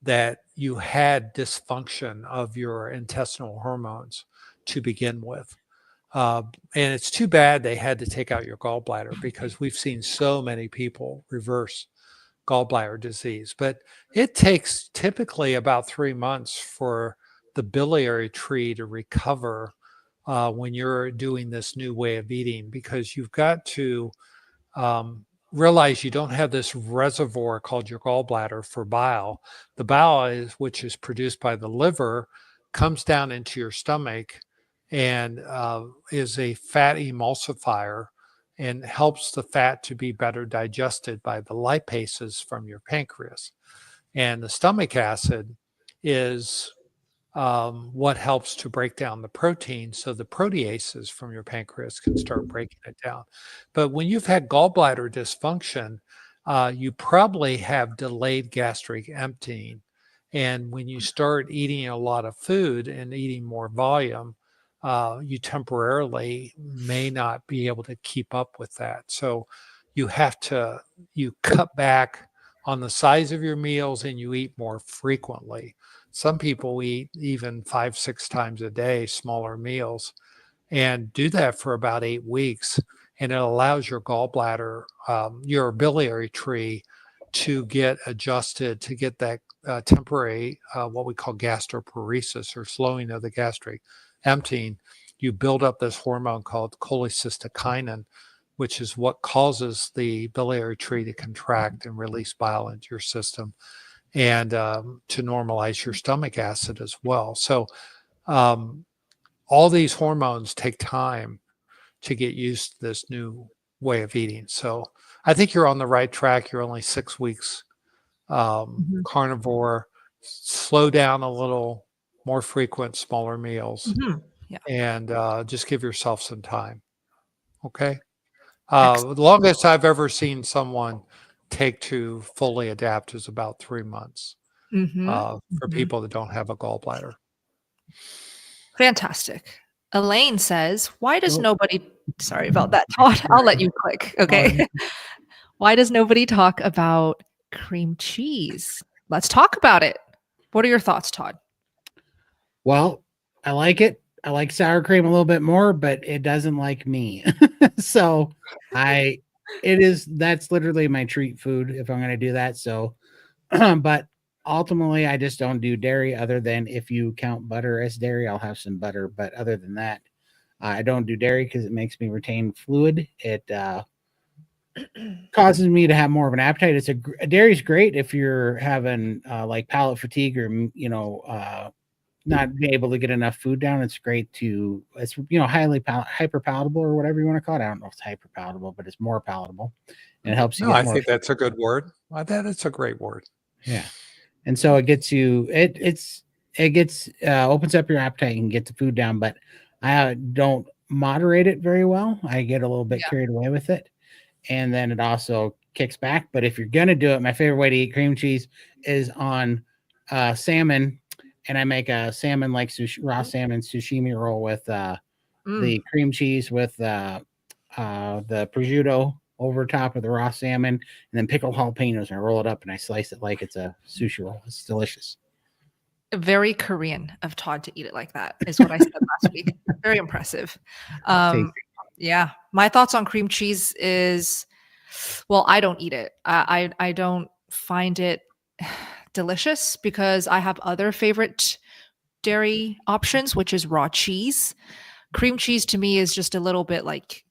C: that you had dysfunction of your intestinal hormones to begin with. And it's too bad they had to take out your gallbladder, because we've seen so many people reverse gallbladder disease. But it takes typically about 3 months for the biliary tree to recover when you're doing this new way of eating, because you've got to realize you don't have this reservoir called your gallbladder for bile. The bile, which is produced by the liver, comes down into your stomach and is a fat emulsifier and helps the fat to be better digested by the lipases from your pancreas. And the stomach acid is what helps to break down the protein, so the proteases from your pancreas can start breaking it down. But when you've had gallbladder dysfunction, you probably have delayed gastric emptying. And when you start eating a lot of food and eating more volume, you temporarily may not be able to keep up with that. So you cut back on the size of your meals, and you eat more frequently. Some people eat even 5-6 times a day, smaller meals, and do that for about 8 weeks. And it allows your gallbladder, your biliary tree, to get adjusted, to get that temporary, what we call gastroparesis, or slowing of the gastric emptying. You build up this hormone called cholecystokinin, which is what causes the biliary tree to contract and release bile into your system, and to normalize your stomach acid as well. So all these hormones take time to get used to this new way of eating. So I think you're on the right track. You're only 6 weeks carnivore. Slow down a little, more frequent, smaller meals, and just give yourself some time. Okay. The longest I've ever seen someone take to fully adapt is about 3 months for people that don't have a gallbladder.
B: Fantastic. Elaine says, why does nobody, sorry about that, Todd, I'll let you click. Okay. Why does nobody talk about cream cheese? Let's talk about it. What are your thoughts, Todd?
A: Well, I like it. I like sour cream a little bit more, but it doesn't like me. So that's literally my treat food if I'm going to do that. So But ultimately, I just don't do dairy other than if you count butter as dairy, I'll have some butter. But other than that, I don't do dairy because it makes me retain fluid. It causes me to have more of an appetite. Dairy's great if you're having like palate fatigue or not be able to get enough food down. It's great it's highly hyper palatable or whatever you want to call it. I don't know if it's hyper palatable, but it's more palatable, and it helps you.
C: No,
A: get
C: I
A: more
C: think that's a good word. I bet it's a great word.
A: Yeah, and so it gets you. Opens up your appetite and get the food down. But I don't moderate it very well. I get a little bit carried away with it, and then it also kicks back. But if you're gonna do it, my favorite way to eat cream cheese is on salmon, and I make a salmon like raw salmon sashimi roll with the cream cheese with the prosciutto over top of the raw salmon, and then pickled jalapenos, and I roll it up and I slice it like it's a sushi roll. It's delicious.
B: Very Korean of Todd to eat it like that is what I said last week. Very impressive. Yeah. My thoughts on cream cheese is, well, I don't eat it. I don't find it delicious because I have other favorite dairy options, which is raw cheese. Cream cheese to me is just a little bit like,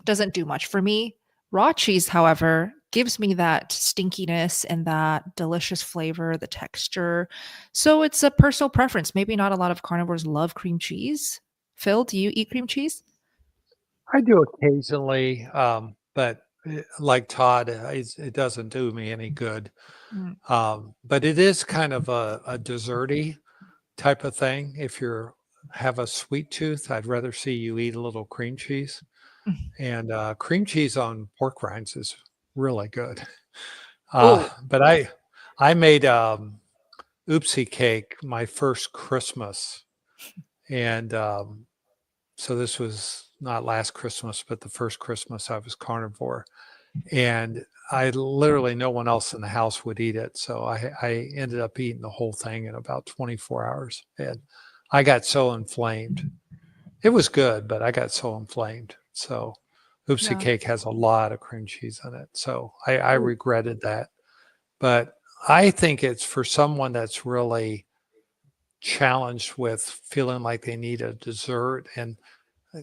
B: doesn't do much for me. Raw cheese, however, gives me that stinkiness and that delicious flavor, the texture. So it's a personal preference. Maybe not a lot of carnivores love cream cheese. Phil, do you eat cream cheese?
C: I do occasionally, but like Todd, it doesn't do me any good. But it is kind of a desserty type of thing. If you have a sweet tooth, I'd rather see you eat a little cream cheese. And cream cheese on pork rinds is really good. But I made oopsie cake my first Christmas, and so this was not last Christmas, but the first Christmas I was carnivore, and I literally no one else in the house would eat it, so I ended up eating the whole thing in about 24 hours, and I got so inflamed. It was good, but I got so inflamed. So oopsie cake has a lot of cream cheese in it. So I regretted that. But I think it's for someone that's really challenged with feeling like they need a dessert. And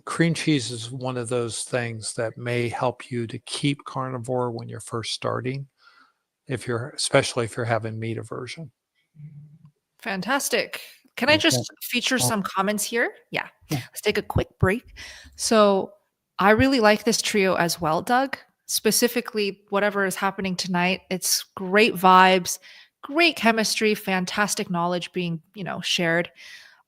C: cream cheese is one of those things that may help you to keep carnivore when you're first starting, especially if you're having meat aversion.
B: Fantastic. Can I just feature some comments here? Yeah. Let's take a quick break. So I really like this trio as well, Doug. Specifically, whatever is happening tonight, it's great vibes, great chemistry, fantastic knowledge being, shared.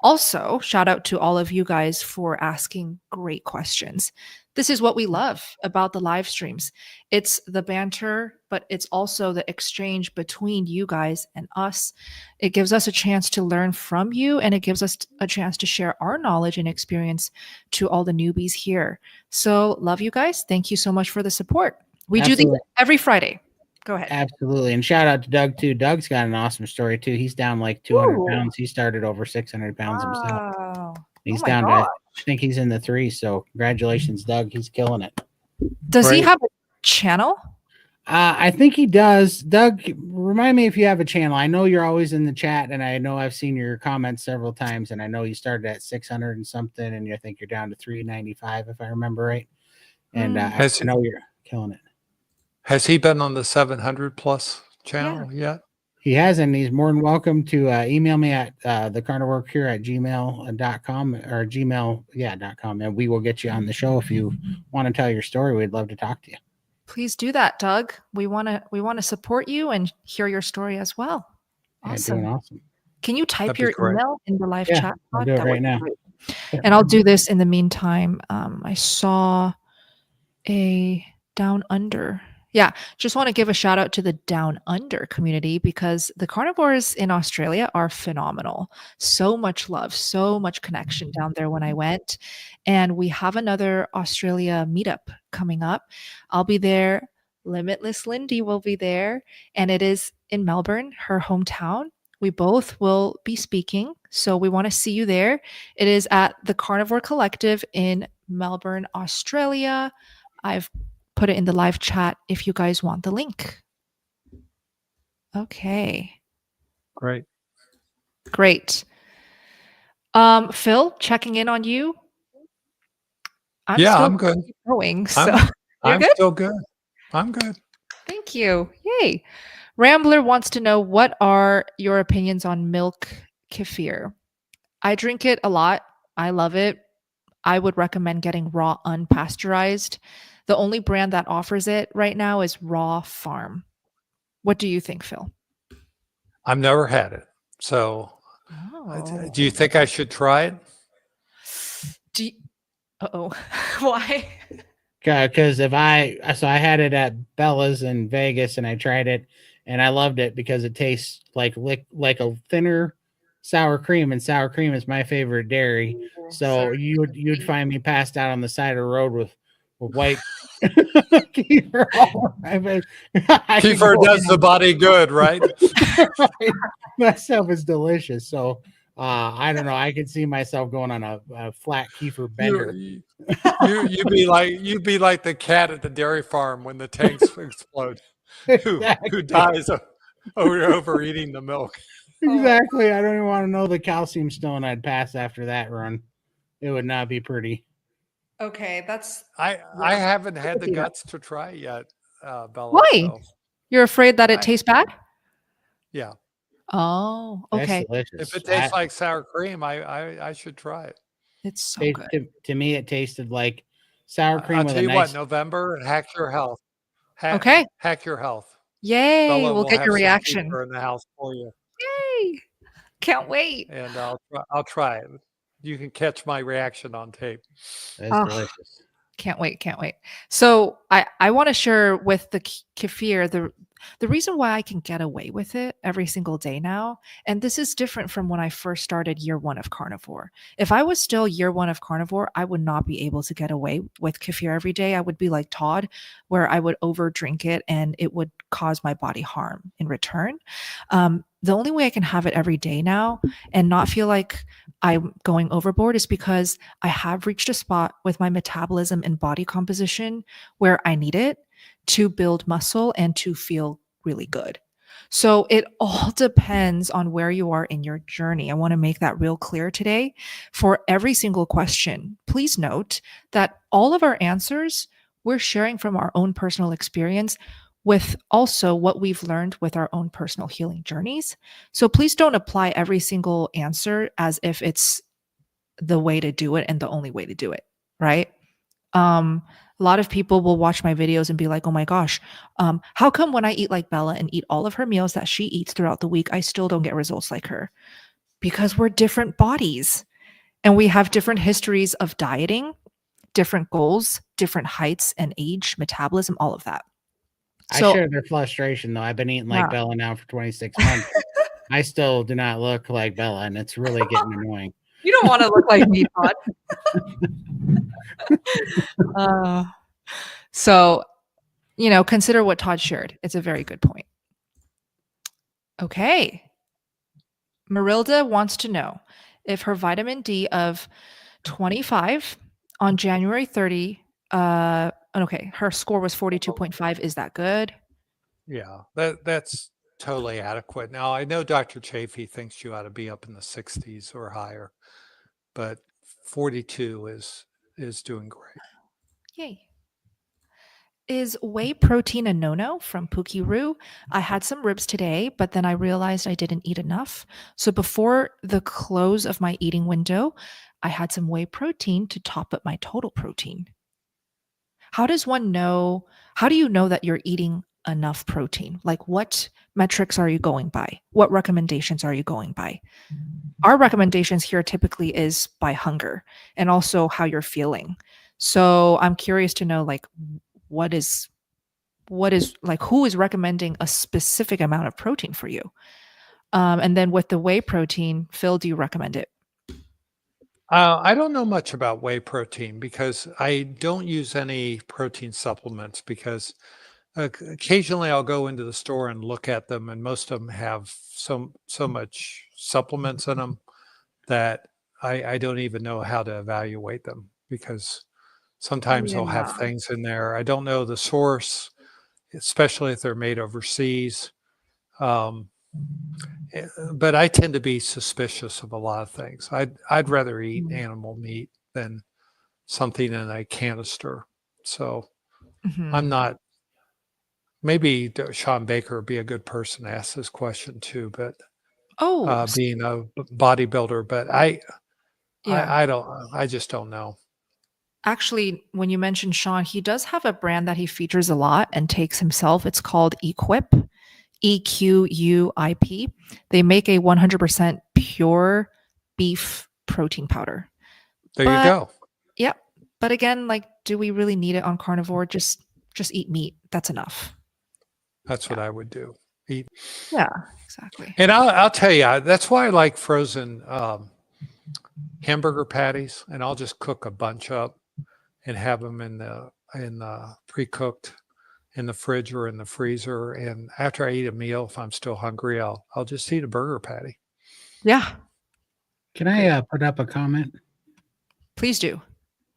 B: Also, shout out to all of you guys for asking great questions. This is what we love about the live streams. It's the banter, but it's also the exchange between you guys and us. It gives us a chance to learn from you, and it gives us a chance to share our knowledge and experience to all the newbies here. So, love you guys. Thank you so much for the support. We do these every Friday. Go ahead.
A: Absolutely. And shout out to Doug too. Doug's got an awesome story too. He's down like 200 pounds. He started over 600 pounds himself. He's down to, I think he's in the 3s. So congratulations, Doug. He's killing it.
B: Does he have a channel?
A: I think he does. Doug, remind me if you have a channel. I know you're always in the chat, and I know I've seen your comments several times, and I know you started at 600 and something, and I think you're down to 395 if I remember right. And I know you're killing it.
C: Has he been on the 700 plus channel yet?
A: He hasn't. He's more than welcome to email me at thecarnivorecure@gmail.com or gmail.com, and we will get you on the show if you want to tell your story. We'd love to talk to you.
B: Please do that, Doug. We want to support you and hear your story as well. Awesome.
A: Yeah, doing awesome.
B: Can you type your email in the live chat?
A: I'll do it right now.
B: And I'll do this in the meantime. I saw a Down Under. Yeah, just want to give a shout out to the Down Under community because the carnivores in Australia are phenomenal. So much love, so much connection down there when I went. And we have another Australia meetup coming up. I'll be there. Limitless Lindy will be there. And it is in Melbourne, her hometown. We both will be speaking. So we want to see you there. It is at the Carnivore Collective in Melbourne, Australia. I've put it in the live chat if you guys want the link. Okay.
C: Great.
B: Great. Phil, checking in on you.
C: Yeah,
B: still
C: I'm good.
B: going, so
C: I'm
B: you're
C: I'm
B: good?
C: still good. I'm good.
B: Thank you. Yay. Rambler wants to know, what are your opinions on milk kefir? I drink it a lot. I love it. I would recommend getting raw unpasteurized. The only brand that offers it right now is Raw Farm. What do you think, Phil?
C: I've never had it. So
B: Oh.
C: do you think I should try it?
B: Uh-oh. Why?
A: Because I had it at Bella's in Vegas and I tried it and I loved it because it tastes like a thinner sour cream, and sour cream is my favorite dairy. So you'd find me passed out on the side of the road with white kefir.
C: Kefir does the body good, right?
A: Right. That stuff is delicious. So I don't know. I could see myself going on a flat kefir bender.
C: You'd be like the cat at the dairy farm when the tanks explode, who dies overeating the milk.
A: Exactly. I don't even want to know the calcium stone I'd pass after that run. It would not be pretty.
B: Okay, that's
C: I haven't had the guts to try it yet, Bella.
B: why?
C: So,
B: You're afraid that it tastes bad?
C: yeah.
B: Oh,
A: That's
B: okay.
A: delicious.
C: If it tastes like sour cream, I should try it.
B: It's so good.
A: To me, it tasted like sour cream
C: I'll
A: with
C: tell
A: a
C: you
A: nice.
C: what, November, hack your health.
B: Okay.
C: Hack your health.
B: Yay.
C: Bella
B: We'll
C: will
B: get
C: have
B: your
C: some
B: reaction.
C: kefir in the house for you,
B: Yay. Can't wait.
C: and I'll try it. You can catch my reaction on tape.
A: That's delicious.
B: Can't wait. Can't wait. So I want to share with the kefir the reason why I can get away with it every single day now. And this is different from when I first started year one of carnivore. If I was still year one of carnivore, I would not be able to get away with kefir every day. I would be like Todd, where I would over drink it and it would cause my body harm in return. The only way I can have it every day now and not feel like I'm going overboard is because I have reached a spot with my metabolism and body composition where I need it to build muscle and to feel really good. So it all depends on where you are in your journey. I want to make that real clear today. For every single question, please note that all of our answers we're sharing from our own personal experience with also what we've learned with our own personal healing journeys. So please don't apply every single answer as if it's the way to do it and the only way to do it, right? A lot of people will watch my videos and be like, oh my gosh, how come when I eat like Bella and eat all of her meals that she eats throughout the week, I still don't get results like her? Because we're different bodies and we have different histories of dieting, different goals, different heights and age, metabolism, all of that.
A: I share their frustration, though. I've been eating like Bella now for 26 months. I still do not look like Bella, and it's really getting annoying.
B: You don't want to look like me, Todd. So, consider what Todd shared. It's a very good point. Okay. Marilda wants to know if her vitamin D of 25 on January 30, okay, her score was 42.5. Is that good?
C: Yeah, that's totally adequate. Now, I know Dr. Chafee thinks you ought to be up in the 60s or higher, but 42 is doing great.
B: Yay. Is whey protein a no-no from Pookie Roo? I had some ribs today, but then I realized I didn't eat enough. So before the close of my eating window, I had some whey protein to top up my total protein. How do you know that you're eating enough protein? Like, what metrics are you going by? What recommendations are you going by? Our recommendations here typically is by hunger and also how you're feeling. So I'm curious to know, like, what is like, who is recommending a specific amount of protein for you? And then with the whey protein, Phil, do you recommend it?
C: I don't know much about whey protein because I don't use any protein supplements because occasionally I'll go into the store and look at them, and most of them have so much supplements in them that I don't even know how to evaluate them, because sometimes they'll have things in there. I don't know the source, especially if they're made overseas. But I tend to be suspicious of a lot of things. I'd rather eat animal meat than something in a canister. So I'm not. Maybe Sean Baker would be a good person to ask this question too. But being a bodybuilder, but I don't. I just don't know.
B: Actually, when you mentioned Sean, he does have a brand that he features a lot and takes himself. It's called Equip, EQUIP. They make a 100% pure beef protein powder.
C: There you go.
B: Yep. But again, like, do we really need it on carnivore? Just eat meat. That's enough.
C: That's what I would do. Eat.
B: Yeah, exactly.
C: And I'll tell you, that's why I like frozen hamburger patties, and I'll just cook a bunch up and have them in the pre-cooked in the fridge or in the freezer. And after I eat a meal, if I'm still hungry, I'll just eat a burger patty.
B: Yeah.
A: Can I put up a comment?
B: Please do.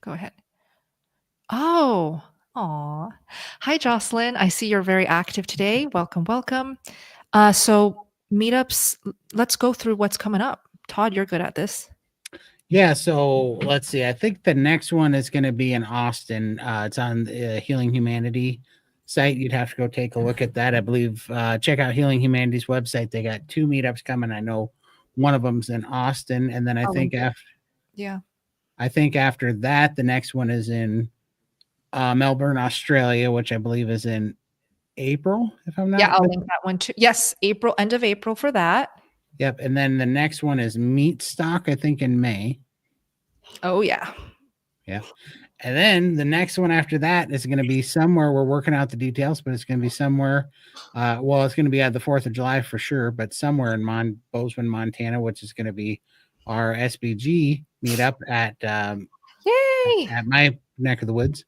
B: Go ahead. Oh, aw. Hi, Jocelyn. I see you're very active today. Welcome, welcome. So meetups, let's go through what's coming up. Todd, you're good at this.
A: Yeah, so let's see. I think the next one is going to be in Austin. It's on the Healing Humanity site. You'd have to go take a look at that. I believe check out Healing Humanity's website. They got 2 meetups coming. I know one of them's in Austin, and then I think after that, the next one is in Melbourne, Australia, which I believe is in April, if I'm not.
B: Yeah, I'll link that one too. Yes, April, end of April for that.
A: Yep. And then the next one is Meat Stock, I think in May.
B: Oh, yeah.
A: Yeah. And then the next one after that is going to be somewhere. We're working out the details, but it's going to be somewhere. It's going to be at the 4th of July for sure, but somewhere in Bozeman, Montana, which is going to be our SBG meetup at my neck of the woods.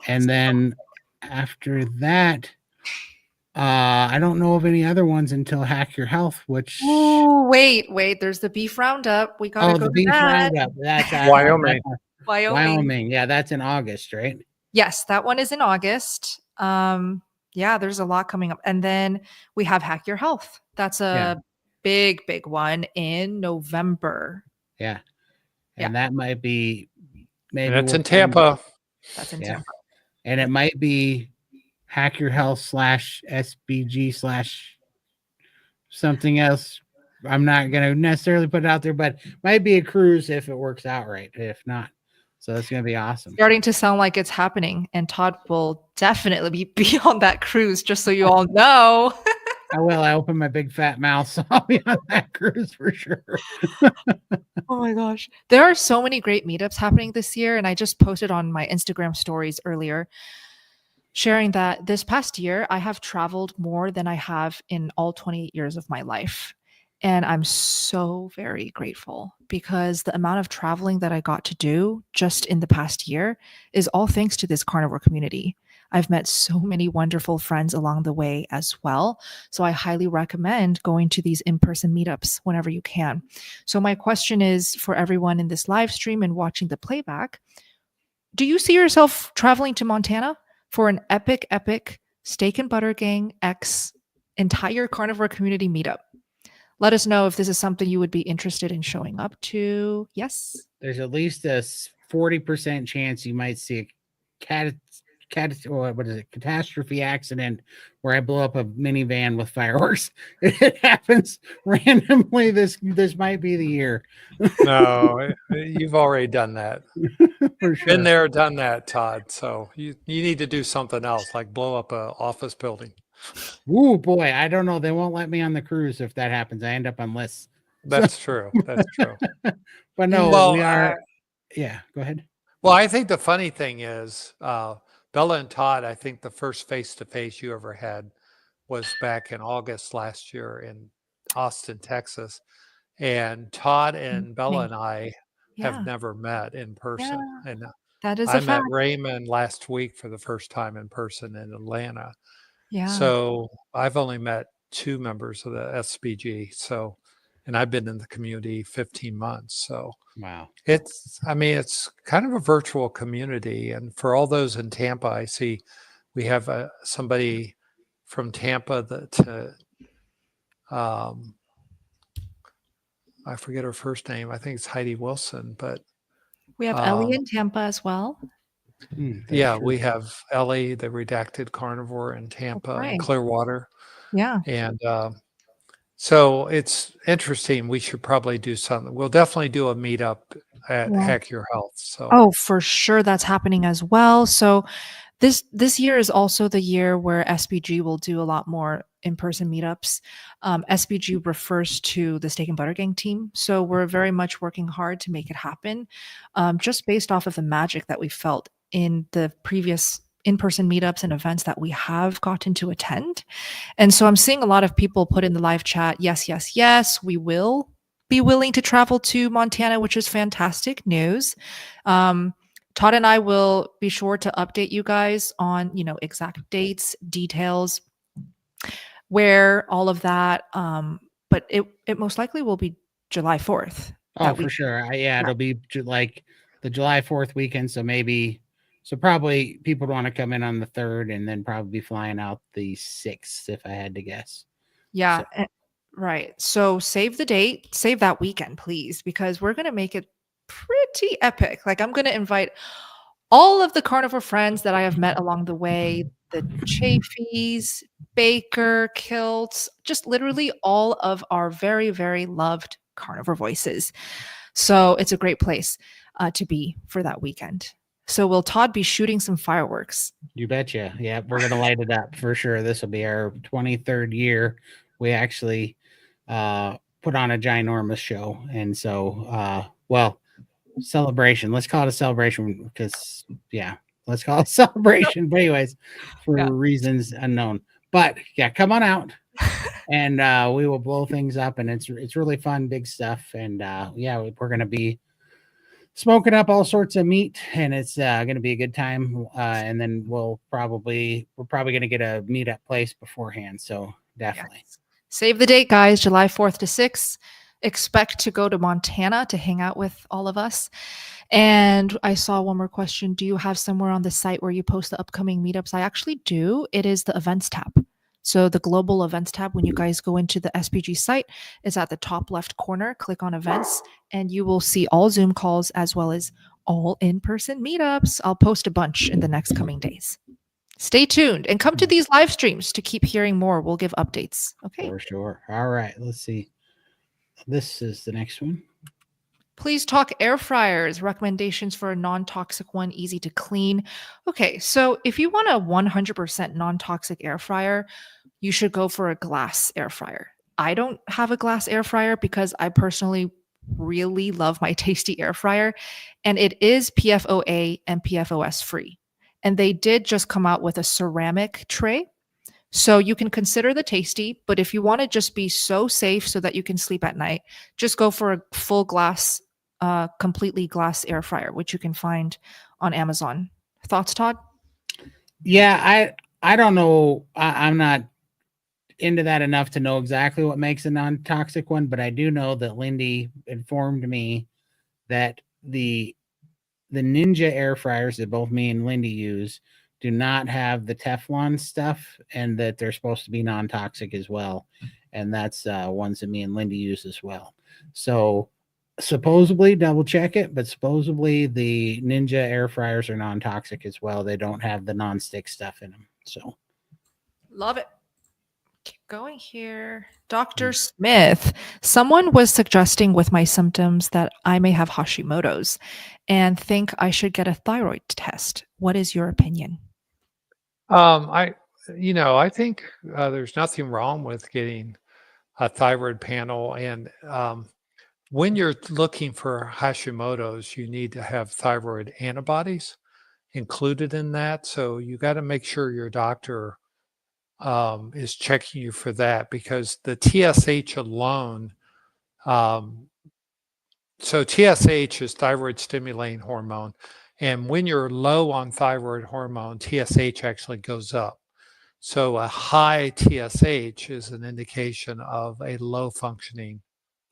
A: And then after that, I don't know of any other ones until Hack Your Health, which.
B: Oh, wait. There's the beef roundup. We got to go
A: the beef roundup. That's
C: Wyoming.
A: Wyoming. Yeah, that's in August, right?
B: Yes, that one is in August. Yeah, there's a lot coming up. And then we have Hack Your Health. That's a big one in November.
A: Yeah. And that might be maybe.
C: And that's in Tampa.
B: That's in Tampa.
A: And it might be Hack Your Health /SBG/ something else. I'm not going to necessarily put it out there, but might be a cruise if it works out right. If not, so it's going to be awesome.
B: Starting to sound like it's happening, and Todd will definitely be on that cruise, just so you all know.
A: I will. I open my big fat mouth, so I'll be on that cruise for sure.
B: Oh my gosh. There are so many great meetups happening this year, and I just posted on my Instagram stories earlier, sharing that this past year, I have traveled more than I have in all 28 years of my life. And I'm so very grateful because the amount of traveling that I got to do just in the past year is all thanks to this carnivore community. I've met so many wonderful friends along the way as well. So I highly recommend going to these in-person meetups whenever you can. So my question is for everyone in this live stream and watching the playback, do you see yourself traveling to Montana for an epic Steak and Butter Gang X entire carnivore community meetup? Let us know if this is something you would be interested in showing up to. Yes.
A: There's at least a 40% chance you might see a catastrophe accident where I blow up a minivan with fireworks. It happens randomly. This might be the year.
C: No, you've already done that.
A: For sure.
C: Been there, done that, Todd. So you need to do something else, like blow up an office building.
A: Ooh, boy, I don't know. They won't let me on the cruise if that happens. I end up on lists.
C: That's true. That's true.
A: But no, we are. Yeah, go ahead.
C: Well, I think the funny thing is, Bella and Todd, I think the first face-to-face you ever had was back in August last year in Austin, Texas. And Todd and Bella and I have never met in person.
B: Yeah,
C: and
B: that is
C: I
B: a
C: met
B: fact.
C: Raymond last week for the first time in person in Atlanta.
B: Yeah.
C: So I've only met 2 members of the SBG. So, and I've been in the community 15 months. So
A: wow,
C: it's kind of a virtual community. And for all those in Tampa, I see we have somebody from Tampa um, I forget her first name. I think it's Heidi Wilson, but
B: We have Ellie in Tampa as well.
C: yeah, we have Ellie, the redacted carnivore in Tampa and Clearwater.
B: Yeah.
C: And so it's interesting. We should probably do something. We'll definitely do a meetup at Hack Your Health. So
B: Oh, for sure that's happening as well. So this year is also the year where SBG will do a lot more in-person meetups. SBG refers to the Steak and Butter Gang team. So we're very much working hard to make it happen, just based off of the magic that we felt in the previous in-person meetups and events that we have gotten to attend. And so I'm seeing a lot of people put in the live chat, yes, yes, yes, we will be willing to travel to Montana, which is fantastic news. Todd and I will be sure to update you guys on, exact dates, details, where all of that. But it most likely will be July 4th.
A: Oh, for sure. It'll be like the July 4th weekend. So probably people want to come in on the 3rd and then probably be flying out the 6th, if I had to guess.
B: Yeah. Right. So save the date, save that weekend, please, because we're going to make it pretty epic. Like I'm going to invite all of the carnivore friends that I have met along the way, the Chafies, Baker, Kilts, just literally all of our very, very loved carnivore voices. So it's a great place to be for that weekend. So will Todd be shooting some fireworks?
A: You betcha. Yeah, we're going to light it up for sure. This will be our 23rd year. We actually put on a ginormous show. And so, celebration. Let's call it a celebration because, let's call it a celebration. But anyways, for reasons unknown. But come on out. And we will blow things up. And it's really fun, big stuff. And we're going to be smoking up all sorts of meat, and it's going to be a good time. And then we're probably going to get a meetup place beforehand. So definitely
B: save the date, guys. July 4th to 6th. Expect to go to Montana to hang out with all of us. And I saw one more question. Do you have somewhere on the site where you post the upcoming meetups? I actually do. It is the events tab. So the global events tab, when you guys go into the SPG site, is at the top left corner. Click on events and you will see all Zoom calls as well as all in-person meetups. I'll post a bunch in the next coming days. Stay tuned and come to these live streams to keep hearing more. We'll give updates. Okay.
A: For sure. All right. Let's see. This is the next one.
B: Please talk air fryers, recommendations for a non-toxic one, easy to clean. Okay, so if you want a 100% non-toxic air fryer, you should go for a glass air fryer. I don't have a glass air fryer because I personally really love my Tasty air fryer, and it is PFOA and PFOS free. And they did just come out with a ceramic tray. So you can consider the Tasty, but if you want to just be so safe so that you can sleep at night, just go for a full glass, completely glass air fryer, which you can find on Amazon. Thoughts, Todd?
A: Yeah, I don't know. I'm not into that enough to know exactly what makes a non-toxic one, but I do know that Lindy informed me that the Ninja air fryers that both me and Lindy use do not have the Teflon stuff, and that they're supposed to be non-toxic as well. And that's ones that me and Lindy use as well. So supposedly, double check it, but supposedly the Ninja air fryers are non-toxic as well. They don't have the non-stick stuff in them. So
B: love it. Keep going here. Dr. Smith, someone was suggesting with my symptoms that I may have Hashimoto's and think I should get a thyroid test. What is your opinion?
C: I think there's nothing wrong with getting a thyroid panel. And when you're looking for Hashimoto's, you need to have thyroid antibodies included in that. So you got to make sure your doctor is checking you for that, because the TSH alone, so TSH is thyroid stimulating hormone. And when you're low on thyroid hormone, TSH actually goes up. So a high TSH is an indication of a low functioning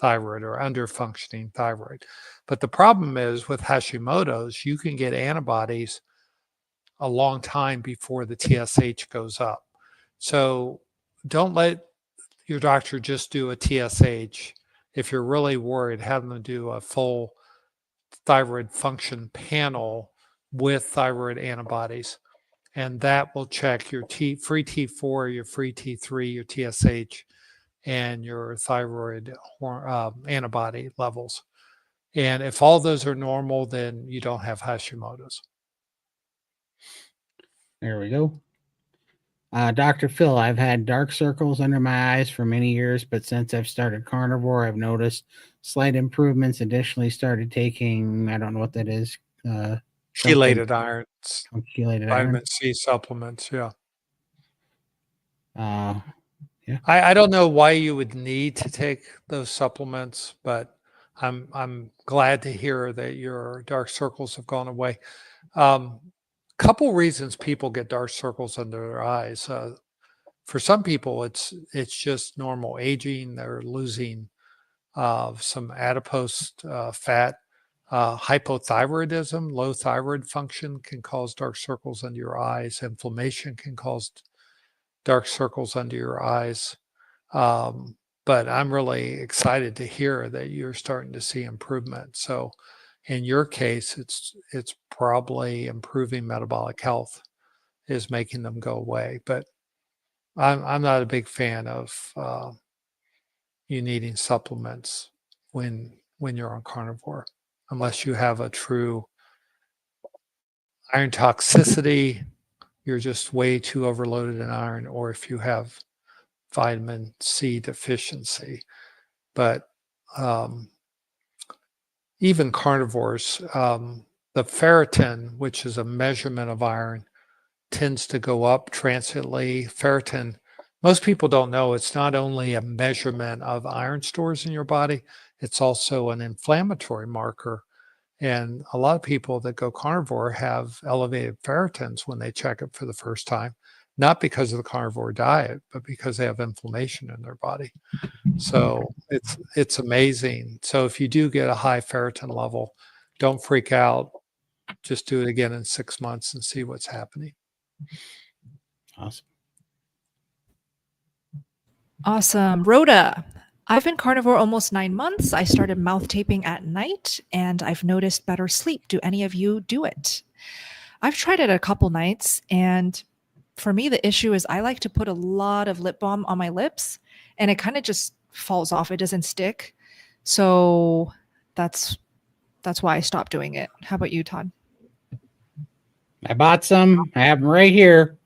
C: thyroid or under functioning thyroid. But the problem is with Hashimoto's, you can get antibodies a long time before the TSH goes up. So don't let your doctor just do a TSH. If you're really worried, have them do a full thyroid function panel with thyroid antibodies. And that will check your free T4, your free T3, your TSH, and your thyroid antibody levels. And if all those are normal, then you don't have Hashimoto's.
A: There we go. Dr. Phil, I've had dark circles under my eyes for many years, but since I've started carnivore, I've noticed slight improvements. Additionally, started taking, I don't know what that is.
C: Chelated iron,
A: Chelated
C: vitamin
A: iron.
C: C supplements. Yeah.
A: Yeah.
C: I don't know why you would need to take those supplements, but I'm glad to hear that your dark circles have gone away. Couple reasons people get dark circles under their eyes. For some people, it's just normal aging. They're losing some adipose fat. Hypothyroidism, low thyroid function can cause dark circles under your eyes. Inflammation can cause dark circles under your eyes. But I'm really excited to hear that you're starting to see improvement. So in your case, it's probably improving metabolic health is making them go away. But I'm not a big fan of you needing supplements when you're on carnivore, unless you have a true iron toxicity, you're just way too overloaded in iron, or if you have vitamin C deficiency. But even carnivores, the ferritin, which is a measurement of iron, tends to go up transiently. Ferritin, most people don't know, it's not only a measurement of iron stores in your body, it's also an inflammatory marker. And a lot of people that go carnivore have elevated ferritins when they check it for the first time, not because of the carnivore diet, but because they have inflammation in their body. So it's amazing. So if you do get a high ferritin level, don't freak out. Just do it again in 6 months and see what's happening.
A: Awesome.
B: Awesome. Rhoda, I've been carnivore almost 9 months. I started mouth taping at night and I've noticed better sleep. Do any of you do it? I've tried it a couple nights, and for me, the issue is I like to put a lot of lip balm on my lips and it kind of just falls off. It doesn't stick. So that's why I stopped doing it. How about you, Todd?
A: I bought some. I have them right here,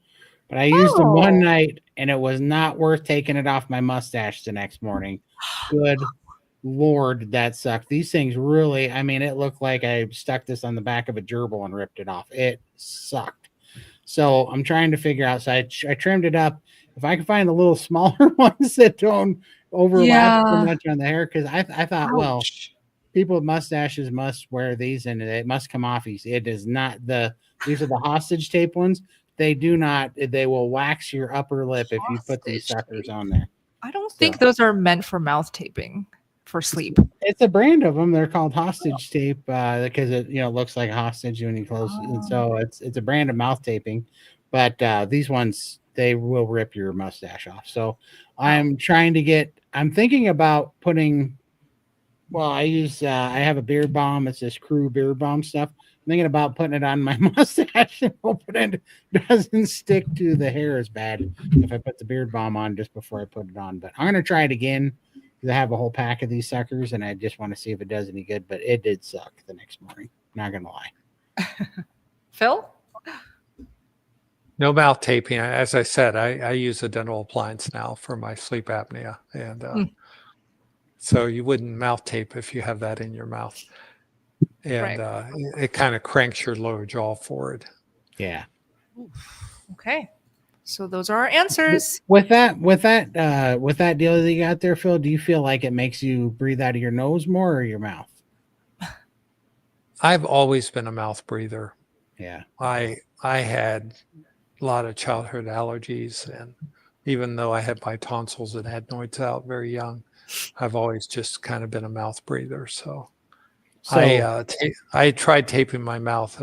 A: but I used them one night and it was not worth taking it off my mustache the next morning. Good Lord, that sucked. These things really, I mean, it looked like I stuck this on the back of a gerbil and ripped it off. It sucked. So I'm trying to figure out. So I trimmed it up. If I can find the little smaller ones that don't overlap so much on the hair, because I thought, well, people with mustaches must wear these and it must come off easy. It is not. These are the hostage tape ones. They do not. They will wax your upper lip if you put these suckers on there.
B: I don't think those are meant for mouth taping for sleep.
A: It's a brand of them. They're called hostage tape because it looks like a hostage when you close it. And so it's a brand of mouth taping. But these ones, they will rip your mustache off. So I'm thinking about putting, well, I have a beard balm. It's this Crew beard balm stuff. I'm thinking about putting it on my mustache and hoping it doesn't stick to the hair as bad if I put the beard balm on just before I put it on. But I'm going to try it again because I have a whole pack of these suckers and I just want to see if it does any good. But it did suck the next morning. Not going to lie.
B: Phil?
C: No mouth taping. As I said, I use a dental appliance now for my sleep apnea. And so you wouldn't mouth tape if you have that in your mouth. And it kind of cranks your lower jaw forward.
A: Yeah.
B: Okay. So those are our answers.
A: With that deal that you got there, Phil, do you feel like it makes you breathe out of your nose more or your mouth?
C: I've always been a mouth breather.
A: Yeah.
C: I had a lot of childhood allergies, and even though I had my tonsils and adenoids out very young, I've always just kind of been a mouth breather. So I tried taping my mouth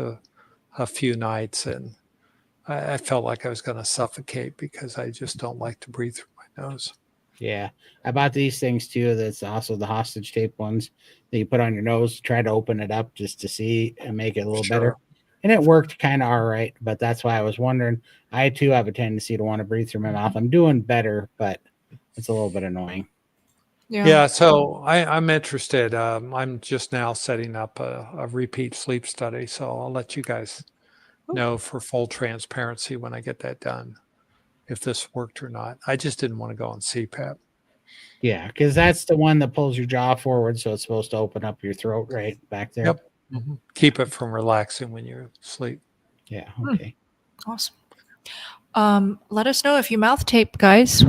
C: a few nights, and I felt like I was going to suffocate because I just don't like to breathe through my nose.
A: Yeah, I bought these things too. That's also the hostage tape ones that you put on your nose, try to open it up just to see and make it a little better. And it worked kind of all right, but that's why I was wondering. I too have a tendency to want to breathe through my mouth. I'm doing better, but it's a little bit annoying.
C: Yeah, so I'm interested. I'm just now setting up a repeat sleep study, so I'll let you guys know for full transparency when I get that done, if this worked or not. I just didn't want to go on CPAP.
A: Yeah, because that's the one that pulls your jaw forward, so it's supposed to open up your throat right back there.
C: Yep. Mm-hmm. Keep it from relaxing when you sleep.
A: Yeah. Okay.
B: Awesome. Let us know if you mouth tape, guys.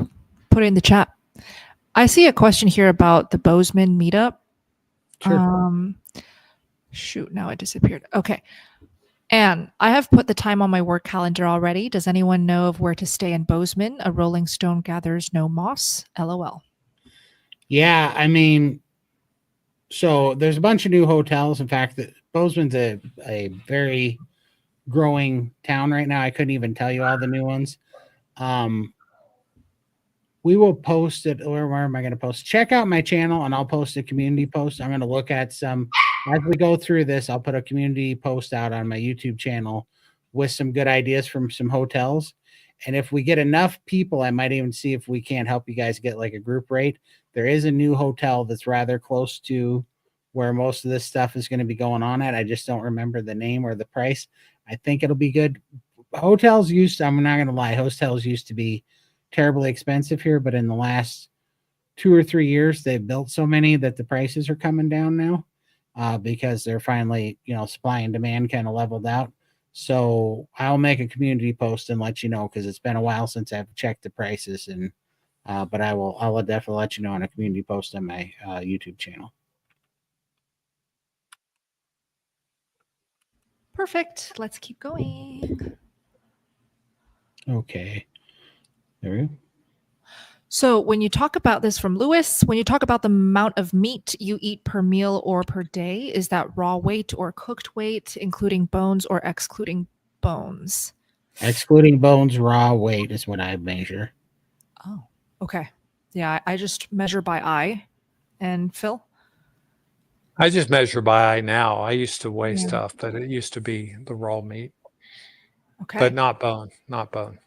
B: Put it in the chat. I see a question here about the Bozeman meetup.
A: Sure.
B: Shoot, now it disappeared. Okay. And I have put the time on my work calendar already. Does anyone know of where to stay in Bozeman? A Rolling Stone gathers no moss. LOL.
A: Yeah, I mean, so there's a bunch of new hotels. In fact, Bozeman's a very growing town right now. I couldn't even tell you all the new ones. We will post it. Where am I going to post? Check out my channel and I'll post a community post. I'm going to look at some, as we go through this, I'll put a community post out on my YouTube channel with some good ideas from some hotels. And if we get enough people, I might even see if we can't help you guys get like a group rate. There is a new hotel that's rather close to where most of this stuff is going to be going on at. I just don't remember the name or the price. I think it'll be good. Hotels I'm not going to lie, hotels used to be terribly expensive here, but in the last 2 or 3 years, they've built so many that the prices are coming down now because they're finally, supply and demand kind of leveled out. So I'll make a community post and let you know because it's been a while since I've checked the prices, and but I'll definitely let you know on a community post on my YouTube channel.
B: Perfect. Let's keep going.
A: Okay. There we go.
B: So when you talk about this from Lewis, when you talk about the amount of meat you eat per meal or per day, is that raw weight or cooked weight, including bones or excluding bones?
A: Excluding bones, raw weight is what I measure.
B: Oh, okay. Yeah, I just measure by eye. And Phil?
C: I just measure by eye now. I used to weigh stuff, but it used to be the raw meat.
B: Okay.
C: But not bone, not bone.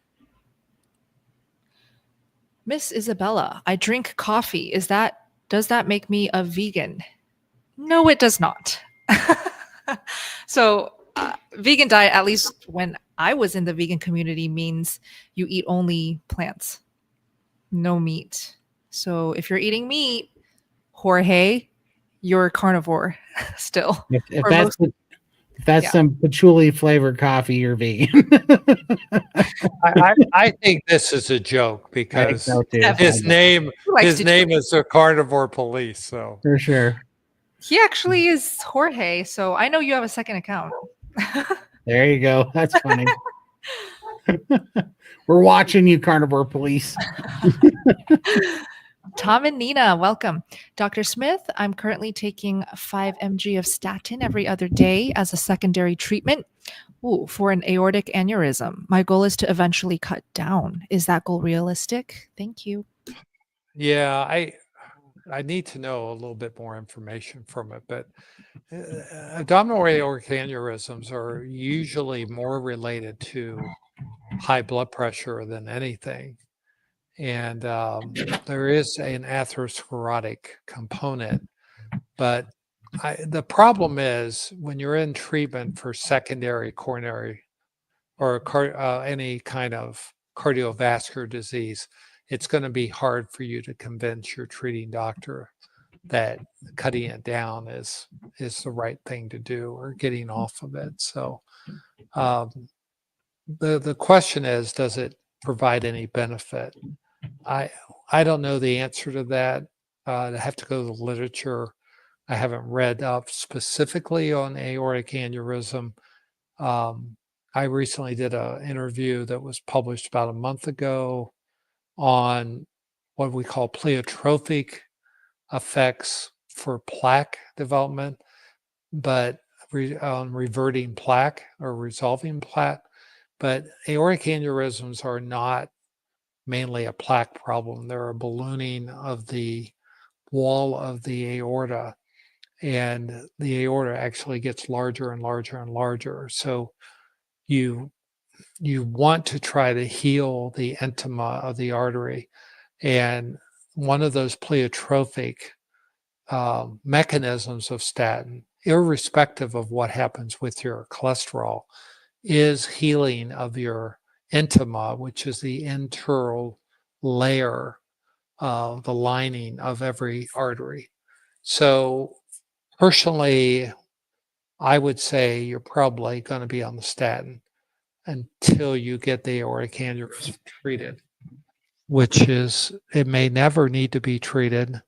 B: Miss Isabella, I drink coffee. Does that make me a vegan? No, it does not. So vegan diet, at least when I was in the vegan community, means you eat only plants, no meat. So if you're eating meat, Jorge, you're a carnivore still.
A: If that's some patchouli flavored coffee, you're vegan.
C: I think this is a joke because his name is the Carnivore Police. So
A: for sure.
B: He actually is Jorge, so I know you have a second account.
A: There you go. That's funny. We're watching you, Carnivore Police.
B: Tom and Nina, welcome. Dr. Smith, I'm currently taking 5 mg of statin every other day as a secondary treatment for an aortic aneurysm. My goal is to eventually cut down. Is that goal realistic? Thank you.
C: Yeah, I need to know a little bit more information from it, but abdominal aortic aneurysms are usually more related to high blood pressure than anything. And there is an atherosclerotic component, but the problem is when you're in treatment for secondary coronary or any kind of cardiovascular disease, it's going to be hard for you to convince your treating doctor that cutting it down is the right thing to do or getting off of it. So the question is, does it provide any benefit? I don't know the answer to that. I have to go to the literature. I haven't read up specifically on aortic aneurysm. I recently did an interview that was published about a month ago on what we call pleiotropic effects for plaque development, but on reverting plaque or resolving plaque. But aortic aneurysms are not mainly a plaque problem. They're a ballooning of the wall of the aorta, and the aorta actually gets larger and larger and larger. So you want to try to heal the intima of the artery. And one of those pleiotropic mechanisms of statin, irrespective of what happens with your cholesterol, is healing of your intima, which is the internal layer, the lining of every artery. So personally, I would say you're probably going to be on the statin until you get the aortic aneurysm treated, which is, it may never need to be treated.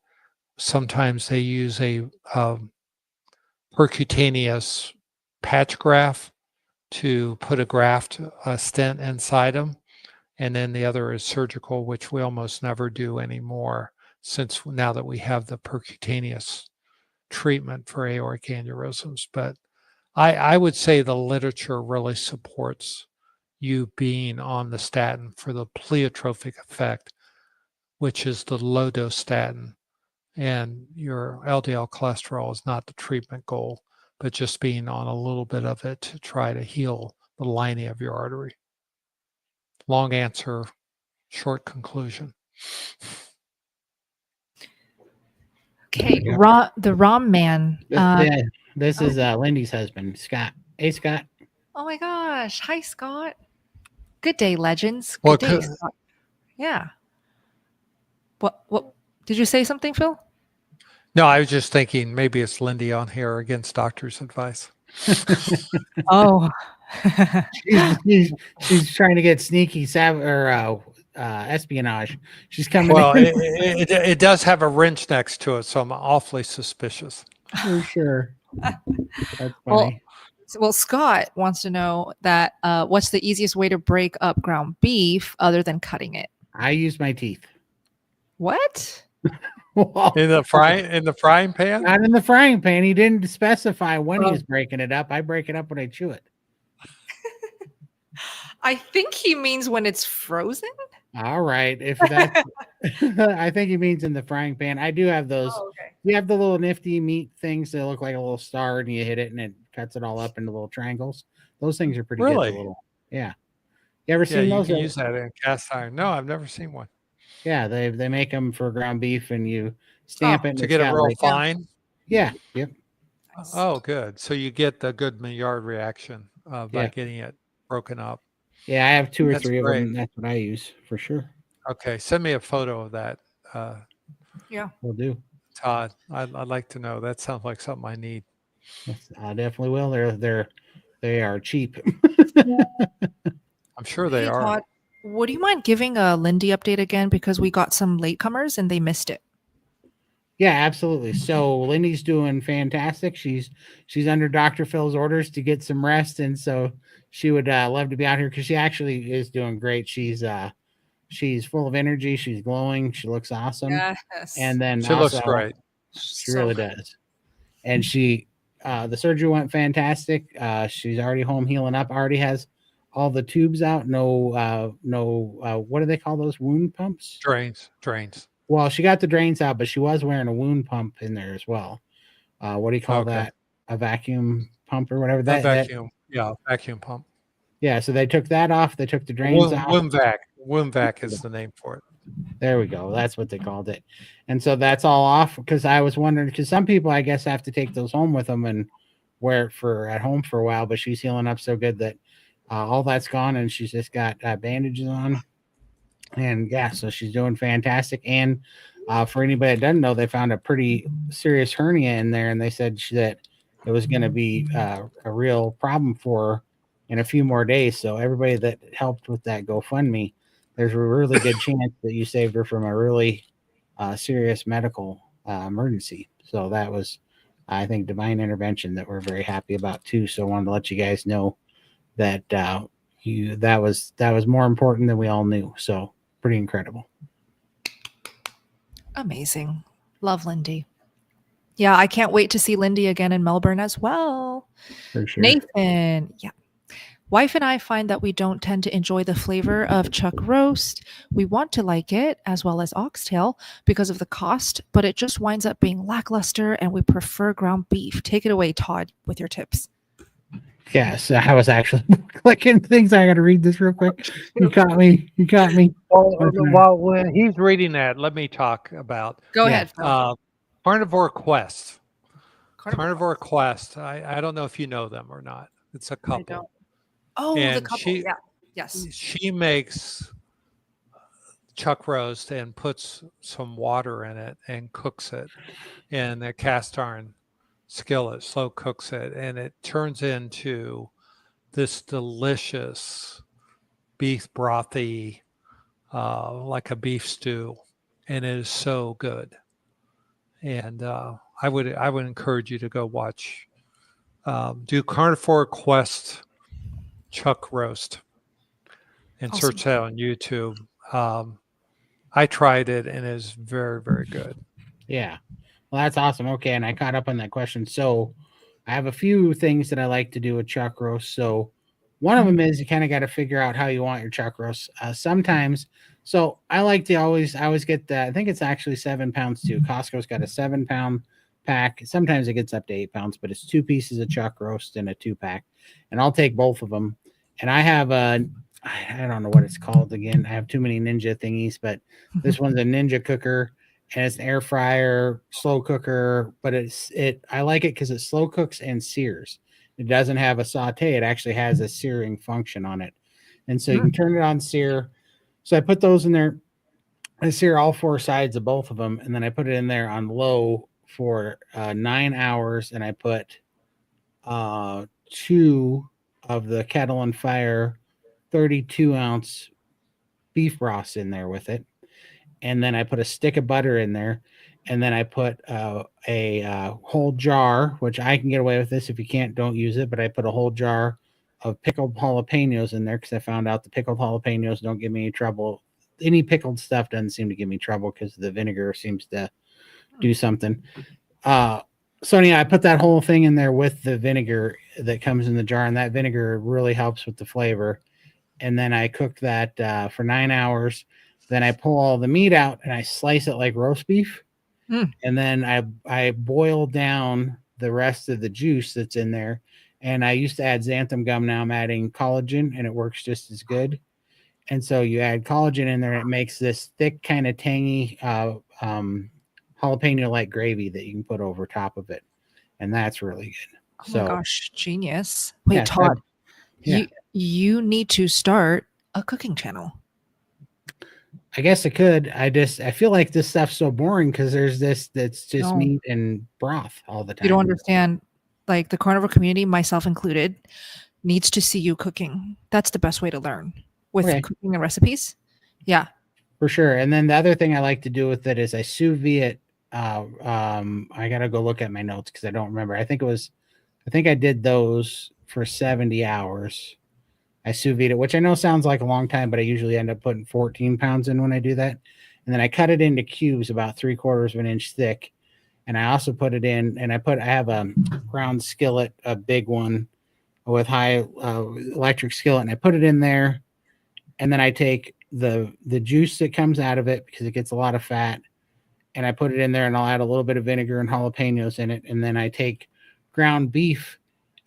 C: Sometimes they use a percutaneous patch graft to put a stent inside them. And then the other is surgical, which we almost never do anymore, since now that we have the percutaneous treatment for aortic aneurysms. But I would say the literature really supports you being on the statin for the pleiotropic effect, which is the low dose statin. And your LDL cholesterol is not the treatment goal, but just being on a little bit of it to try to heal the lining of your artery. Long answer, short conclusion.
B: Okay, the Rom Man.
A: This is Lindy's husband, Scott. Hey, Scott.
B: Oh my gosh. Hi, Scott. Good day, legends. Good day, Scott. Yeah. What did you say something, Phil?
C: No, I was just thinking maybe it's Lindy on here against doctor's advice.
B: Oh.
A: she's trying to get sneaky espionage. She's coming.
C: Well, it does have a wrench next to it, so I'm awfully suspicious.
A: For sure. That's funny.
B: Well, Scott wants to know that what's the easiest way to break up ground beef other than cutting it?
A: I use my teeth.
B: What?
C: In the frying pan?
A: Not in the frying pan. He didn't specify when he was breaking it up. I break it up when I chew it.
B: I think he means when it's frozen.
A: All right. If that's, I think he means in the frying pan. I do have those.
B: Oh, okay.
A: You have the little nifty meat things that look like a little star, and you hit it, and it cuts it all up into little triangles. Those things are pretty
C: Really?
A: good. Yeah. You ever seen those?
C: You can use that in cast iron. No, I've never seen one.
A: Yeah, they make them for ground beef, and you stamp it
C: to get it real fine.
A: Yeah. Yep.
C: Oh, good. So you get the good Maillard reaction by getting it broken up.
A: Yeah, I have 2 or 3 of them. That's what I use for sure.
C: Okay, send me a photo of that.
B: Yeah,
A: we'll do.
C: Todd, I'd like to know. That sounds like something I need.
A: Yes, I definitely will. They are cheap.
C: I'm sure they are.
B: Todd, would you mind giving a Lindy update again, because we got some latecomers and they missed it?
A: Yeah, absolutely. So Lindy's doing fantastic. She's under Dr. Phil's orders to get some rest, and so she would love to be out here because she actually is doing great. She's full of energy. She's glowing. She looks awesome.
B: Yes.
A: And then
C: she looks great.
A: She really does. And the surgery went fantastic. She's already home healing up. Already has all the tubes out. No, what do they call those? Wound pumps?
C: Drains.
A: Well, she got the drains out, but she was wearing a wound pump in there as well. What do you call that? A vacuum pump or whatever?
C: Vacuum pump.
A: Yeah, so they took that off. They took the drains out.
C: Wound vac is the name for it.
A: There we go. That's what they called it. And so that's all off, because I was wondering, because some people, I guess, have to take those home with them and wear it at home for a while, but she's healing up so good that all that's gone, and she's just got bandages on. And yeah, so she's doing fantastic. And for anybody that doesn't know, they found a pretty serious hernia in there, and they said that it was going to be a real problem for her in a few more days. So everybody that helped with that GoFundMe, there's a really good chance that you saved her from a really serious medical emergency. So that was, I think, divine intervention that we're very happy about too. So I wanted to let you guys know that that was more important than we all knew. So pretty incredible.
B: Amazing. Love Lindy. Yeah, I can't wait to see Lindy again in Melbourne as well.
A: For sure.
B: Nathan, yeah. Wife and I find that we don't tend to enjoy the flavor of chuck roast. We want to like it as well as oxtail because of the cost, but it just winds up being lackluster and we prefer ground beef. Take it away, Todd, with your tips.
A: Yes, I was actually clicking things. I got to read this real quick. You caught me. You caught me.
C: While when he's reading that, let me talk about
B: Go
A: Yeah.
B: ahead, Phil.
C: Carnivore Quest. Carnivore Quest. I don't know if you know them or not. It's a
B: I don't.
C: couple.
B: Oh, the
C: And
B: couple. Yeah. Yes.
C: she makes chuck roast and puts some water in it and cooks it in a cast iron skillet, slow cooks it, and it turns into this delicious beef brothy, like a beef stew, and it is so good. And I would encourage you to go watch, do Carnivore Quest chuck roast, and
B: Awesome.
C: search that on YouTube. I tried it and it is very, very good.
A: Yeah. Well, that's awesome. Okay, and I caught up on that question. So I have a few things that I like to do with chuck roast. So one of them is you kind of got to figure out how you want your chuck roast. Sometimes, so I like to always get the, I think it's actually 7 pounds too. Costco's got a 7-pound pack. Sometimes it gets up to 8 pounds, but it's 2 pieces of chuck roast in a 2-pack. And I'll take both of them. And I have a, I don't know what it's called again. I have too many Ninja thingies, but this one's a Ninja cooker. And it's an air fryer, slow cooker, but I like it because it slow cooks and sears. It doesn't have a saute. It actually has a searing function on it. And so you can turn it on sear. So I put those in there. I sear all 4 sides of both of them. And then I put it in there on low for 9 hours. And I put 2 of the Kettle on Fire 32-ounce beef broths in there with it. And then I put a stick of butter in there, and then I put a whole jar, which I can get away with this. If you can't, don't use it. But I put a whole jar of pickled jalapenos in there because I found out the pickled jalapenos don't give me any trouble. Any pickled stuff doesn't seem to give me trouble because the vinegar seems to do something. So yeah, I put that whole thing in there with the vinegar that comes in the jar, and that vinegar really helps with the flavor. And then I cooked that for 9 hours. Then I pull all the meat out and I slice it like roast beef. And then I boil down the rest of the juice that's in there. And I used to add xanthan gum. Now I'm adding collagen, and it works just as good. And so you add collagen in there, and it makes this thick, kind of tangy jalapeno-like gravy that you can put over top of it. And that's really good.
B: Oh my gosh, genius. Wait,
A: yeah,
B: Todd,
A: yeah.
B: you need to start a cooking channel.
A: I guess I could. I feel like this stuff's so boring because there's this that's just meat and broth all the time.
B: You don't understand. Like the carnivore community, myself included, needs to see you cooking. That's the best way to learn with cooking and recipes. Yeah,
A: for sure. And then the other thing I like to do with it is I sous vide it. I gotta go look at my notes because I don't remember. I think I did those for 70 hours. I sous vide it, which I know sounds like a long time, but I usually end up putting 14 pounds in when I do that. And then I cut it into cubes about 3/4 of an inch thick. And I also put it in, and I have a round skillet, a big one with high electric skillet. And I put it in there. And then I take the juice that comes out of it because it gets a lot of fat. And I put it in there, and I'll add a little bit of vinegar and jalapenos in it. And then I take ground beef,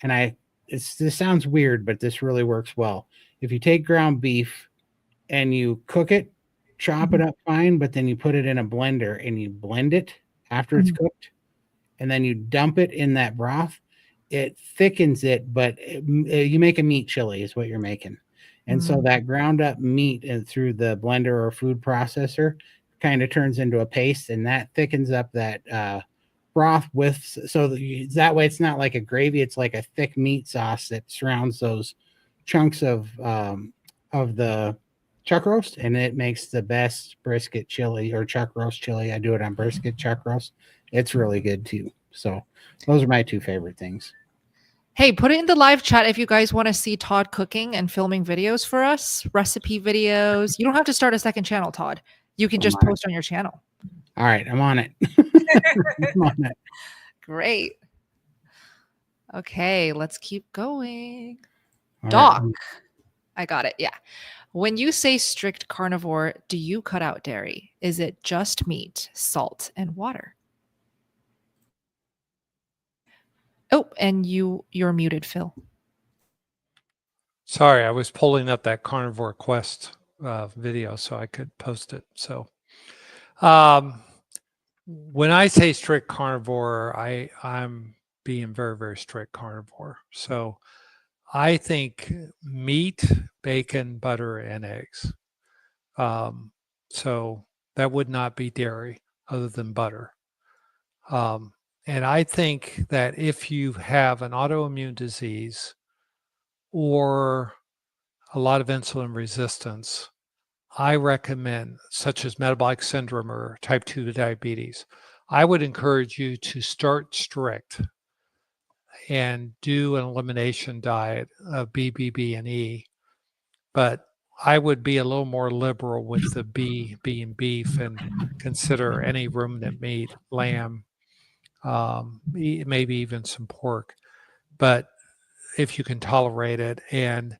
A: and this sounds weird, but this really works well. If you take ground beef and you cook it, chop it up fine, but then you put it in a blender and you blend it after it's cooked, and then you dump it in that broth, it thickens it, but you make a meat chili is what you're making. And so that ground up meat through the blender or food processor kind of turns into a paste, and that thickens up that broth that way it's not like a gravy, it's like a thick meat sauce that surrounds those chunks of the chuck roast, and it makes the best brisket chili or chuck roast chili. I do it on brisket chuck roast. It's really good too. So those are my 2 favorite things.
B: Hey, put it in the live chat if you guys want to see Todd cooking and filming videos for us, recipe videos. You don't have to start a second channel, Todd. You can just post on your channel.
A: All right, I'm on it. I'm on it.
B: Great. Okay, let's keep going. Doc, I got it. Yeah. When you say strict carnivore, do you cut out dairy? Is it just meat, salt, and water? Oh, and you're muted, Phil.
C: Sorry, I was pulling up that Carnivore Quest video so I could post it. So when I say strict carnivore, I'm being very, very strict carnivore. So I think meat, bacon, butter, and eggs. So that would not be dairy other than butter. And I think that if you have an autoimmune disease or a lot of insulin resistance, I recommend, such as metabolic syndrome or type 2 diabetes, I would encourage you to start strict and do an elimination diet of B, B, and E. But I would be a little more liberal with the B being beef and consider any ruminant meat, lamb, maybe even some pork. But if you can tolerate it and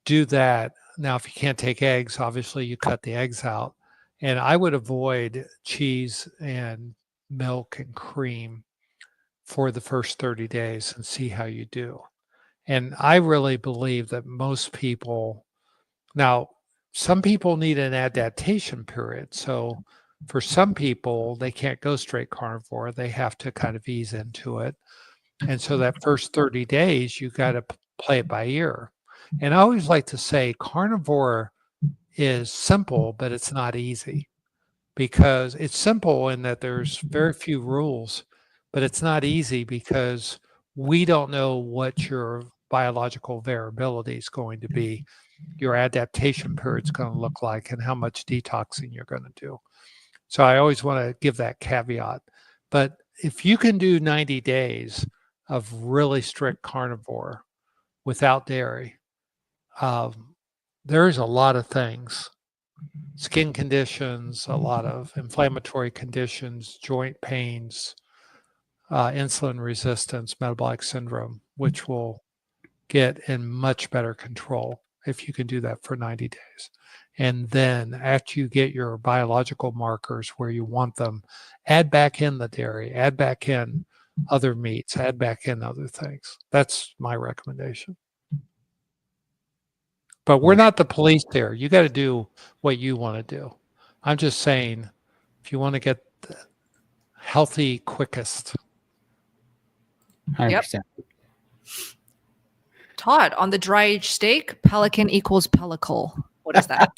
C: do that. Now, if you can't take eggs, obviously you cut the eggs out. And I would avoid cheese and milk and cream for the first 30 days and see how you do. And I really believe that most people, now, some people need an adaptation period. So for some people, they can't go straight carnivore. They have to kind of ease into it. And so that first 30 days, you got to play it by ear. And I always like to say carnivore is simple, but it's not easy, because it's simple in that there's very few rules, but it's not easy because we don't know what your biological variability is going to be, your adaptation period is going to look like, and how much detoxing you're going to do. So I always want to give that caveat. But if you can do 90 days of really strict carnivore without dairy, there's a lot of things, skin conditions, a lot of inflammatory conditions, joint pains, insulin resistance, metabolic syndrome, which will get in much better control if you can do that for 90 days. And then after you get your biological markers where you want them, add back in the dairy, add back in other meats, add back in other things. That's my recommendation. But we're not the police there. You got to do what you want to do. I'm just saying, if you want to get the healthy quickest.
A: 100%.
B: Todd, on the dry aged steak, pelican equals pellicle. What is that?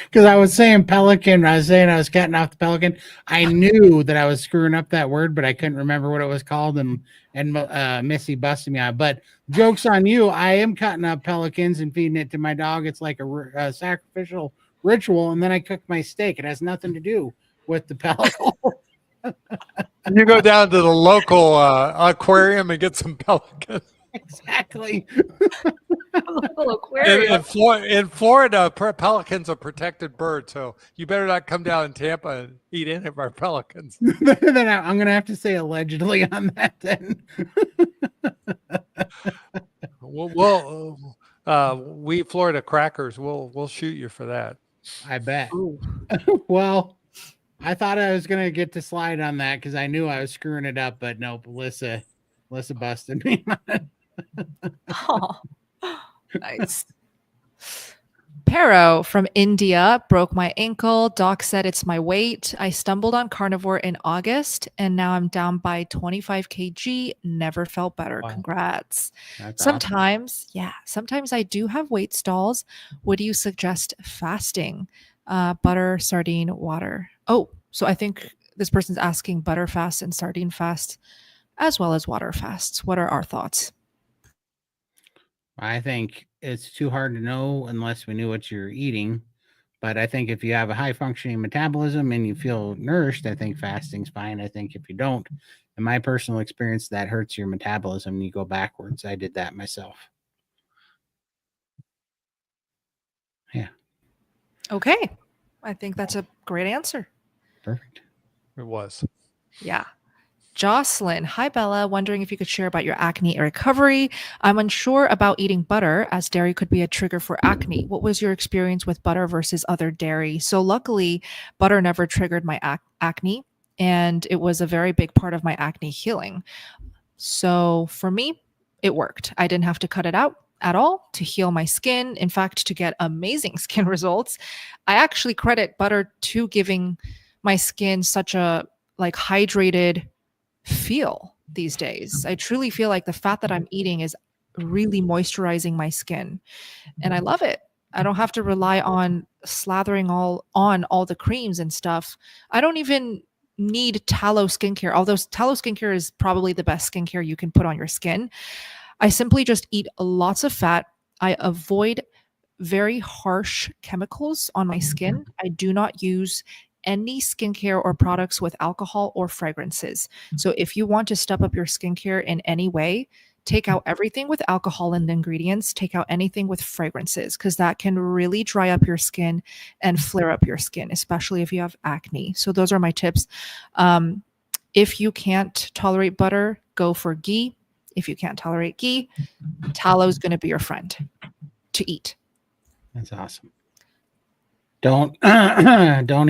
A: Because I was saying pelican. I was saying I was cutting off the pelican. I knew that I was screwing up that word, but I couldn't remember what it was called. And Missy busted me on. But joke's on you. I am cutting up pelicans and feeding it to my dog. It's like a sacrificial ritual. And then I cook my steak. It has nothing to do with the pelican.
C: You go down to the local aquarium and get some pelicans.
A: Exactly.
C: In Florida, pelicans are protected birds, so you better not come down in Tampa and eat any of our pelicans.
A: Then I'm going to have to say allegedly on that then.
C: We Florida crackers, we'll shoot you for that.
A: I bet. Well, I thought I was going to get to slide on that because I knew I was screwing it up, but nope, Alyssa busted me.
B: Oh, nice. Pero from India broke my ankle. Doc said it's my weight. I stumbled on carnivore in August and now I'm down by 25 kg. Never felt better.
A: Wow.
B: Congrats.
A: That's
B: sometimes, awesome. Yeah, sometimes I do have weight stalls. Would you suggest fasting? Butter, sardine, water. Oh, so I think this person's asking butter fast and sardine fast as well as water fasts. What are our thoughts?
A: I think it's too hard to know unless we knew what you're eating. But I think if you have a high functioning metabolism and you feel nourished, I think fasting's fine. I think if you don't, in my personal experience, that hurts your metabolism and you go backwards. I did that myself. Yeah.
B: Okay. I think that's a great answer.
A: Perfect.
C: It was.
B: Yeah. Jocelyn, hi Bella, wondering if you could share about your acne recovery. I'm unsure about eating butter as dairy could be a trigger for acne. What was your experience with butter versus other dairy? So luckily, butter never triggered my acne, and it was a very big part of my acne healing. So for me, it worked. I didn't have to cut it out at all to heal my skin. In fact, to get amazing skin results, I actually credit butter to giving my skin such a hydrated feel these days. I truly feel like the fat that I'm eating is really moisturizing my skin, and I love it. I don't have to rely on slathering all the creams and stuff. I don't even need tallow skincare, although tallow skincare is probably the best skincare you can put on your skin. I simply just eat lots of fat. I avoid very harsh chemicals on my skin. I do not use any skincare or products with alcohol or fragrances. So if you want to step up your skincare in any way, take out everything with alcohol in the ingredients, take out anything with fragrances, because that can really dry up your skin and flare up your skin, especially if you have acne. So those are my tips. If you can't tolerate butter, go for ghee. If you can't tolerate ghee, tallow is going to be your friend to eat.
A: That's awesome. Don't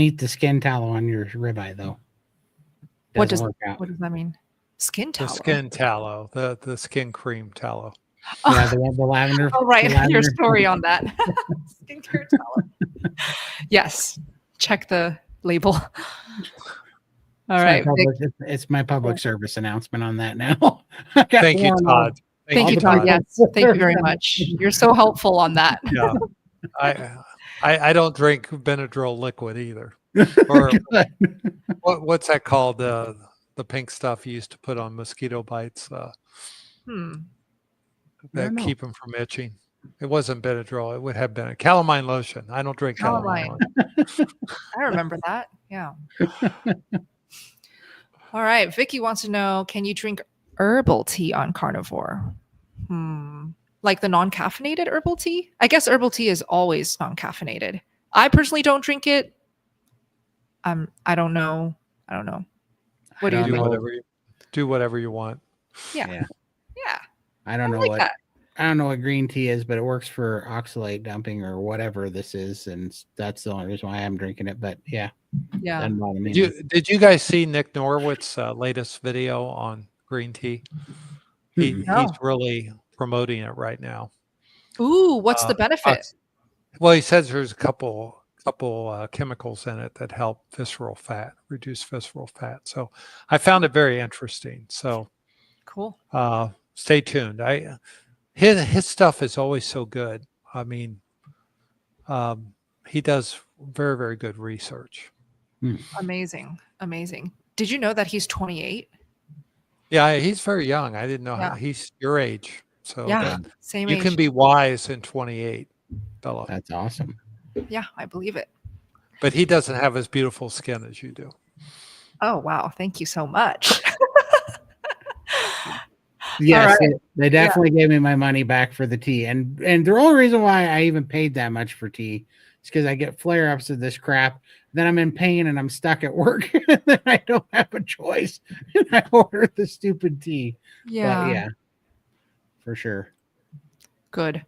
A: eat the skin tallow on your ribeye though.
B: What does that mean? Skin tallow.
C: The skin tallow, the skin cream tallow.
A: Yeah, the lavender.
B: Oh, right.
A: The lavender.
B: Your story on that. Skincare tallow. Yes. Check the label. All right.
A: It's my public service announcement on that now.
C: Thank you, Todd.
B: Thank you, Todd. Yes. Thank you very much. You're so helpful on that.
C: Yeah. I don't drink Benadryl liquid either. Or what's that called? The pink stuff you used to put on mosquito bites that keep them from itching. It wasn't Benadryl. It would have been a calamine lotion. I don't drink calamine.
B: I remember that. Yeah. All right. Vicky wants to know, can you drink herbal tea on carnivore? Like the non-caffeinated herbal tea? I guess herbal tea is always non-caffeinated. I personally don't drink it. I don't know. What do you think?
C: Do whatever you want.
B: Yeah.
A: I don't know what I don't know what green tea is, but it works for oxalate dumping or whatever this is, and that's the only reason why I'm drinking it. But yeah.
C: Did you guys see Nick Norwood's latest video on green tea? He's really promoting it right now.
B: Ooh, what's the benefit?
C: Well, he says there's a couple chemicals in it that help reduce visceral fat. So I found it very interesting. So
B: cool.
C: Stay tuned. His stuff is always so good. I mean, he does very, very good research.
B: Amazing. Did you know that he's 28?
C: Yeah, he's very young. I didn't know how he's your age. So
B: same age.
C: You can be wise in 28, Bella.
A: That's awesome.
B: Yeah, I believe it.
C: But he doesn't have as beautiful skin as you do.
B: Oh, wow. Thank you so much.
A: Yes, right. They definitely gave me my money back for the tea. And the only reason why I even paid that much for tea is because I get flare-ups of this crap. Then I'm in pain and I'm stuck at work. And then I don't have a choice. And I order the stupid tea.
B: Yeah.
A: But yeah, for sure.
B: Good.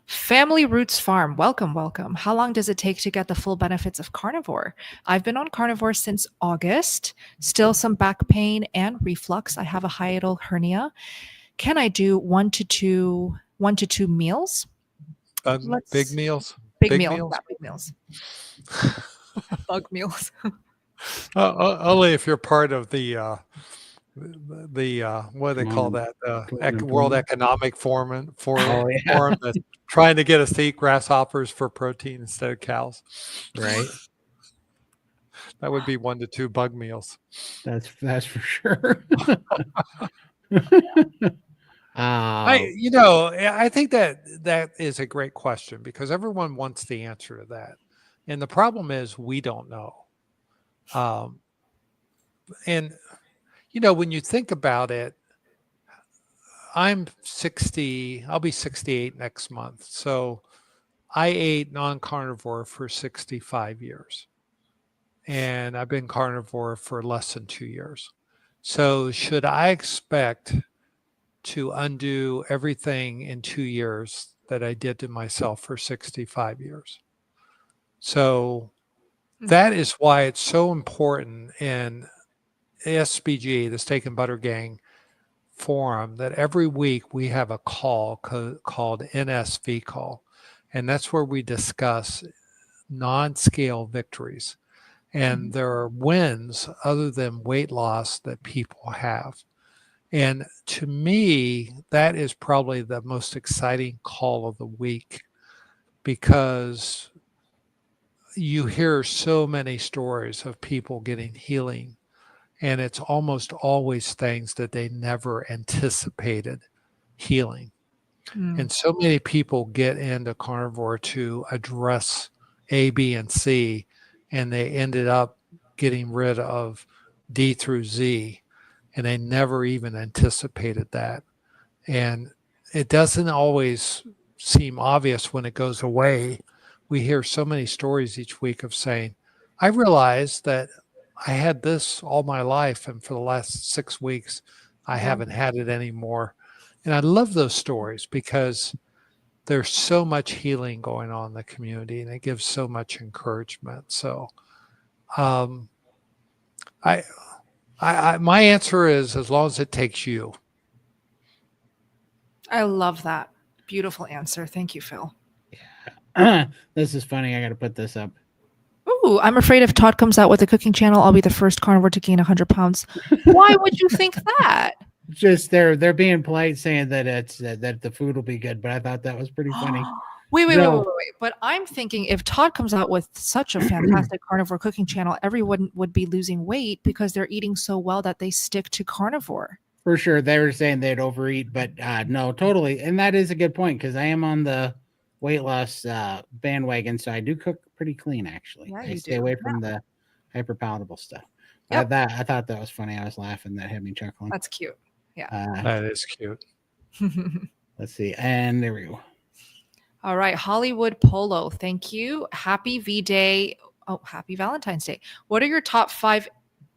B: Family Roots Farm. Welcome. How long does it take to get the full benefits of carnivore? I've been on carnivore since August. Still some back pain and reflux. I have a hiatal hernia. Can I do one to two meals?
C: Big meals?
B: Big meals. Not big meals. Bug meals.
C: Only if you're part of the what do they call that? World Economic Forum that's trying to get us to eat grasshoppers for protein instead of cows.
A: Right.
C: That would be 1 to 2 bug meals.
A: That's for sure.
C: I think that is a great question because everyone wants the answer to that. And the problem is we don't know. And when you think about it, I'm 60, I'll be 68 next month. So I ate non-carnivore for 65 years. And I've been carnivore for less than 2 years. So should I expect to undo everything in 2 years that I did to myself for 65 years? So that is why it's so important in SBG, the Steak and Butter Gang forum, that every week we have a call called NSV call. And that's where we discuss non-scale victories. And there are wins other than weight loss that people have. And to me, that is probably the most exciting call of the week, because you hear so many stories of people getting healing, and it's almost always things that they never anticipated healing. And so many people get into carnivore to address A, B, and C, and they ended up getting rid of D through Z, and they never even anticipated that. And it doesn't always seem obvious when it goes away. We hear so many stories each week of saying, I realized that I had this all my life, and for the last 6 weeks, I haven't had it anymore. And I love those stories because there's so much healing going on in the community, and it gives so much encouragement. So my answer is, as long as it takes you.
B: I love that. Beautiful answer. Thank you, Phil.
A: Yeah. This is funny. I got to put this up.
B: Ooh, I'm afraid if Todd comes out with a cooking channel, I'll be the first carnivore to gain 100 pounds. Why would you think that?
A: Just they're being polite, saying that it's that the food will be good, but I thought that was pretty funny.
B: Wait. But I'm thinking if Todd comes out with such a fantastic carnivore cooking channel, everyone would be losing weight because they're eating so well that they stick to carnivore.
A: For sure. They were saying they'd overeat, but no, totally. And that is a good point, because I am on the weight loss bandwagon, so I do cook pretty clean, actually.
B: Yeah,
A: I stay away from the hyper palatable stuff.
B: Yep.
A: I thought that was funny. I was laughing. That had me chuckling.
B: That's cute. Yeah.
C: That is cute.
A: Let's see. And there we go.
B: All right. Hollywood Polo. Thank you. Happy V-Day. Oh, happy Valentine's Day. What are your top 5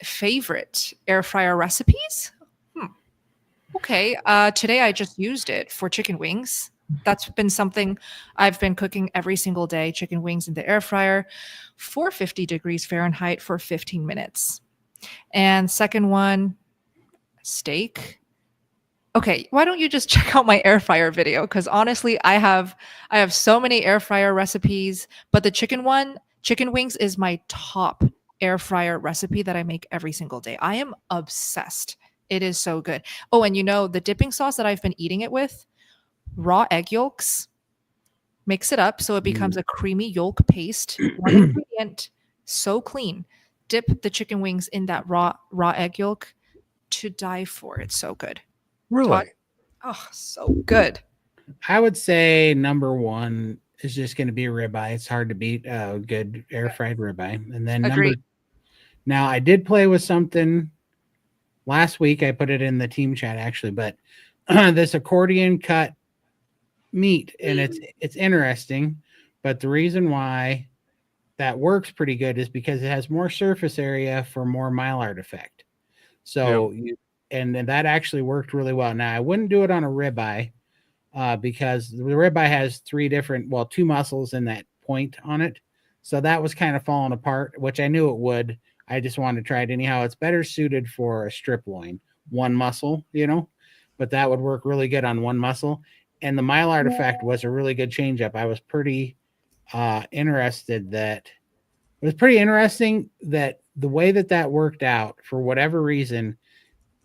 B: favorite air fryer recipes? Okay. Today I just used it for chicken wings. That's been something I've been cooking every single day. Chicken wings in the air fryer, 450 degrees Fahrenheit for 15 minutes. And second one, steak. Okay, why don't you just check out my air fryer video? Because honestly, I have so many air fryer recipes, but the chicken wings is my top air fryer recipe that I make every single day. I am obsessed. It is so good. Oh, and the dipping sauce that I've been eating it with, raw egg yolks. Mix it up so it becomes a creamy yolk paste. One ingredient, so clean. Dip the chicken wings in that raw egg yolk, to die for. It's so good.
C: Really?
B: Todd? Oh, so good.
A: I would say number 1 is just going to be ribeye. It's hard to beat a good air fried ribeye. And then now I did play with something last week. I put it in the team chat, actually, but this accordion cut meat, and it's interesting. But the reason why that works pretty good is because it has more surface area for more Maillard effect. So and that actually worked really well. Now I wouldn't do it on a ribeye because the ribeye has 2 muscles in that point on it. So that was kind of falling apart, which I knew it would. I just wanted to try it anyhow. It's better suited for a strip loin, 1 muscle, but that would work really good on 1 muscle. And the Maillard effect was a really good change up. I was pretty interesting that the way that worked out, for whatever reason,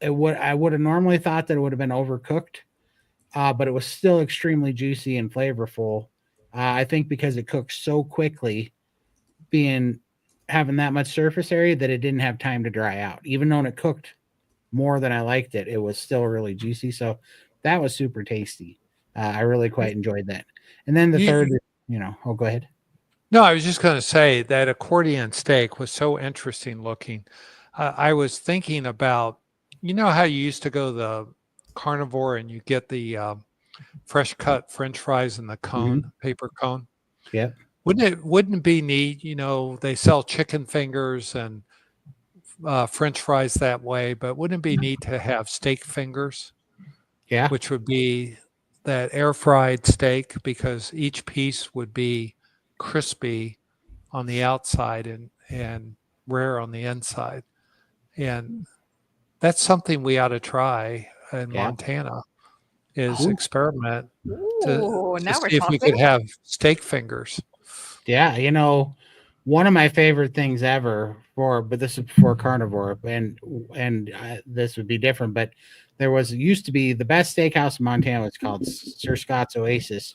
A: I would have normally thought that it would have been overcooked, but it was still extremely juicy and flavorful. I think because it cooked so quickly, having that much surface area, that it didn't have time to dry out. Even though it cooked more than I liked it, it was still really juicy. So that was super tasty. I really quite enjoyed that. And then the third, go ahead.
C: No, I was just going to say that accordion steak was so interesting looking. I was thinking about, how you used to go to the carnivore and you get the fresh cut French fries in the cone, paper cone.
A: Yeah.
C: Wouldn't it be neat? They sell chicken fingers and French fries that way, but wouldn't it be neat to have steak fingers,
A: Yeah.
C: which would be that air fried steak, because each piece would be crispy on the outside and rare on the inside. And that's something we ought to try in
A: Yeah.
C: Montana, is
A: Ooh.
C: experiment to
B: Ooh, now we're
C: see if we
B: talking.
C: could have steak fingers.
A: Yeah, one of my favorite things ever but this is before carnivore, and this would be different, but used to be the best steakhouse in Montana. It's called Sir Scott's Oasis,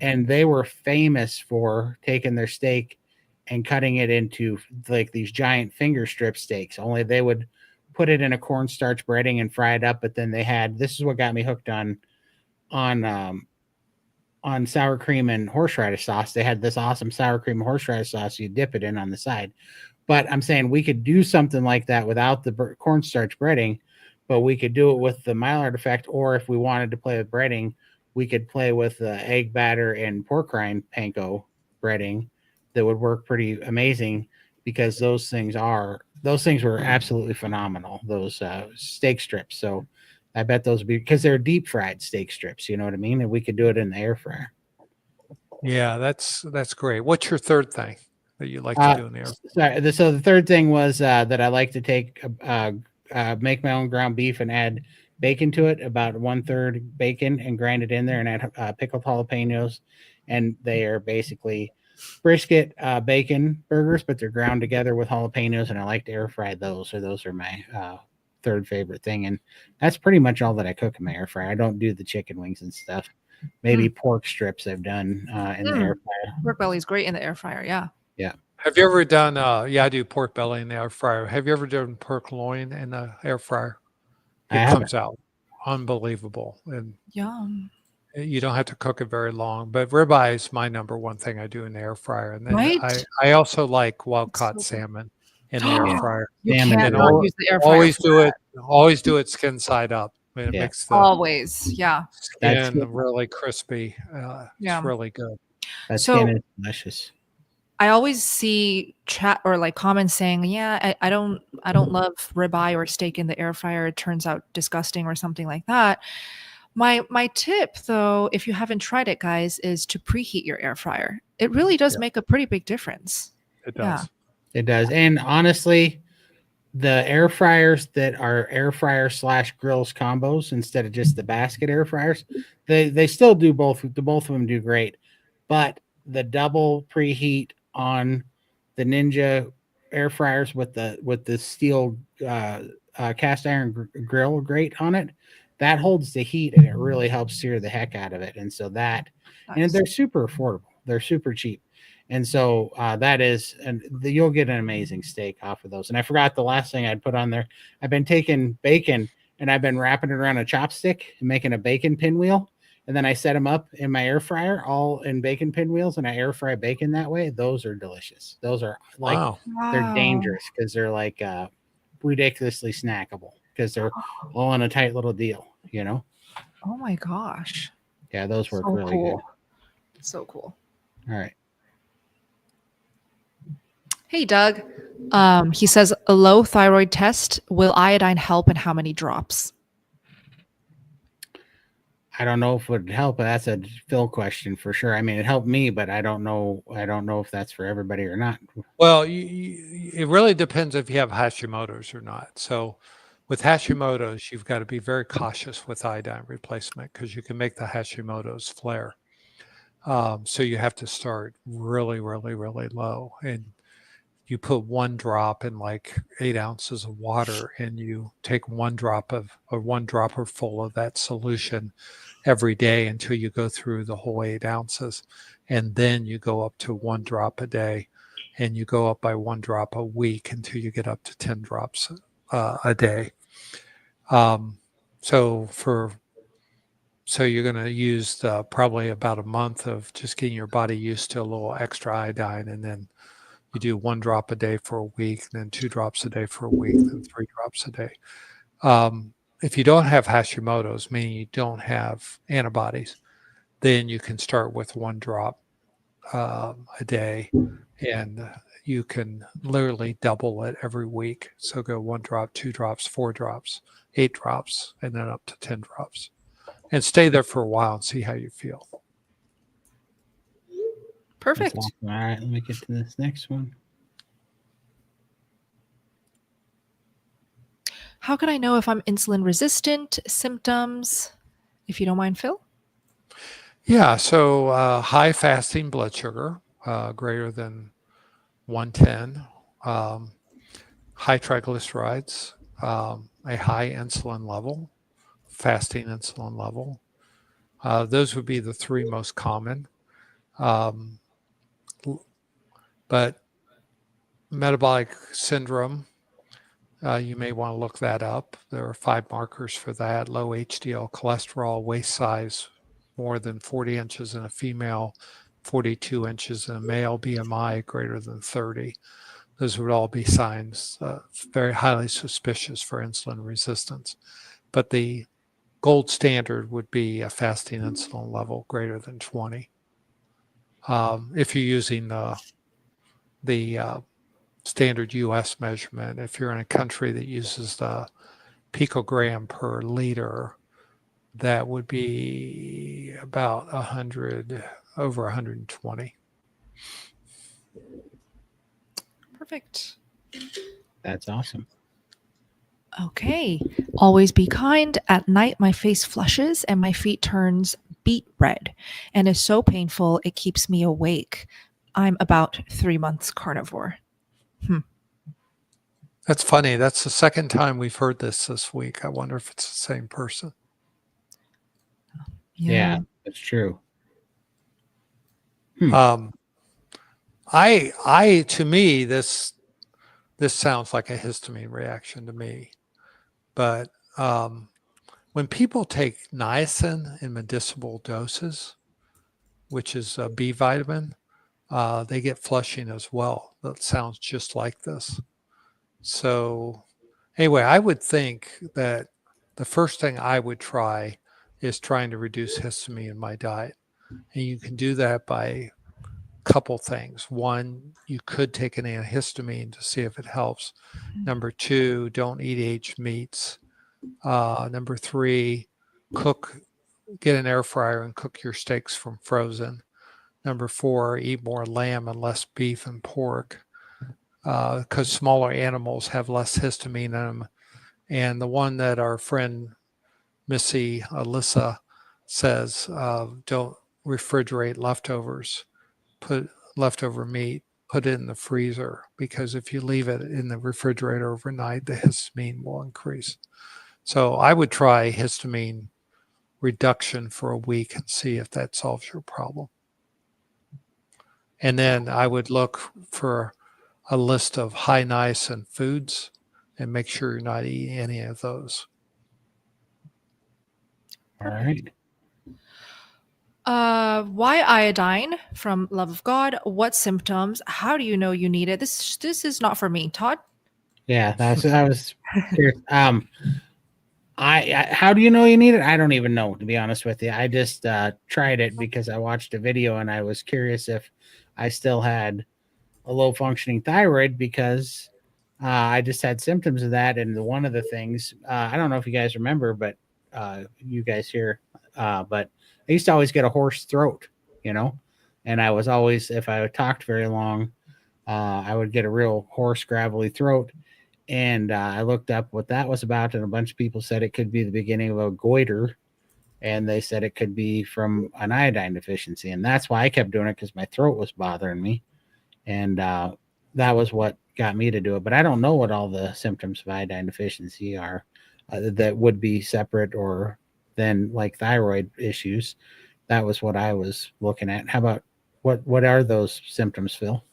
A: and they were famous for taking their steak and cutting it into like these giant finger strip steaks. Only they would put it in a cornstarch breading and fry it up. But then this is what got me hooked on sour cream and horseradish sauce. They had this awesome sour cream and horseradish sauce you dip it in on the side. But I'm saying we could do something like that without the cornstarch breading, but we could do it with the Maillard effect. Or if we wanted to play with breading, we could play with the egg batter and pork rind panko breading. That would work pretty amazing, because those things were absolutely phenomenal. Those steak strips. So I bet those would be, because they're deep fried steak strips. You know what I mean? And we could do it in the air fryer.
C: Yeah, that's great. What's your third thing that you like to do in the air fryer?
A: So the third thing was that I like to make my own ground beef and add bacon to it, about 1/3 bacon, and grind it in there, and add pickled jalapenos. And they are basically brisket bacon burgers, but they're ground together with jalapenos, and I like to air fry those. So those are my third favorite thing. And that's pretty much all that I cook in my air fryer. I don't do the chicken wings and stuff. Maybe pork strips I've done in the air fryer.
B: Pork belly's great in the air fryer. Yeah.
A: Yeah.
C: Have you ever done, yeah, I do pork belly in the air fryer. Have you ever done pork loin in the air fryer? It comes out unbelievable. And
B: Yum.
C: you don't have to cook it very long. But ribeye is my number one thing I do in the air fryer. And then
B: Right?
C: I also like wild caught
B: That's so good.
C: salmon in the air fryer.
B: You
A: Salmon
B: can't
A: and
B: not use the air fryer.
C: Always do it skin side up. It
A: Yeah.
C: makes the
B: Always. Yeah.
C: skin really crispy.
B: Yeah.
C: It's really good.
A: That
B: So-
A: skin is delicious.
B: I always see chat or like comments saying, "Yeah, I don't love ribeye or steak in the air fryer. It turns out disgusting," or something like that. My tip, though, if you haven't tried it, guys, is to preheat your air fryer. It really does make a pretty big difference.
C: It does.
B: Yeah.
A: It does. And honestly, the air fryers that are air fryer / grills combos, instead of just the basket air fryers, they still do both. Both of them do great, but the double preheat on the Ninja air fryers with the steel cast iron grill grate on it, that holds the heat, and it really helps sear the heck out of it. And so and they're super affordable. They're super cheap. And so you'll get an amazing steak off of those. And I forgot the last thing I'd put on there. I've been taking bacon and I've been wrapping it around a chopstick and making a bacon pinwheel. And then I set them up in my air fryer, all in bacon pinwheels, and I air fry bacon that way. Those are delicious. Those are like,
C: Wow.
A: they're dangerous because they're like ridiculously snackable because they're all in a tight little deal,
B: Oh my gosh.
A: Yeah, those work
B: So
A: really
B: cool.
A: good.
B: So cool.
A: All right.
B: Hey, Doug. He says a low thyroid test. Will iodine help, and how many drops?
A: I don't know if it would help, but that's a Phil question for sure. I mean, it helped me, but I don't know if that's for everybody or not.
C: Well, it really depends if you have Hashimoto's or not. So with Hashimoto's, you've got to be very cautious with iodine replacement because you can make the Hashimoto's flare. So you have to start really, really, really low. And you put 1 drop in like 8 ounces of water, and you take 1 dropper full of that solution every day until you go through the whole 8 ounces. And then you go up to 1 drop a day, and you go up by 1 drop a week until you get up to 10 drops a day. So you're going to use probably about a month of just getting your body used to a little extra iodine, and then you do 1 drop a day for a week, then 2 drops a day for a week, then 3 drops a day. If you don't have Hashimoto's, meaning you don't have antibodies, then you can start with 1 drop a day, and you can literally double it every week. So go 1 drop, 2 drops, 4 drops, 8 drops, and then up to 10 drops. And stay there for a while and see how you feel.
B: Perfect.
A: All right, let me get to this next one.
B: How can I know if I'm insulin resistant? Symptoms, if you don't mind, Phil?
C: Yeah, so high fasting blood sugar, greater than 110, high triglycerides, a high insulin level, fasting insulin level. Those would be the 3 most common. But metabolic syndrome, you may want to look that up. There are 5 markers for that: low HDL cholesterol, waist size more than 40 inches in a female, 42 inches in a male, BMI greater than 30. Those would all be signs very highly suspicious for insulin resistance. But the gold standard would be a fasting insulin level greater than 20. If you're using the standard US measurement, if you're in a country that uses the picogram per liter, that would be about 100, over 120.
B: Perfect.
A: That's awesome.
B: Okay. Always be kind. At night, my face flushes and my feet turns beet red and is so painful it keeps me awake. I'm about 3 months carnivore.
C: That's funny. That's the second time we've heard this week. I wonder if it's the same person.
A: Yeah, that's true.
C: To me, this sounds like a histamine reaction to me. But when people take niacin in medicinal doses, which is a B vitamin, they get flushing as well. That sounds just like this. So anyway, I would think that the first thing I would try is trying to reduce histamine in my diet. And you can do that by a couple things. One, you could take an antihistamine to see if it helps. Number 2, don't eat aged meats. Number 3, get an air fryer and cook your steaks from frozen. Number 4, eat more lamb and less beef and pork, because smaller animals have less histamine in them. And the one that our friend Missy Alyssa says, don't refrigerate leftovers. Put leftover meat, put it in the freezer, because if you leave it in the refrigerator overnight, the histamine will increase. So I would try histamine reduction for a week and see if that solves your problem. And then I would look for a list of high niacin foods and make sure you're not eating any of those.
A: All right.
B: Why iodine from Love of God? What symptoms? How do you know you need it? This is not for me. Todd?
A: Yeah, I was curious. I how do you know you need it? I don't even know, to be honest with you. I just tried it because I watched a video and I was curious if I still had a low functioning thyroid, because I just had symptoms of that. And one of the things, I don't know if you guys remember, but you guys here, but I used to always get a hoarse throat, and I was always, if I talked very long, I would get a real hoarse, gravelly throat. And I looked up what that was about, and a bunch of people said it could be the beginning of a goiter, and they said it could be from an iodine deficiency. And that's why I kept doing it, because my throat was bothering me. And that was what got me to do it. But I don't know what all the symptoms of iodine deficiency are that would be separate or then like thyroid issues. That was what I was looking at. How about what are those symptoms, Phil?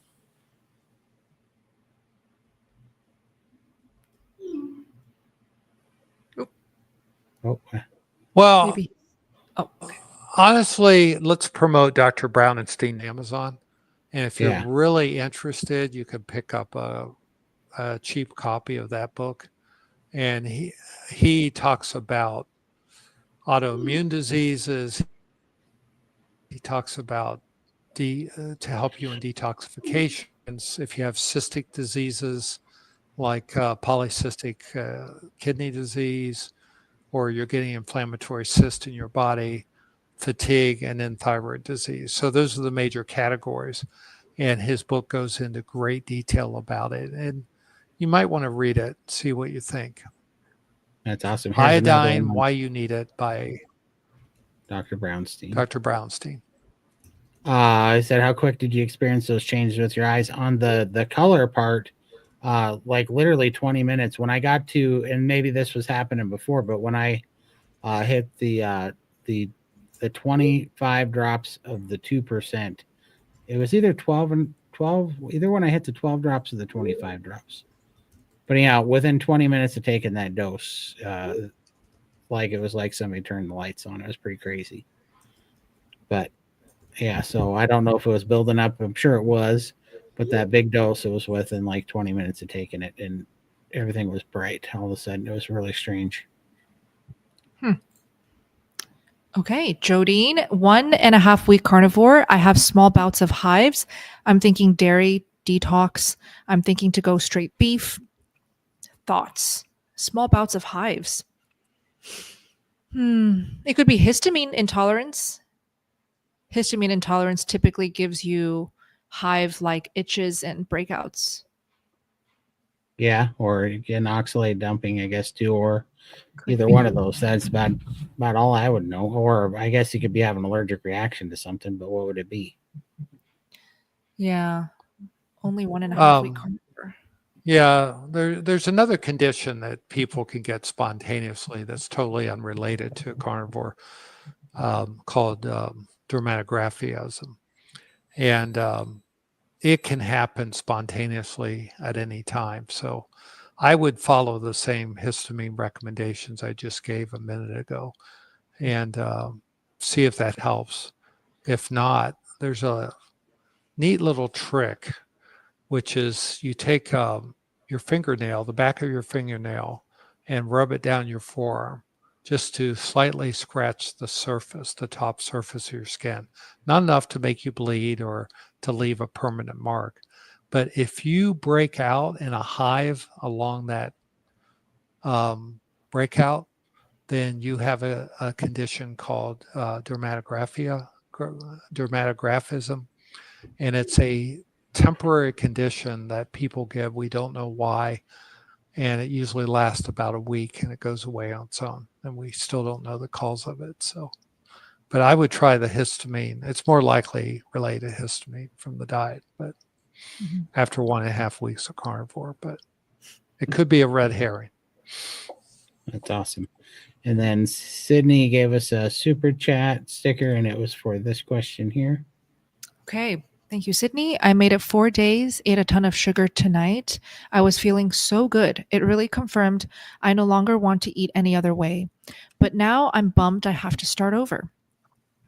A: Oh,
C: well,
B: Maybe. Oh, okay.
C: Honestly, let's promote Dr. Brownstein Amazon. And if you're
A: Yeah.
C: really interested, you can pick up a cheap copy of that book. And he talks about autoimmune diseases. He talks about to help you in detoxification. if you have cystic diseases like polycystic kidney disease, or you're getting inflammatory cyst in your body, fatigue, and then thyroid disease. So those are the major categories. And his book goes into great detail about it. And you might want to read it, see what you think.
A: That's awesome. Here's another
C: Iodine,
A: one.
C: Why You Need It by
A: Dr. Brownstein.
C: Dr. Brownstein.
A: I said, how quick did you experience those changes with your eyes? On the color part, like literally 20 minutes. When I got to, and maybe this was happening before, but when I hit the 25 drops of the 2%, it was either 12 and 12, either when I hit the 12 drops or the 25 drops. But yeah, within 20 minutes of taking that dose, like it was like somebody turned the lights on. It was pretty crazy. But yeah, so I don't know if it was building up. I'm sure it was, but that big dose, it was within like 20 minutes of taking it, and everything was bright. All of a sudden, it was really strange.
B: Okay, Jodine, 1.5 week carnivore. I have small bouts of hives. I'm thinking dairy detox. I'm thinking to go straight beef. Thoughts? Small bouts of hives. It could be histamine intolerance. Histamine intolerance typically gives you hive-like itches and breakouts.
A: Yeah, or again, oxalate dumping, I guess, too, or either one of those. That's about all I would know. Or I guess you could be having an allergic reaction to something, but what would it be?
B: Yeah, only 1.5 week carnivore.
C: Yeah, there's another condition that people can get spontaneously that's totally unrelated to carnivore, called dermatographism. And it can happen spontaneously at any time. So I would follow the same histamine recommendations I just gave a minute ago and see if that helps. If not, there's a neat little trick, which is you take your fingernail, the back of your fingernail, and rub it down your forearm just to slightly scratch the surface, the top surface of your skin. Not enough to make you bleed or to leave a permanent mark. But if you break out in a hive along that breakout, then you have a condition called dermatographism, and it's a temporary condition that people get. We don't know why, and it usually lasts about a week and it goes away on its own, and we still don't know the cause of it. So, but I would try the histamine. It's more likely related to histamine from the diet, but after 1.5 weeks of carnivore, but it could be a red herring.
A: That's awesome. And then Sydney gave us a super chat sticker, and it was for this question here.
B: Okay. Thank you, Sydney. I made it 4 days, ate a ton of sugar tonight. I was feeling so good. It really confirmed I no longer want to eat any other way. But now I'm bummed I have to start over.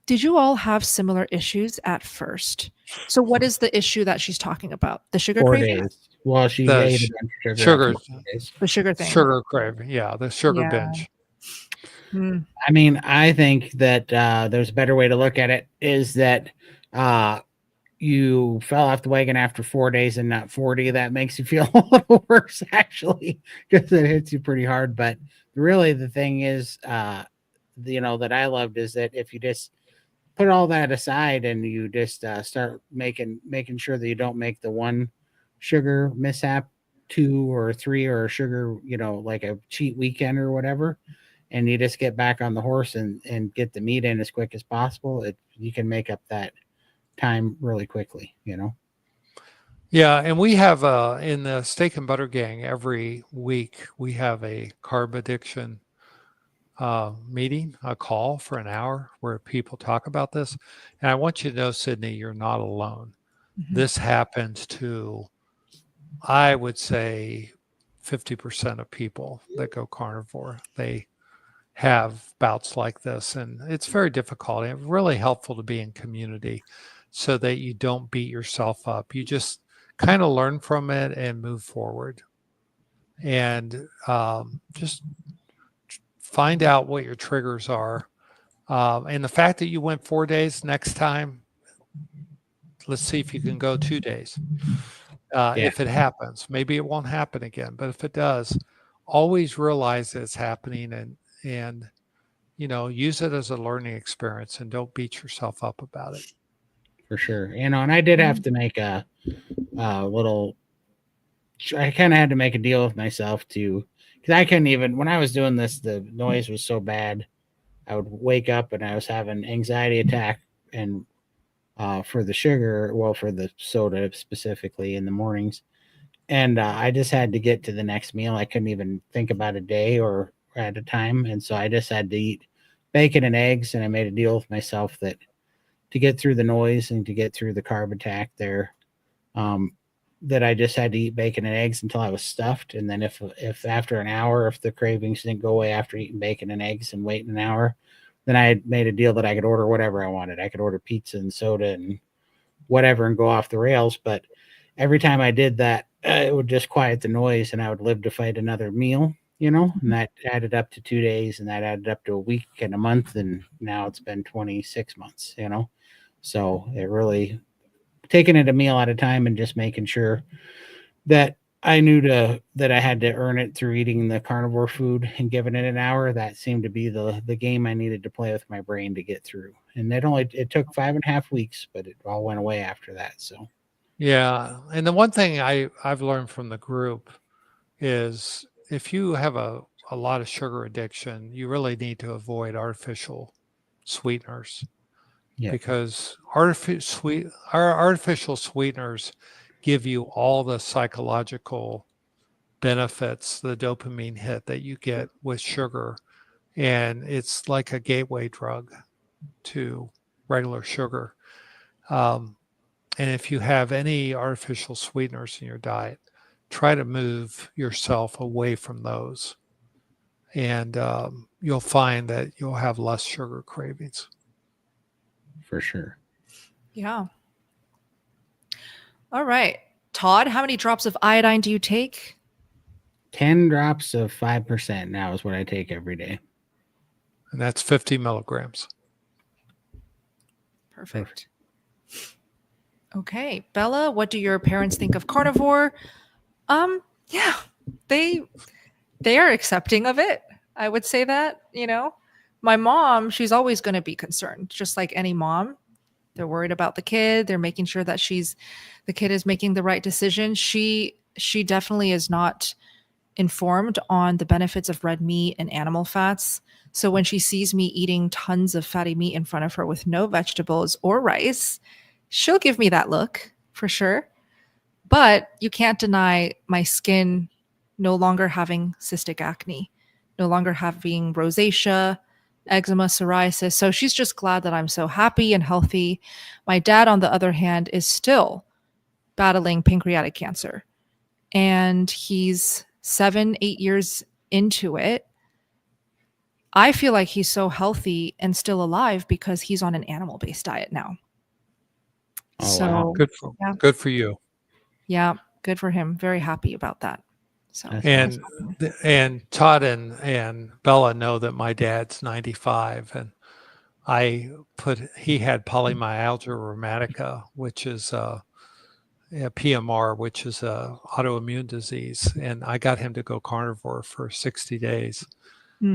B: Did you all have similar issues at first? So what is the issue that she's talking about? The sugar
A: 4
B: craving?
A: days. Well, she
C: The
A: ate a bunch of sugar.
B: The sugar thing.
C: Sugar craving. Yeah, the sugar binge.
A: I mean, I think that there's a better way to look at it, is that you fell off the wagon after 4 days and not 40. That makes you feel a little worse, actually, because it hits you pretty hard. But really, the thing is, that I loved is that if you just put all that aside and you just start making sure that you don't make the one sugar mishap, 2 or 3, or a sugar, like a cheat weekend or whatever, and you just get back on the horse and get the meat in as quick as possible, you can make up that time really quickly.
C: Yeah, and we have in the Steak and Butter Gang every week we have a carb addiction meeting, a call for an hour where people talk about this. And I want you to know, Sydney, you're not alone. This happens to, I would say, 50% of people that go carnivore. They have bouts like this, and it's very difficult and really helpful to be in community so that you don't beat yourself up. You just kind of learn from it and move forward, and just find out what your triggers are. And the fact that you went 4 days, next time, let's see if you can go 2 days. if it happens. Maybe it won't happen again, but if it does, always realize that it's happening and use it as a learning experience and don't beat yourself up about it.
A: For sure. And I did have to make a little, I kind of had to make a deal with myself because I couldn't even, when I was doing this, the noise was so bad. I would wake up and I was having anxiety attack and for the sugar, for the soda specifically in the mornings. And I just had to get to the next meal. I couldn't even think about a day or at a time. And so I just had to eat bacon and eggs. And I made a deal with myself that to get through the noise and to get through the carb attack there, that I just had to eat bacon and eggs until I was stuffed. And then if after an hour, if the cravings didn't go away after eating bacon and eggs and waiting an hour, then I had made a deal that I could order whatever I wanted. I could order pizza and soda and whatever and go off the rails. But every time I did that, it would just quiet the noise and I would live to fight another meal, and that added up to 2 days and that added up to a week and a month. And now it's been 26 months, So it really taking it a meal at a time and just making sure that I knew that I had to earn it through eating the carnivore food and giving it an hour. That seemed to be the game I needed to play with my brain to get through. And it took 5.5 weeks, but it all went away after that. So,
C: yeah. And the one thing I've learned from the group is if you have a lot of sugar addiction, you really need to avoid artificial sweeteners. Yeah. Because artificial sweeteners give you all the psychological benefits, the dopamine hit that you get with sugar. And it's like a gateway drug to regular sugar. And if you have any artificial sweeteners in your diet, try to move yourself away from those. And you'll find that you'll have less sugar cravings.
A: For sure.
B: Yeah. All right. Todd, how many drops of iodine do you take?
A: 10 drops of 5% now is what I take every day.
C: And that's 50 milligrams.
B: Perfect. Okay. Bella, what do your parents think of carnivore? Yeah, they are accepting of it. I would say that, my mom, she's always going to be concerned, just like any mom. They're worried about the kid. They're making sure that the kid is making the right decision. She definitely is not informed on the benefits of red meat and animal fats. So when she sees me eating tons of fatty meat in front of her with no vegetables or rice, she'll give me that look for sure. But you can't deny my skin no longer having cystic acne, no longer having rosacea, eczema, psoriasis. So she's just glad that I'm so happy and healthy. My dad, on the other hand, is still battling pancreatic cancer. And he's 7-8 years into it. I feel like he's so healthy and still alive because he's on an animal-based diet now.
A: Oh,
B: so
A: wow.
C: Good for you.
B: Yeah, good for him. Very happy about that. So
C: and Todd and Bella know that my dad's 95, and he had polymyalgia rheumatica, which is a PMR, which is a autoimmune disease, and I got him to go carnivore for 60 days.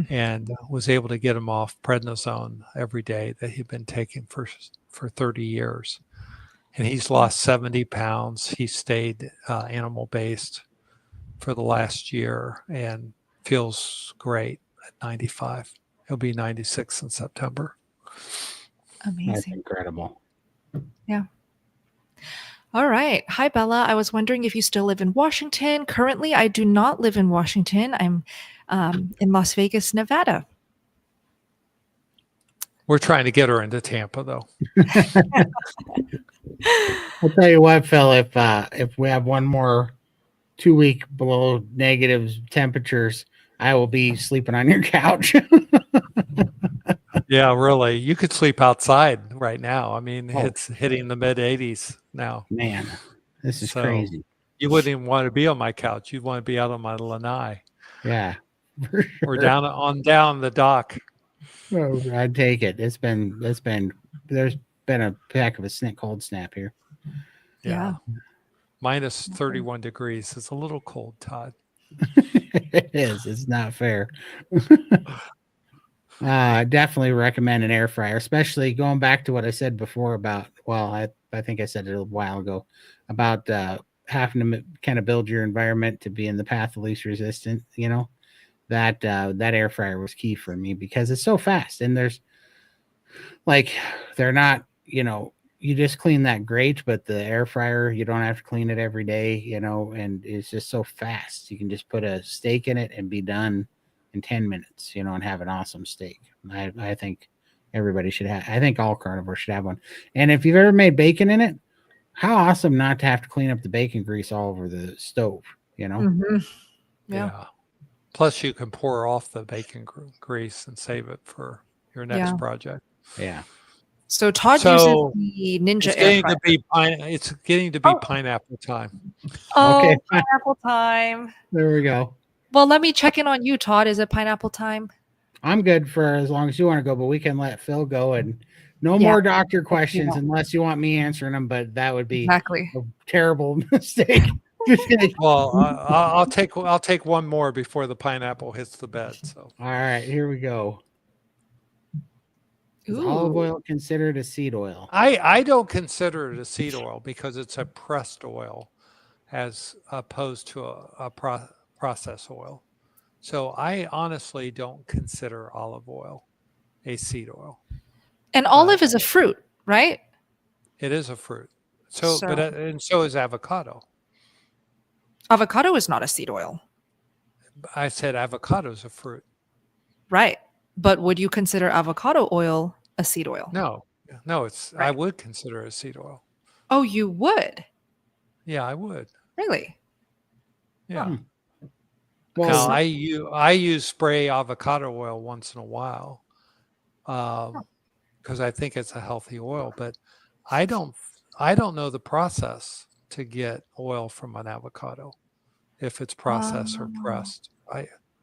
C: And was able to get him off prednisone every day that he'd been taking for 30 years. And he's lost 70 pounds. He stayed animal-based for the last year and feels great at 95. He'll be 96 in September.
B: Amazing.
A: That's incredible.
B: Yeah. All right. Hi, Bella. I was wondering if you still live in Washington. Currently, I do not live in Washington. I'm in Las Vegas, Nevada.
C: We're trying to get her into Tampa, though.
A: I'll tell you what, Phil, if we have one more 2 week below negative temperatures, I will be sleeping on your couch.
C: Yeah, really. You could sleep outside right now. I mean, it's hitting the mid 80s now.
A: Man, this is crazy.
C: You wouldn't even want to be on my couch. You'd want to be out on my lanai.
A: Yeah. For sure.
C: Or down the dock.
A: Oh, I'd take it. There's been a heck of a cold snap here.
B: Yeah.
C: minus 31 degrees is a little cold, Todd.
A: It is. It's not fair. Definitely recommend an air fryer, especially going back to what I said before about, well, I think I said it a while ago about having to kind of build your environment to be in the path of least resistance. You know, that air fryer was key for me because it's so fast, and there's like, they're not, you know, you just clean that grate, but the air fryer, you don't have to clean it every day, you know, and it's just so fast. You can just put a steak in it and be done in 10 minutes, you know, and have an awesome steak. I think everybody should have, I think all carnivores should have one. And if you've ever made bacon in it, how awesome not to have to clean up the bacon grease all over the stove, you know?
B: Mm-hmm.
C: Yeah. Plus, you can pour off the bacon grease and save it for your next project.
A: Yeah.
B: So Todd uses the Ninja air fryer.
C: It's getting to be pineapple time.
B: Oh,
A: okay.
B: Pineapple time.
A: There we go.
B: Well, let me check in on you, Todd. Is it pineapple time?
A: I'm good for as long as you want to go, but we can let Phil go and no more doctor questions unless you want me answering them, but that would be a terrible mistake.
C: Well, I'll take one more before the pineapple hits the bed. So
A: all right, here we go. Is olive oil considered a seed oil?
C: I don't consider it a seed oil because it's a pressed oil as opposed to a process oil. So I honestly don't consider olive oil a seed oil.
B: And olive is a fruit, right?
C: It is a fruit. And so is avocado.
B: Avocado is not a seed oil.
C: I said avocado is a fruit.
B: Right. But would you consider avocado oil a seed oil?
C: No, it's, I would consider it a seed oil.
B: Oh, you would?
C: Yeah, I would.
B: Really?
C: Yeah. Well, I use spray avocado oil once in a while because I think it's a healthy oil, but I don't know the process to get oil from an avocado, if it's processed or pressed.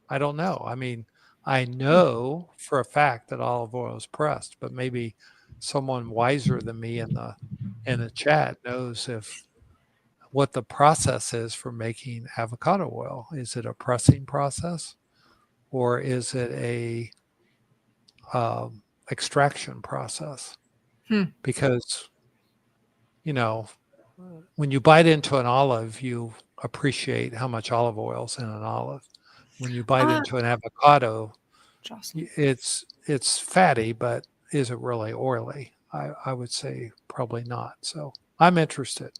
C: I don't know. I mean, I know for a fact that olive oil is pressed, but maybe someone wiser than me in the chat knows what the process is for making avocado oil. Is it a pressing process, or is it a extraction process? Because, you know, when you bite into an olive, you appreciate how much olive oil's in an olive. When you bite into an avocado, it's fatty, but is it really oily? I would say probably not. So I'm interested.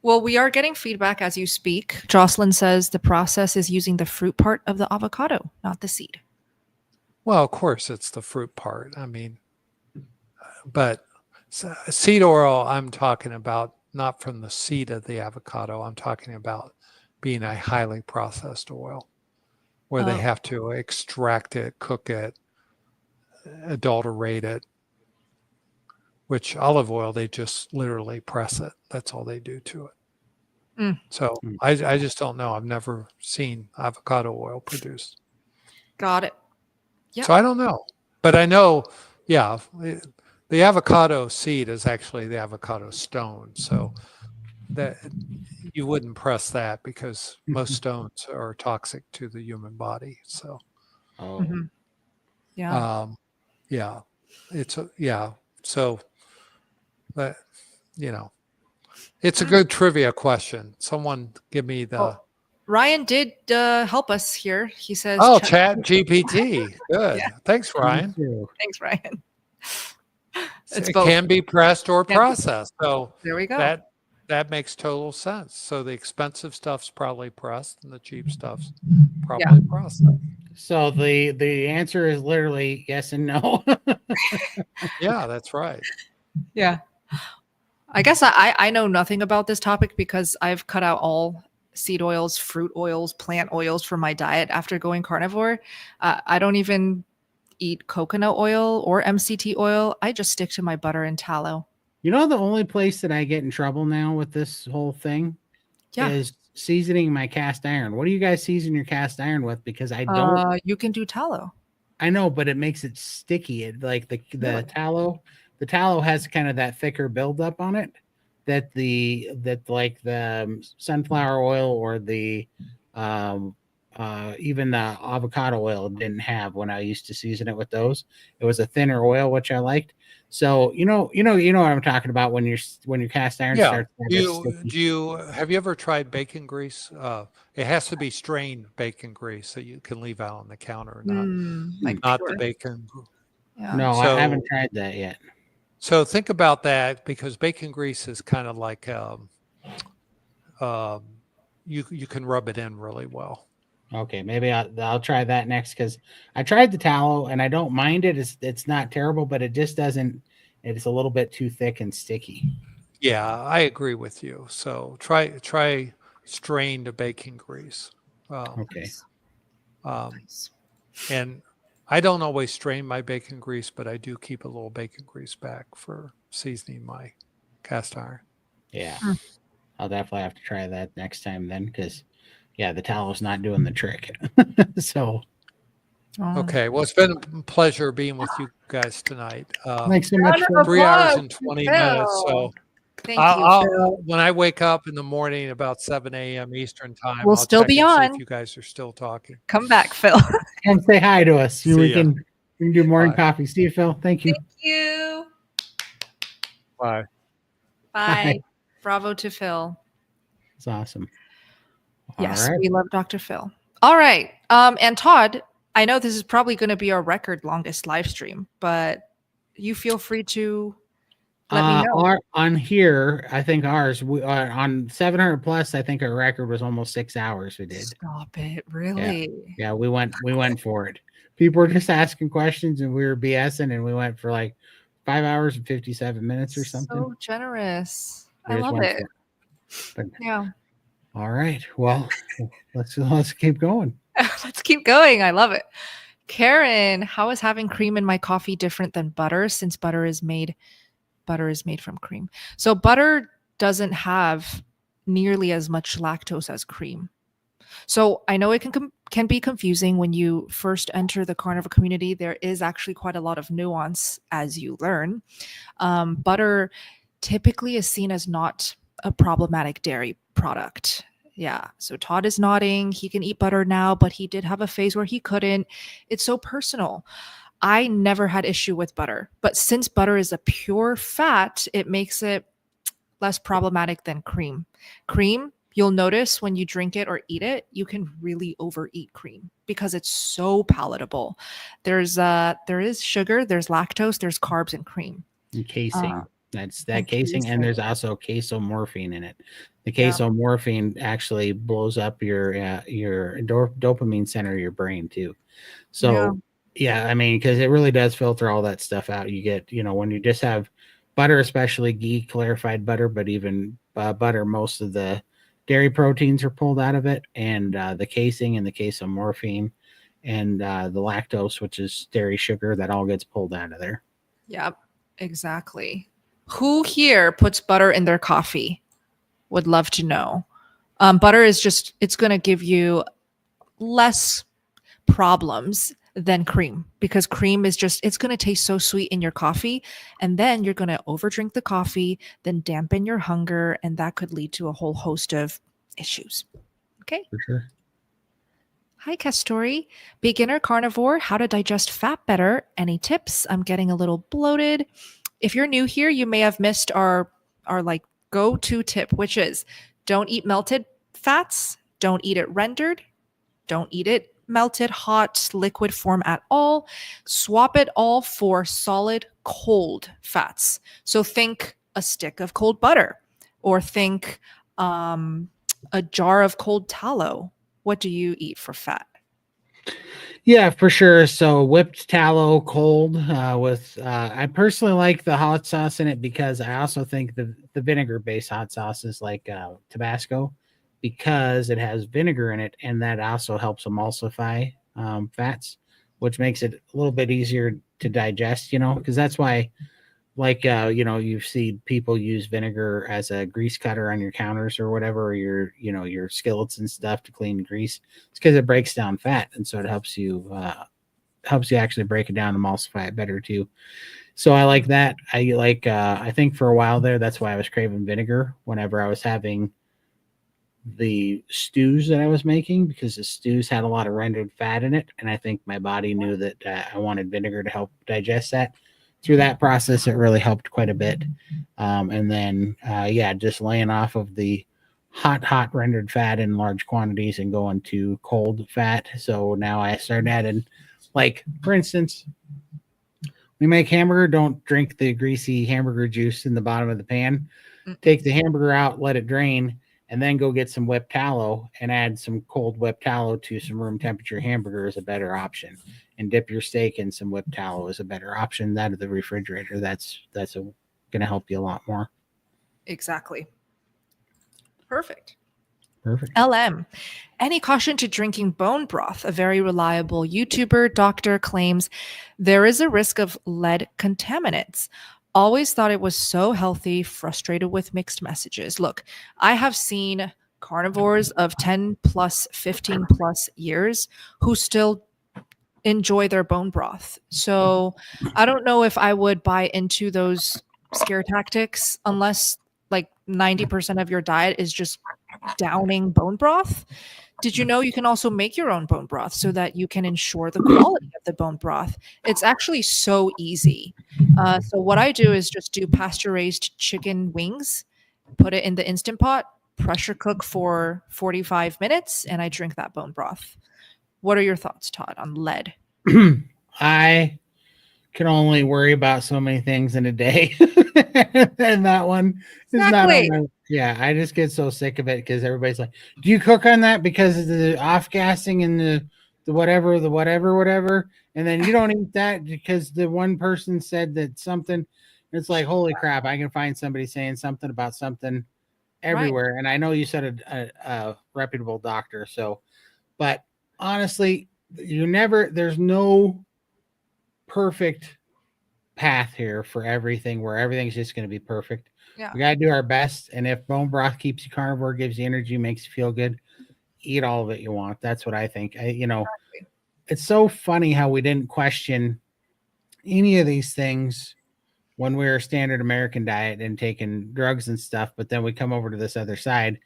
B: Well, we are getting feedback as you speak. Jocelyn says the process is using the fruit part of the avocado, not the seed.
C: Well, of course, it's the fruit part. I mean, but seed oil, I'm talking about not from the seed of the avocado. I'm talking about being a highly processed oil where they have to extract it, cook it, adulterate it, which olive oil, they just literally press it. That's all they do to it. So I just don't know. I've never seen avocado oil produced.
B: Got it. Yeah.
C: So I don't know. But I know, the avocado seed is actually the avocado stone. So that you wouldn't press that because most stones are toxic to the human body. So so that, you know, it's a good trivia question. Someone give me the
B: Ryan did help us here. He says
C: Chat GPT. Good. Thanks, Ryan.
B: Thanks, Ryan.
C: It can be pressed or processed. So
B: there we go.
C: That makes total sense. So the expensive stuff's probably pressed and the cheap stuff's probably processed.
A: So the answer is literally yes and no.
C: Yeah, that's right.
B: Yeah. I guess I know nothing about this topic because I've cut out all seed oils, fruit oils, plant oils from my diet after going carnivore. I don't even eat coconut oil or MCT oil. I just stick to my butter and tallow.
A: You know, the only place that I get in trouble now with this whole thing is seasoning my cast iron. What do you guys season your cast iron with? Because I don't.
B: You can do tallow.
A: I know, but it makes it sticky. It like the tallow. The tallow has kind of that thicker buildup on it, like the sunflower oil or the even the avocado oil didn't have when I used to season it with those. It was a thinner oil, which I liked. So you know what I'm talking about when your cast iron
C: Yeah.
A: starts.
C: Have you ever tried bacon grease? It has to be strained bacon grease that you can leave out on the counter,
B: Like
C: not
B: pure.
C: the bacon.
B: Yeah.
A: No, I haven't tried that yet.
C: So think about that, because bacon grease is kind of like you can rub it in really well.
A: Okay, maybe I'll try that next, because I tried the tallow and I don't mind it. It's not terrible, but it just doesn't. It's a little bit too thick and sticky.
C: Yeah, I agree with you. So try strained bacon grease.
A: Okay.
B: Nice.
C: And I don't always strain my bacon grease, but I do keep a little bacon grease back for seasoning my cast iron.
A: Yeah, I'll definitely have to try that next time then, because the towel's not doing the trick. So
C: Okay, well, it's been a pleasure being with you guys tonight.
A: Thanks so much.
C: 3 hours and 20 minutes. So
B: thank you, Phil.
C: when I wake up in the morning about 7 a.m. Eastern time,
B: We'll
C: I'll
B: still
C: check
B: be
C: and see
B: on.
C: if you guys are still talking.
B: Come back, Phil.
A: Come say hi to us.
C: See
A: We
C: ya.
A: can do morning
C: Bye.
A: coffee. See you, Phil. Thank you.
B: Thank you.
C: Bye.
B: Bye. Bravo to Phil.
A: It's awesome.
B: Yes,
A: All right.
B: we love Dr. Phil. All right. And Todd, I know this is probably going to be our record longest live stream, but you feel free to let me know.
A: On here, I think ours on 700 plus. I think our record was almost 6 hours. We did.
B: Stop it, really?
A: Yeah, we went for it. People were just asking questions, and we were BSing, and we went for like 5 hours and 57 minutes or something.
B: So generous.
A: We
B: I
A: just
B: love
A: went
B: it.
A: for it. But,
B: Yeah.
A: all right. Well, let's keep going.
B: Let's keep going. I love it. Karen, how is having cream in my coffee different than butter, since butter is made from cream? So butter doesn't have nearly as much lactose as cream. So I know it can be confusing when you first enter the carnivore community. There is actually quite a lot of nuance as you learn. Butter typically is seen as not a problematic dairy product. Yeah. So Todd is nodding. He can eat butter now, but he did have a phase where he couldn't. It's so personal. I never had issue with butter, but since butter is a pure fat, it makes it less problematic than cream. Cream, you'll notice when you drink it or eat it, you can really overeat cream because it's so palatable. There is sugar, there's lactose, there's carbs in cream.
A: And casing. That's that
B: casing.
A: casing, and there's also casomorphine in it. The casomorphine actually blows up your dopamine center of your brain too. So I mean, because it really does filter all that stuff out. You get, when you just have butter, especially ghee, clarified butter, but even butter, most of the dairy proteins are pulled out of it, and the casing and the casomorphine and the lactose, which is dairy sugar, that all gets pulled out of there.
B: Yep, exactly. Who here puts butter in their coffee? Would love to know. Butter is it's going to give you less problems than cream, because cream is it's going to taste so sweet in your coffee, and then you're going to overdrink the coffee, then dampen your hunger, and that could lead to a whole host of issues. Okay.
A: For sure.
B: Hi, Castori. Beginner carnivore, how to digest fat better. Any tips? I'm getting a little bloated. If you're new here, you may have missed our like go-to tip, which is don't eat melted fats, don't eat it rendered, don't eat it melted, hot, liquid form at all. Swap it all for solid, cold fats. So think a stick of cold butter, or think a jar of cold tallow. What do you eat for fat?
A: Yeah, for sure. So whipped tallow cold with I personally like the hot sauce in it, because I also think the vinegar based hot sauces like Tabasco, because it has vinegar in it, and that also helps emulsify fats, which makes it a little bit easier to digest, because that's why, like, you see people use vinegar as a grease cutter on your counters or whatever, or your skillets and stuff to clean grease. It's because it breaks down fat, and so it helps you actually break it down, emulsify it better too. So I like that. I think for a while there, that's why I was craving vinegar whenever I was having the stews that I was making, because the stews had a lot of rendered fat in it. And I think my body knew that I wanted vinegar to help digest that. Through that process, it really helped quite a bit. And then, just laying off of the hot rendered fat in large quantities and going to cold fat. So now I started adding, like, for instance, we make hamburger, don't drink the greasy hamburger juice in the bottom of the pan. Take the hamburger out, let it drain, and then go get some whipped tallow and add some cold whipped tallow to some room temperature hamburger is a better option. And dip your steak in some whipped tallow is a better option. That of the refrigerator, that's going to help you a lot more.
B: Exactly. Perfect.
A: Perfect.
B: LM. Any caution to drinking bone broth? A very reliable YouTuber doctor claims there is a risk of lead contaminants. Always thought it was so healthy, frustrated with mixed messages. Look, I have seen carnivores of 10 plus, 15 plus years who still enjoy their bone broth. So I don't know if I would buy into those scare tactics unless like 90% of your diet is just downing bone broth. Did you know you can also make your own bone broth so that you can ensure the quality of the bone broth? It's actually so easy. So what I do is just do pasture-raised chicken wings, put it in the Instant Pot, pressure cook for 45 minutes, and I drink that bone broth. What are your thoughts, Todd, on lead?
A: I can only worry about so many things in a day. And that one is not on my, I just get so sick of it because everybody's like, do you cook on that because of the off gassing and the whatever. And then you don't eat that because the one person said that something. It's like, holy crap, I can find somebody saying something about something everywhere. Right. And I know you said a reputable doctor. So, but honestly, there's no perfect path here for everything where everything's just going to be perfect. Yeah. We got to do our best. And if bone broth keeps you carnivore, gives you energy, makes you feel good, eat all of it you want. That's what I think. It's so funny how we didn't question any of these things when we were standard American diet and taking drugs and stuff. But then we come over to this other side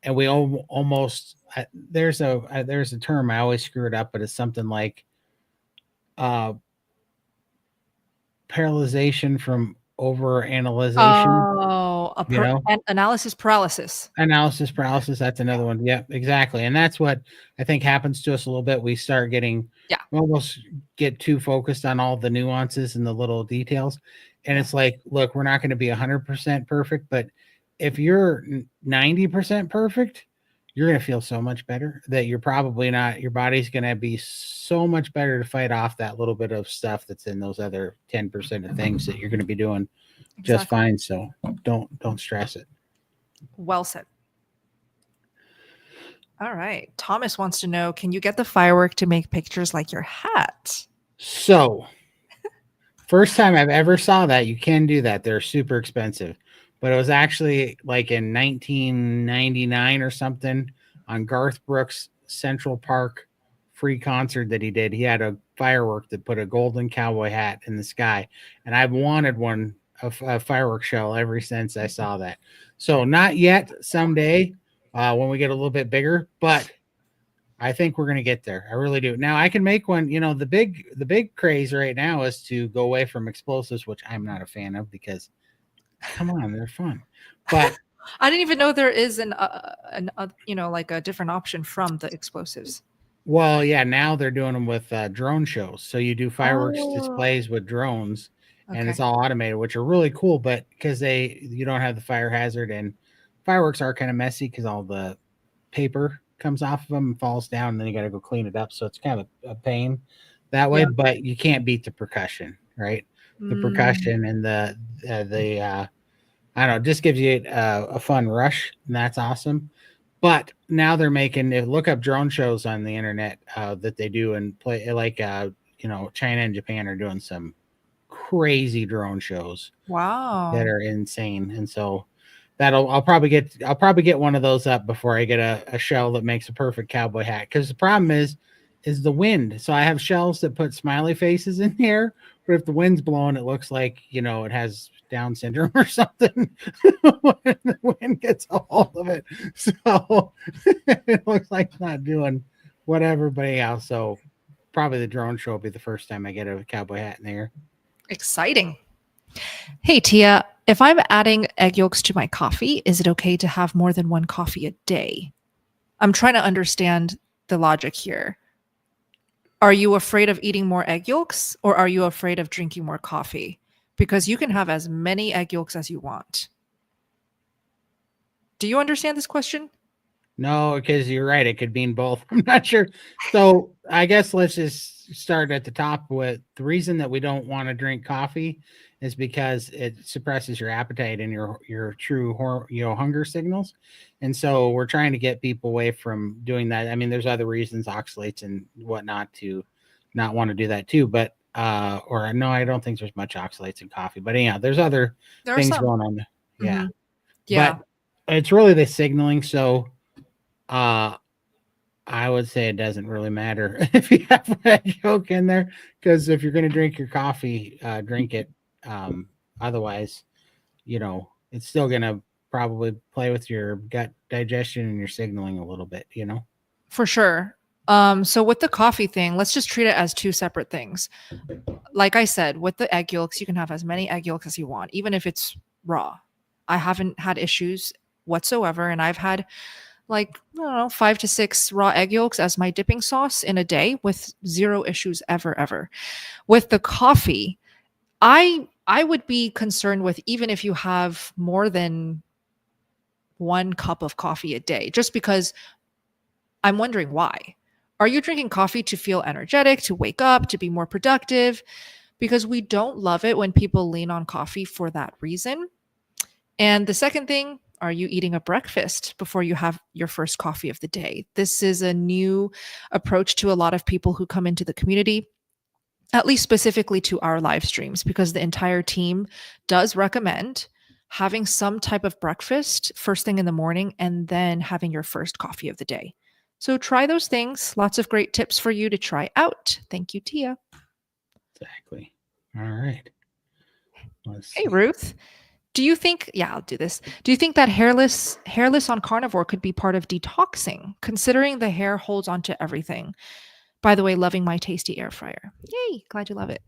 A: and we almost, there's a term, I always screw it up, but it's something like, paralyzation from over analyzation.
B: Analysis paralysis.
A: Analysis paralysis. That's another one. Yeah, exactly. And that's what I think happens to us a little bit. We start getting, we almost get too focused on all the nuances and the little details. And it's like, look, we're not going to be 100% perfect, but if you're 90% perfect, you're going to feel so much better that you're probably not, your body's going to be so much better to fight off that little bit of stuff that's in those other 10% of things that you're going to be doing just fine. So don't stress it.
B: Well said. All right. Thomas wants to know, can you get the firework to make pictures like your hat?
A: So first time I've ever saw that, you can do that. They're super expensive. But it was actually like in 1999 or something on Garth Brooks' Central Park free concert that he did. He had a firework that put a golden cowboy hat in the sky. And I've wanted one, a firework show ever since I saw that. So not yet, someday when we get a little bit bigger, but I think we're going to get there. I really do. Now I can make one, the big craze right now is to go away from explosives, which I'm not a fan of because come on, they're fun. But
B: I didn't even know there is like a different option from the explosives.
A: Well, yeah, now they're doing them with drone shows. So you do fireworks displays with drones, and it's all automated, which are really cool. But because you don't have the fire hazard, and fireworks are kind of messy because all the paper comes off of them and falls down, and then you got to go clean it up. So it's kind of a pain that way. Yeah. But you can't beat the percussion, right? The percussion and the I don't know, just gives you a fun rush, and that's awesome. But now they're making, look up drone shows on the internet that they do and play like China and Japan are doing some crazy drone shows.
B: Wow,
A: that are insane. And so I'll probably get one of those up before I get a shell that makes a perfect cowboy hat. Because the problem is the wind. So I have shells that put smiley faces in here But if the wind's blowing, it looks like, it has Down syndrome or something when the wind gets a hold of it. So it looks like it's not doing what everybody else. So probably the drone show will be the first time I get a cowboy hat in the air.
B: Exciting. Hey, Tia, if I'm adding egg yolks to my coffee, is it okay to have more than one coffee a day? I'm trying to understand the logic here. Are you afraid of eating more egg yolks, or are you afraid of drinking more coffee? Because you can have as many egg yolks as you want. Do you understand this question?
A: No, because you're right. It could mean both. I'm not sure. So I guess let's just start at the top with the reason that we don't want to drink coffee is because it suppresses your appetite and your true hunger signals. And so we're trying to get people away from doing that. I mean, there's other reasons, oxalates and whatnot, to not want to do that too. But or no, I don't think there's much oxalates in coffee. But anyhow, there's other things going on. Yeah.
B: Mm-hmm. Yeah.
A: But it's really the signaling. So I would say it doesn't really matter if you have egg yolk in there, because if you're going to drink your coffee, drink it. Otherwise, it's still going to probably play with your gut digestion and your signaling a little bit,
B: For sure. So with the coffee thing, let's just treat it as two separate things. Like I said, with the egg yolks, you can have as many egg yolks as you want, even if it's raw. I haven't had issues whatsoever, and I've had 5 to 6 raw egg yolks as my dipping sauce in a day with zero issues ever. With the coffee, I would be concerned with even if you have more than 1 cup of coffee a day, just because I'm wondering why. Are you drinking coffee to feel energetic, to wake up, to be more productive? Because we don't love it when people lean on coffee for that reason. And the second thing, are you eating a breakfast before you have your first coffee of the day? This is a new approach to a lot of people who come into the community, at least specifically to our live streams, because the entire team does recommend having some type of breakfast first thing in the morning and then having your first coffee of the day. So try those things. Lots of great tips for you to try out. Thank you, Tia.
A: Exactly. All right.
B: Hey, Ruth. Do you think, I'll do this. Do you think that hairless on carnivore could be part of detoxing, considering the hair holds onto everything? By the way, loving my tasty air fryer. Yay, glad you love it.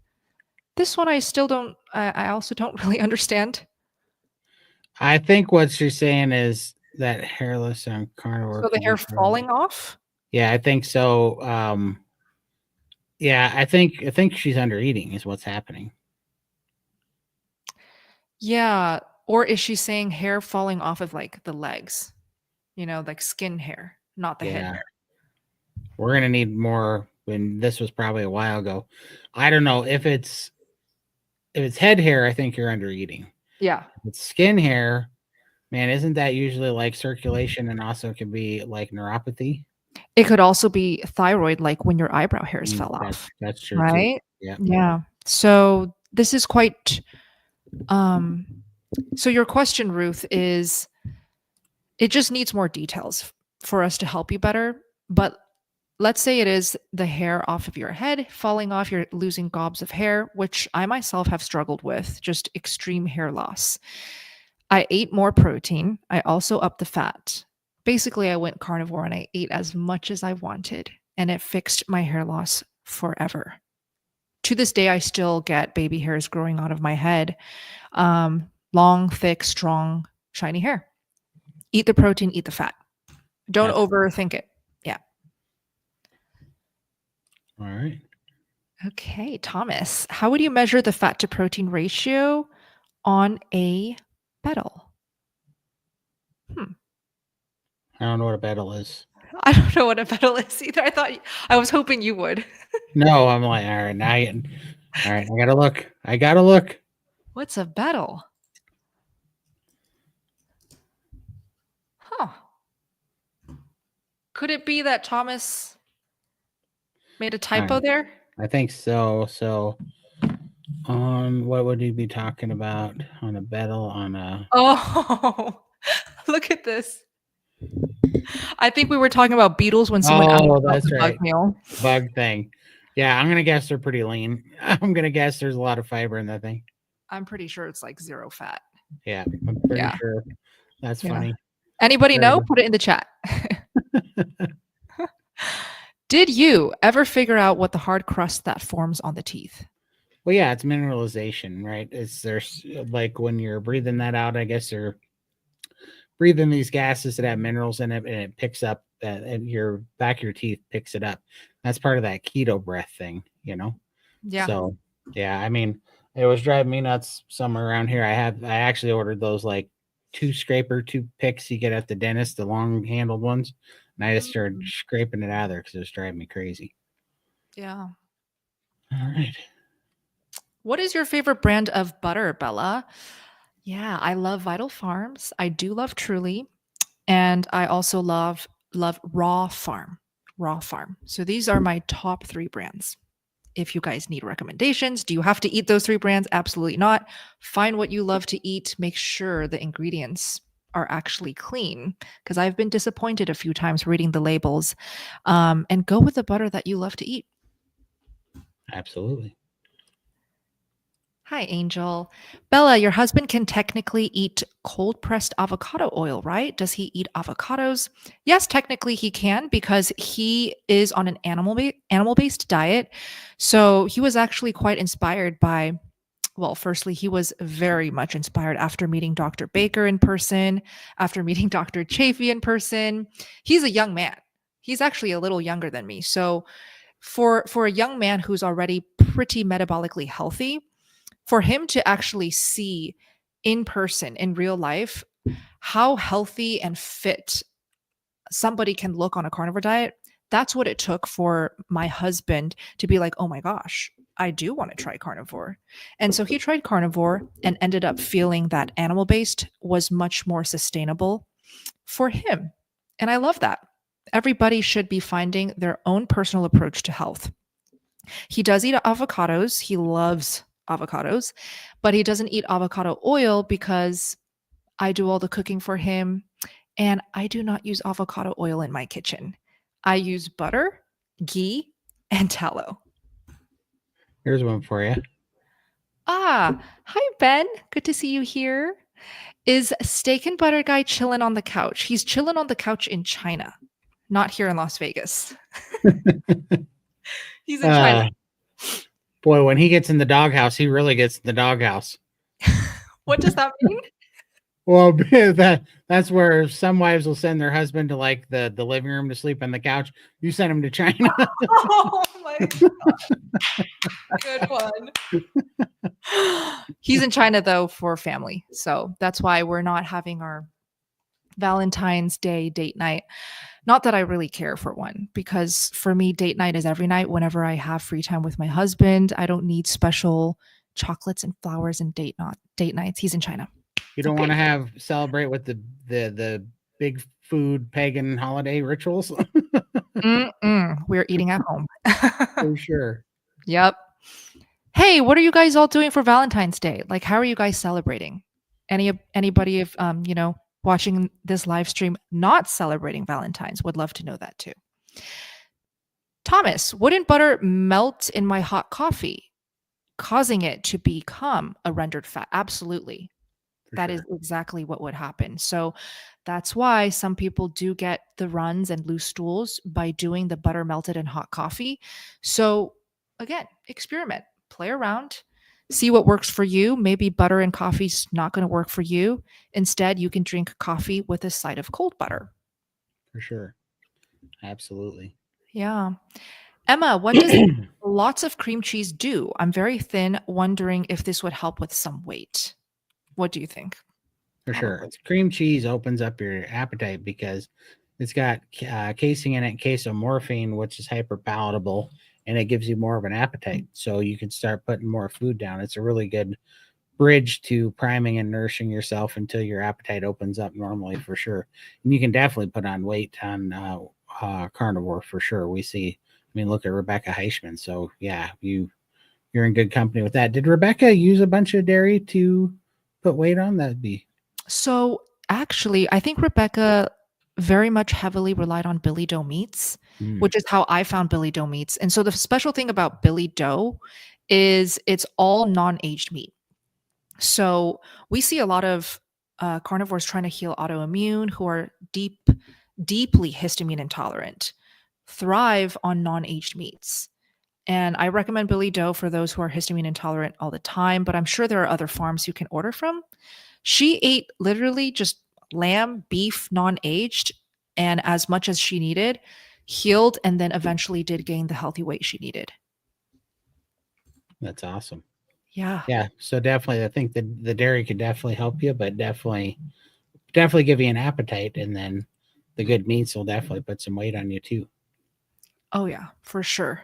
B: This one I also don't really understand.
A: I think what she's saying is that hairless on carnivore.
B: So the hair falling off?
A: Yeah, I think so. Yeah, I think she's under eating is what's happening.
B: Yeah. Or is she saying hair falling off of the legs? Like skin hair, not the head hair.
A: We're going to need more when this was probably a while ago. I don't know if it's head hair, I think you're under eating.
B: Yeah.
A: If it's skin hair, man, isn't that usually like circulation and also can be like neuropathy?
B: It could also be thyroid, like when your eyebrow hairs fell off.
A: That's true.
B: Right?
A: Too.
B: Yeah. So this is quite so your question, Ruth, is it just needs more details for us to help you better. But let's say it is the hair off of your head falling off, you're losing gobs of hair, which I myself have struggled with, just extreme hair loss. I ate more protein. I also upped the fat. Basically, I went carnivore and I ate as much as I wanted, and it fixed my hair loss forever. To this day, I still get baby hairs growing out of my head. Long, thick, strong, shiny hair. Eat the protein, eat the fat. Don't overthink it. Yeah.
A: All right.
B: Okay, Thomas, how would you measure the fat to protein ratio on a Bedel?
A: I don't know what a Bedel is.
B: I don't know what a Bedel is either. I was hoping you would.
A: No, I'm like, all right, I gotta look.
B: What's a Bedel? Huh. Could it be that Thomas made a typo there?
A: I think so. So what would he be talking about on a Bedel
B: Oh, look at this. I think we were talking about beetles when someone asked about the bug meal.
A: Bug thing. Yeah, I'm gonna guess they're pretty lean. I'm gonna guess there's a lot of fiber in that thing.
B: I'm pretty sure it's like 0 fat.
A: Yeah, I'm pretty
B: Yeah.
A: sure. That's
B: Yeah.
A: funny.
B: Anybody
A: Very
B: know?
A: good.
B: Put it in the chat. Did you ever figure out what the hard crust that forms on the teeth?
A: Well, yeah, it's mineralization, right? There's like when you're breathing that out, I guess you're breathing these gases that have minerals in it, and it picks up and your back of your teeth picks it up. That's part of that keto breath thing, you know.
B: Yeah.
A: So yeah, I mean, it was driving me nuts somewhere around here. I actually ordered those like two picks you get at the dentist, the long handled ones, and I just started scraping it out of there because it was driving me crazy.
B: Yeah.
A: All right.
B: What is your favorite brand of butter, Bella? Yeah, I love Vital Farms. I do love Truly, and I also love Raw Farm. Raw Farm. So these are my top 3 brands. If you guys need recommendations, do you have to eat those 3 brands? Absolutely not. Find what you love to eat. Make sure the ingredients are actually clean, because I've been disappointed a few times reading the labels. And go with the butter that you love to eat.
A: Absolutely.
B: Hi, Angel. Bella, your husband can technically eat cold pressed avocado oil, right? Does he eat avocados? Yes, technically he can, because he is on an animal-based diet. So he was actually quite inspired by, well, firstly, he was very much inspired after meeting Dr. Baker in person, after meeting Dr. Chafee in person. He's a young man. He's actually a little younger than me. So for a young man who's already pretty metabolically healthy, for him to actually see in person, in real life, how healthy and fit somebody can look on a carnivore diet, that's what it took for my husband to be like, oh my gosh, I do want to try carnivore. And so he tried carnivore and ended up feeling that animal based was much more sustainable for him. And I love that. Everybody should be finding their own personal approach to health. He does eat avocados. He loves avocados, but he doesn't eat avocado oil because I do all the cooking for him, and I do not use avocado oil in my kitchen. I use butter, ghee, and tallow.
A: Here's one for you.
B: Hi, Ben. Good to see you here. Is Steak and Butter Guy chilling on the couch? He's chilling on the couch in China, not here in Las Vegas. He's in China.
A: Boy, when he gets in the doghouse, he really gets in the doghouse.
B: What does that mean?
A: Well, that's where some wives will send their husband to like the living room to sleep on the couch. You send him to China.
B: Oh my god. Good one. He's in China though for family. So that's why we're not having our Valentine's Day date night. Not that I really care for one, because for me, date night is every night whenever I have free time with my husband. I don't need special chocolates and flowers and date nights. He's in China.
A: You don't want to celebrate with the big food pagan holiday rituals.
B: We're eating at home.
A: For sure.
B: Yep. Hey, what are you guys all doing for Valentine's Day? Like, how are you guys celebrating? Anybody if watching this live stream not celebrating Valentine's would love to know that too. Thomas, wouldn't butter melt in my hot coffee, causing it to become a rendered fat? Absolutely. That is exactly what would happen. So that's why some people do get the runs and loose stools by doing the butter melted in hot coffee. So again, experiment, play around, see what works for you. Maybe butter and coffee's not going to work for you. Instead, you can drink coffee with a side of cold butter.
A: For sure. Absolutely.
B: Yeah. Emma, what does lots of cream cheese do? I'm very thin, wondering if this would help with some weight. What do you think?
A: For sure. Cream cheese opens up your appetite because it's got casing in it, casomorphine, which is hyper palatable, and it gives you more of an appetite. So you can start putting more food down. It's a really good bridge to priming and nourishing yourself until your appetite opens up normally, for sure. And you can definitely put on weight on carnivore for sure. We see, I mean, look at Rebecca Heichman. So yeah, you're in good company with that. Did Rebecca use a bunch of dairy to put weight on? That'd be
B: so. Actually, I think Rebecca very much heavily relied on Billy Doe meats, which is how I found Billy Doe meats. And so the special thing about Billy Doe is it's all non-aged meat. So we see a lot of carnivores trying to heal autoimmune who are deeply histamine intolerant, thrive on non-aged meats. And I recommend Billy Doe for those who are histamine intolerant all the time, but I'm sure there are other farms you can order from. She ate literally just lamb, beef, non-aged, and as much as she needed, healed, and then eventually did gain the healthy weight she needed.
A: That's awesome.
B: Yeah.
A: Yeah. So definitely, I think the dairy could definitely help you, but definitely give you an appetite, and then the good meats will definitely put some weight on you too.
B: Oh yeah, for sure.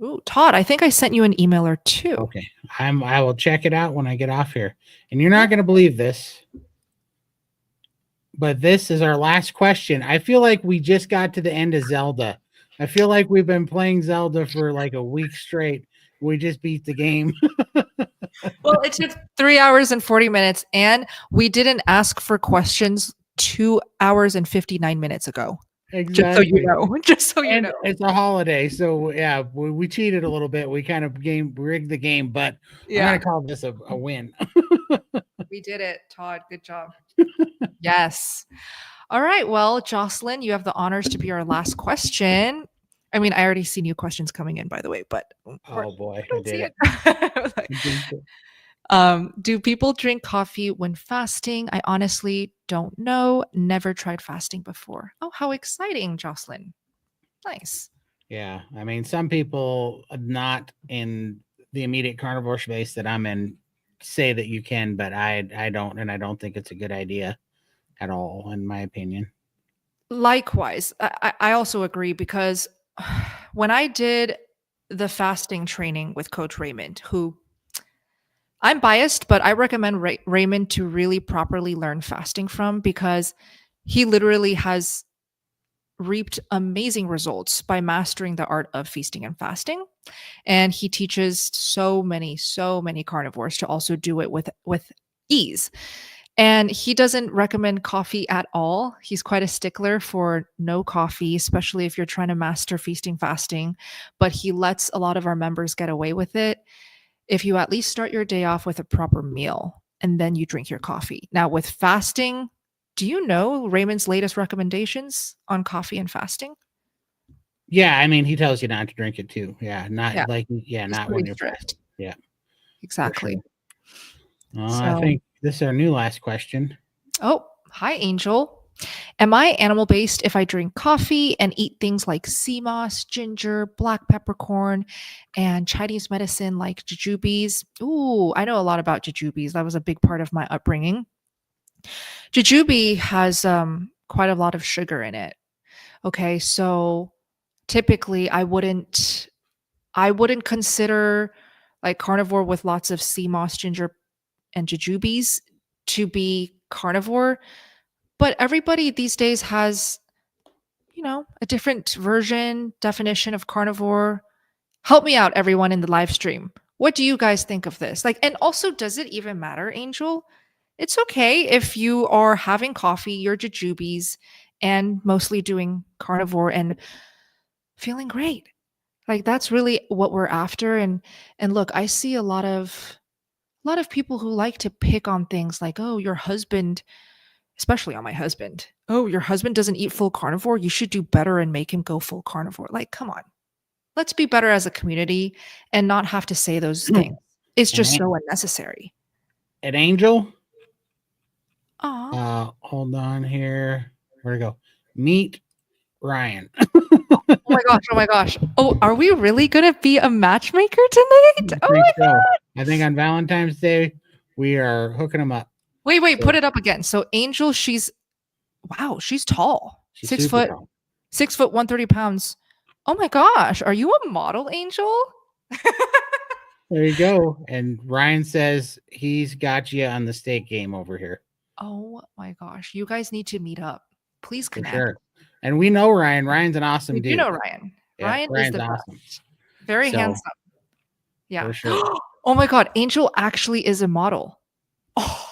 B: Ooh, Todd, I think I sent you an email or two.
A: Okay. I will check it out when I get off here. And you're not going to believe this, but this is our last question. I feel like we just got to the end of Zelda. I feel like we've been playing Zelda for like a week straight. We just beat the game.
B: Well, it took 3 hours and 40 minutes, and we didn't ask for questions 2 hours and 59 minutes ago.
A: Exactly.
B: Just so you know. Just so you know.
A: It's a holiday, so yeah, we cheated a little bit. We kind of rigged the game, but I'm gonna call this a win.
B: We did it, Todd. Good job. Yes. All right. Well, Jocelyn, you have the honors to be our last question. I mean, I already see new questions coming in, by the way, but
A: oh boy,
B: I did it. Do people drink coffee when fasting? I honestly don't know. Never tried fasting before. Oh, how exciting, Jocelyn. Nice.
A: Yeah. I mean, some people not in the immediate carnivore space that I'm in say that you can, but I don't, and I don't think it's a good idea at all, in my opinion.
B: Likewise, I also agree, because when I did the fasting training with Coach Raymond, who I'm biased, but I recommend Raymond to really properly learn fasting from, because he literally has reaped amazing results by mastering the art of feasting and fasting. And he teaches so many carnivores to also do it with ease. And he doesn't recommend coffee at all. He's quite a stickler for no coffee, especially if you're trying to master feasting fasting. But he lets a lot of our members get away with it if you at least start your day off with a proper meal and then you drink your coffee. Now, with fasting, do you know Raymond's latest recommendations on coffee and fasting?
A: Yeah, I mean, he tells you not to drink it too. Yeah, not
B: He's
A: not
B: pretty
A: when you're
B: strict.
A: fasting. Yeah,
B: exactly.
A: Sure. I think this is our new last question.
B: Oh, hi, Angel. Am I animal-based if I drink coffee and eat things like sea moss, ginger, black peppercorn, and Chinese medicine like jujubes? Ooh, I know a lot about jujubes. That was a big part of my upbringing. Jujube has quite a lot of sugar in it. Okay, so typically I wouldn't consider like carnivore with lots of sea moss, ginger, and jujubes to be carnivore. But everybody these days has, a different definition of carnivore. Help me out, everyone in the live stream. What do you guys think of this? And also, does it even matter, Angel? It's okay if you are having coffee, your jujubes, and mostly doing carnivore and feeling great. Like, that's really what we're after. And look, I see a lot of people who like to pick on things like, oh, your husband, especially on my husband. Oh, your husband doesn't eat full carnivore. You should do better and make him go full carnivore. Like, come on. Let's be better as a community and not have to say those things. It's just so unnecessary.
A: An Angel?
B: Aw.
A: Hold on here. Where'd it go? Meet Ryan.
B: Oh my gosh. Oh, are we really going to be a matchmaker tonight? Oh my God.
A: I think on Valentine's Day, we are hooking them up.
B: Wait, so, put it up again. So Angel, she's tall.
A: She's
B: 6 foot,
A: tall.
B: 6 foot, 130 pounds. Oh my gosh. Are you a model, Angel?
A: There you go. And Ryan says he's got you on the steak game over here.
B: Oh my gosh. You guys need to meet up. Please connect.
A: For sure. And we know Ryan. Ryan's an awesome dude.
B: You know Ryan. Yeah, Ryan is the awesome. Best. Very handsome. Yeah.
A: For sure.
B: Oh my God. Angel actually is a model. Oh.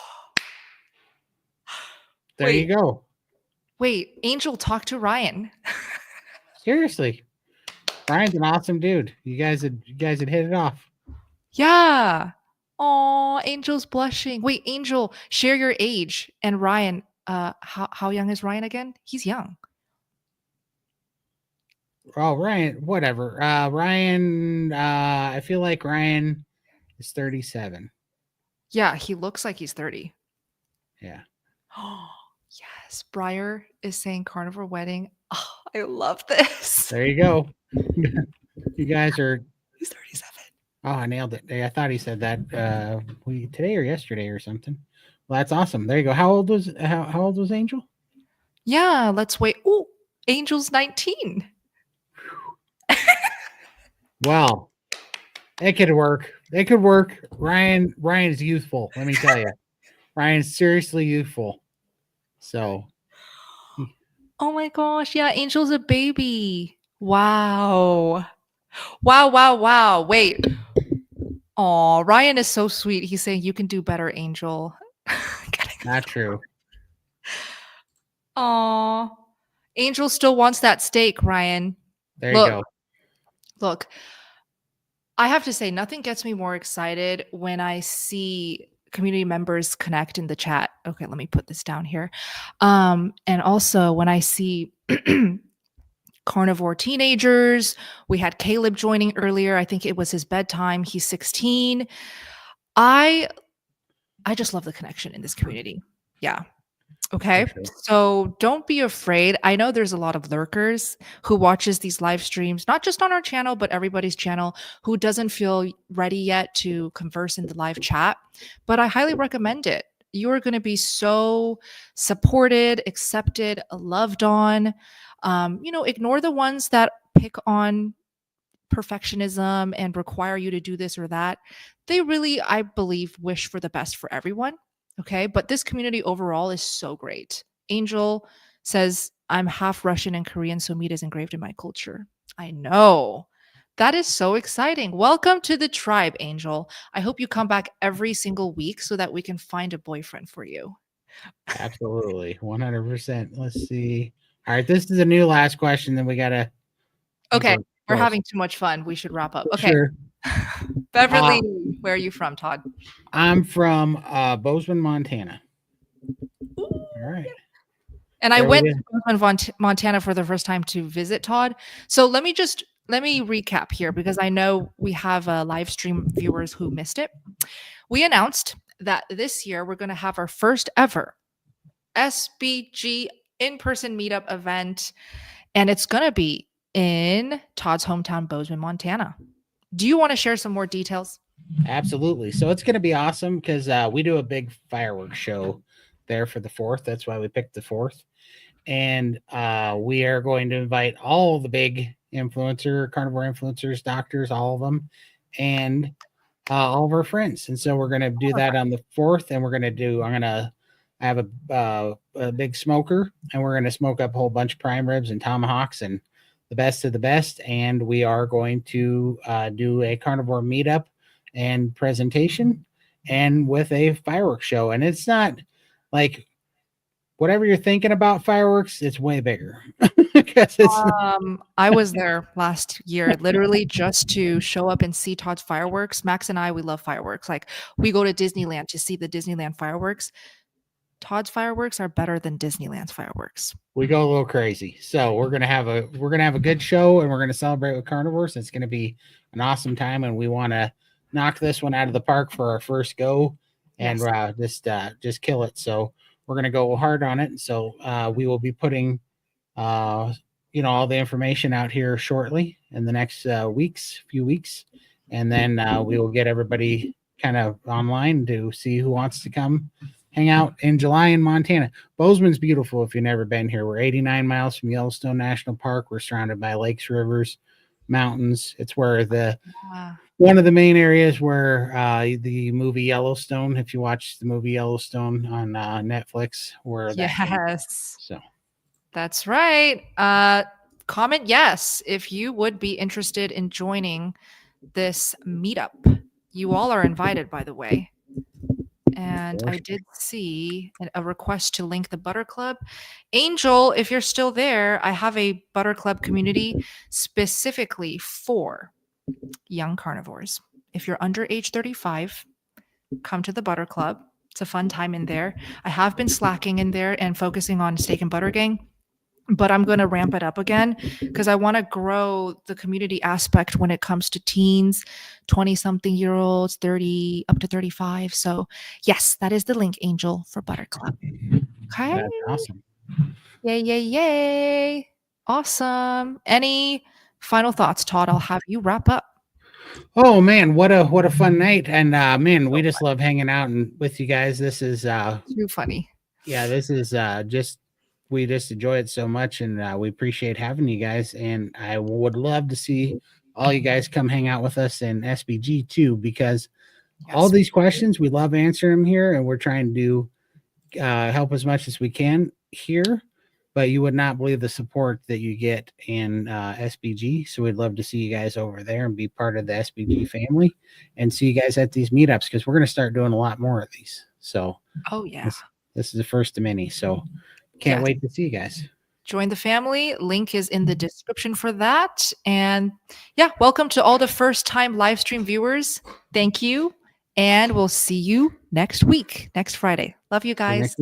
A: There you go.
B: Wait, Angel, talk to Ryan.
A: Seriously, Ryan's an awesome dude. You guys had hit it off.
B: Yeah. Oh, Angel's blushing. Wait, Angel, share your age. And Ryan, how young is Ryan again? He's young.
A: Oh, Ryan, whatever. Ryan, I feel like Ryan is 37.
B: Yeah, he looks like he's 30.
A: Yeah.
B: Oh, yes. Briar is saying carnivore wedding. Oh, I love this.
A: There you go. You guys are.
B: He's 37.
A: Oh, I nailed it. I thought he said that today or yesterday or something. Well, that's awesome. There you go. How old was Angel?
B: Yeah, let's wait. Oh, Angel's 19.
A: Well, it could work. It could work. Ryan's youthful. Let me tell you, Ryan's seriously youthful. So.
B: Oh my gosh. Yeah, Angel's a baby. Wow. Wow. Wait. Oh, Ryan is so sweet. He's saying you can do better, Angel.
A: Not true.
B: Oh, Angel still wants that steak, Ryan.
A: There you go.
B: Look, I have to say, nothing gets me more excited when I see community members connect in the chat. Okay, let me put this down here. And also when I see carnivore teenagers, we had Caleb joining earlier. I think it was his bedtime. He's 16. I just love the connection in this community. Yeah. Okay.
A: Sure.
B: So don't be afraid. I know there's a lot of lurkers who watches these live streams, not just on our channel, but everybody's channel, who doesn't feel ready yet to converse in the live chat. But I highly recommend it. You are going to be so supported, accepted, loved on. Ignore the ones that pick on perfectionism and require you to do this or that. They really, I believe, wish for the best for everyone. Okay. But this community overall is so great. Angel says, I'm half Russian and Korean, so meat is engraved in my culture. I know. That is so exciting. Welcome to the tribe, Angel. I hope you come back every single week so that we can find a boyfriend for you.
A: Absolutely. 100%. Let's see. All right. This is a new last question. Then we got to.
B: Okay. We're having too much fun. We should wrap up. Okay.
A: Sure.
B: Beverly, where are you from, Todd?
A: I'm from Bozeman, Montana. All right.
B: And I went to Bozeman, Montana for the first time to visit Todd. So let me recap here because I know we have live stream viewers who missed it. We announced that this year we're going to have our first ever SBG in-person meetup event, and it's going to be in Todd's hometown, Bozeman, Montana. Do you want to share some more details?
A: Absolutely. So it's going to be awesome because we do a big fireworks show there for the 4th. That's why we picked the 4th. And we are going to invite all the big carnivore influencers, doctors, all of them, and all of our friends. And so we're going to do that on the 4th. And I have a big smoker, and we're going to smoke up a whole bunch of prime ribs and tomahawks and the best of the best. And we are going to do a carnivore meetup and presentation and with a fireworks show. And it's not like whatever you're thinking about fireworks, it's way bigger.
B: I was there last year, literally just to show up and see Todd's fireworks. Max and I, we love fireworks. Like we go to Disneyland to see the Disneyland fireworks. Todd's fireworks are better than Disneyland's fireworks.
A: We go a little crazy. So we're gonna have a good show, and we're gonna celebrate with carnivores. It's gonna be an awesome time, and we want to knock this one out of the park for our first go, and just kill it. So we're gonna go hard on it. So we will be putting all the information out here shortly in the next few weeks, and then we will get everybody kind of online to see who wants to come hang out in July in Montana. Bozeman's beautiful if you've never been here. We're 89 miles from Yellowstone National Park. We're surrounded by lakes, rivers, mountains. It's where one of the main areas where the movie Yellowstone, if you watch the movie Yellowstone on Netflix, where
B: so that's right. Comment yes if you would be interested in joining this meetup. You all are invited, by the way. And
A: For
B: I did see a request to link the Butter Club. Angel, if you're still there, I have a Butter Club community specifically for young carnivores. If you're under age 35, come to the Butter Club. It's a fun time in there. I have been slacking in there and focusing on Steak and Butter Gang, but I'm going to ramp it up again because I want to grow the community aspect when it comes to teens, 20-something-year-olds, 30 up to 35. So yes, that is the link, Angel, for Butter Club. Okay.
A: That's awesome.
B: Yay, yay, yay. Awesome. Any final thoughts, Todd? I'll have you wrap up.
A: Oh man, what a fun night. And man, we just love hanging out and with you guys. This is
B: Too funny.
A: yeah, this is we just enjoy it so much, and we appreciate having you guys. And I would love to see all you guys come hang out with us in SBG too, because all these questions, we love answering them here, and we're trying to help as much as we can here. But you would not believe the support that you get in SBG. So we'd love to see you guys over there and be part of the SBG family and see you guys at these meetups, because we're going to start doing a lot more of these. So
B: oh yeah,
A: this is the first of many. So can't wait to see you guys.
B: Join the family. Link is in the description for that. And yeah, welcome to all the first-time live stream viewers. Thank you. And we'll see you next week, next Friday. Love you guys.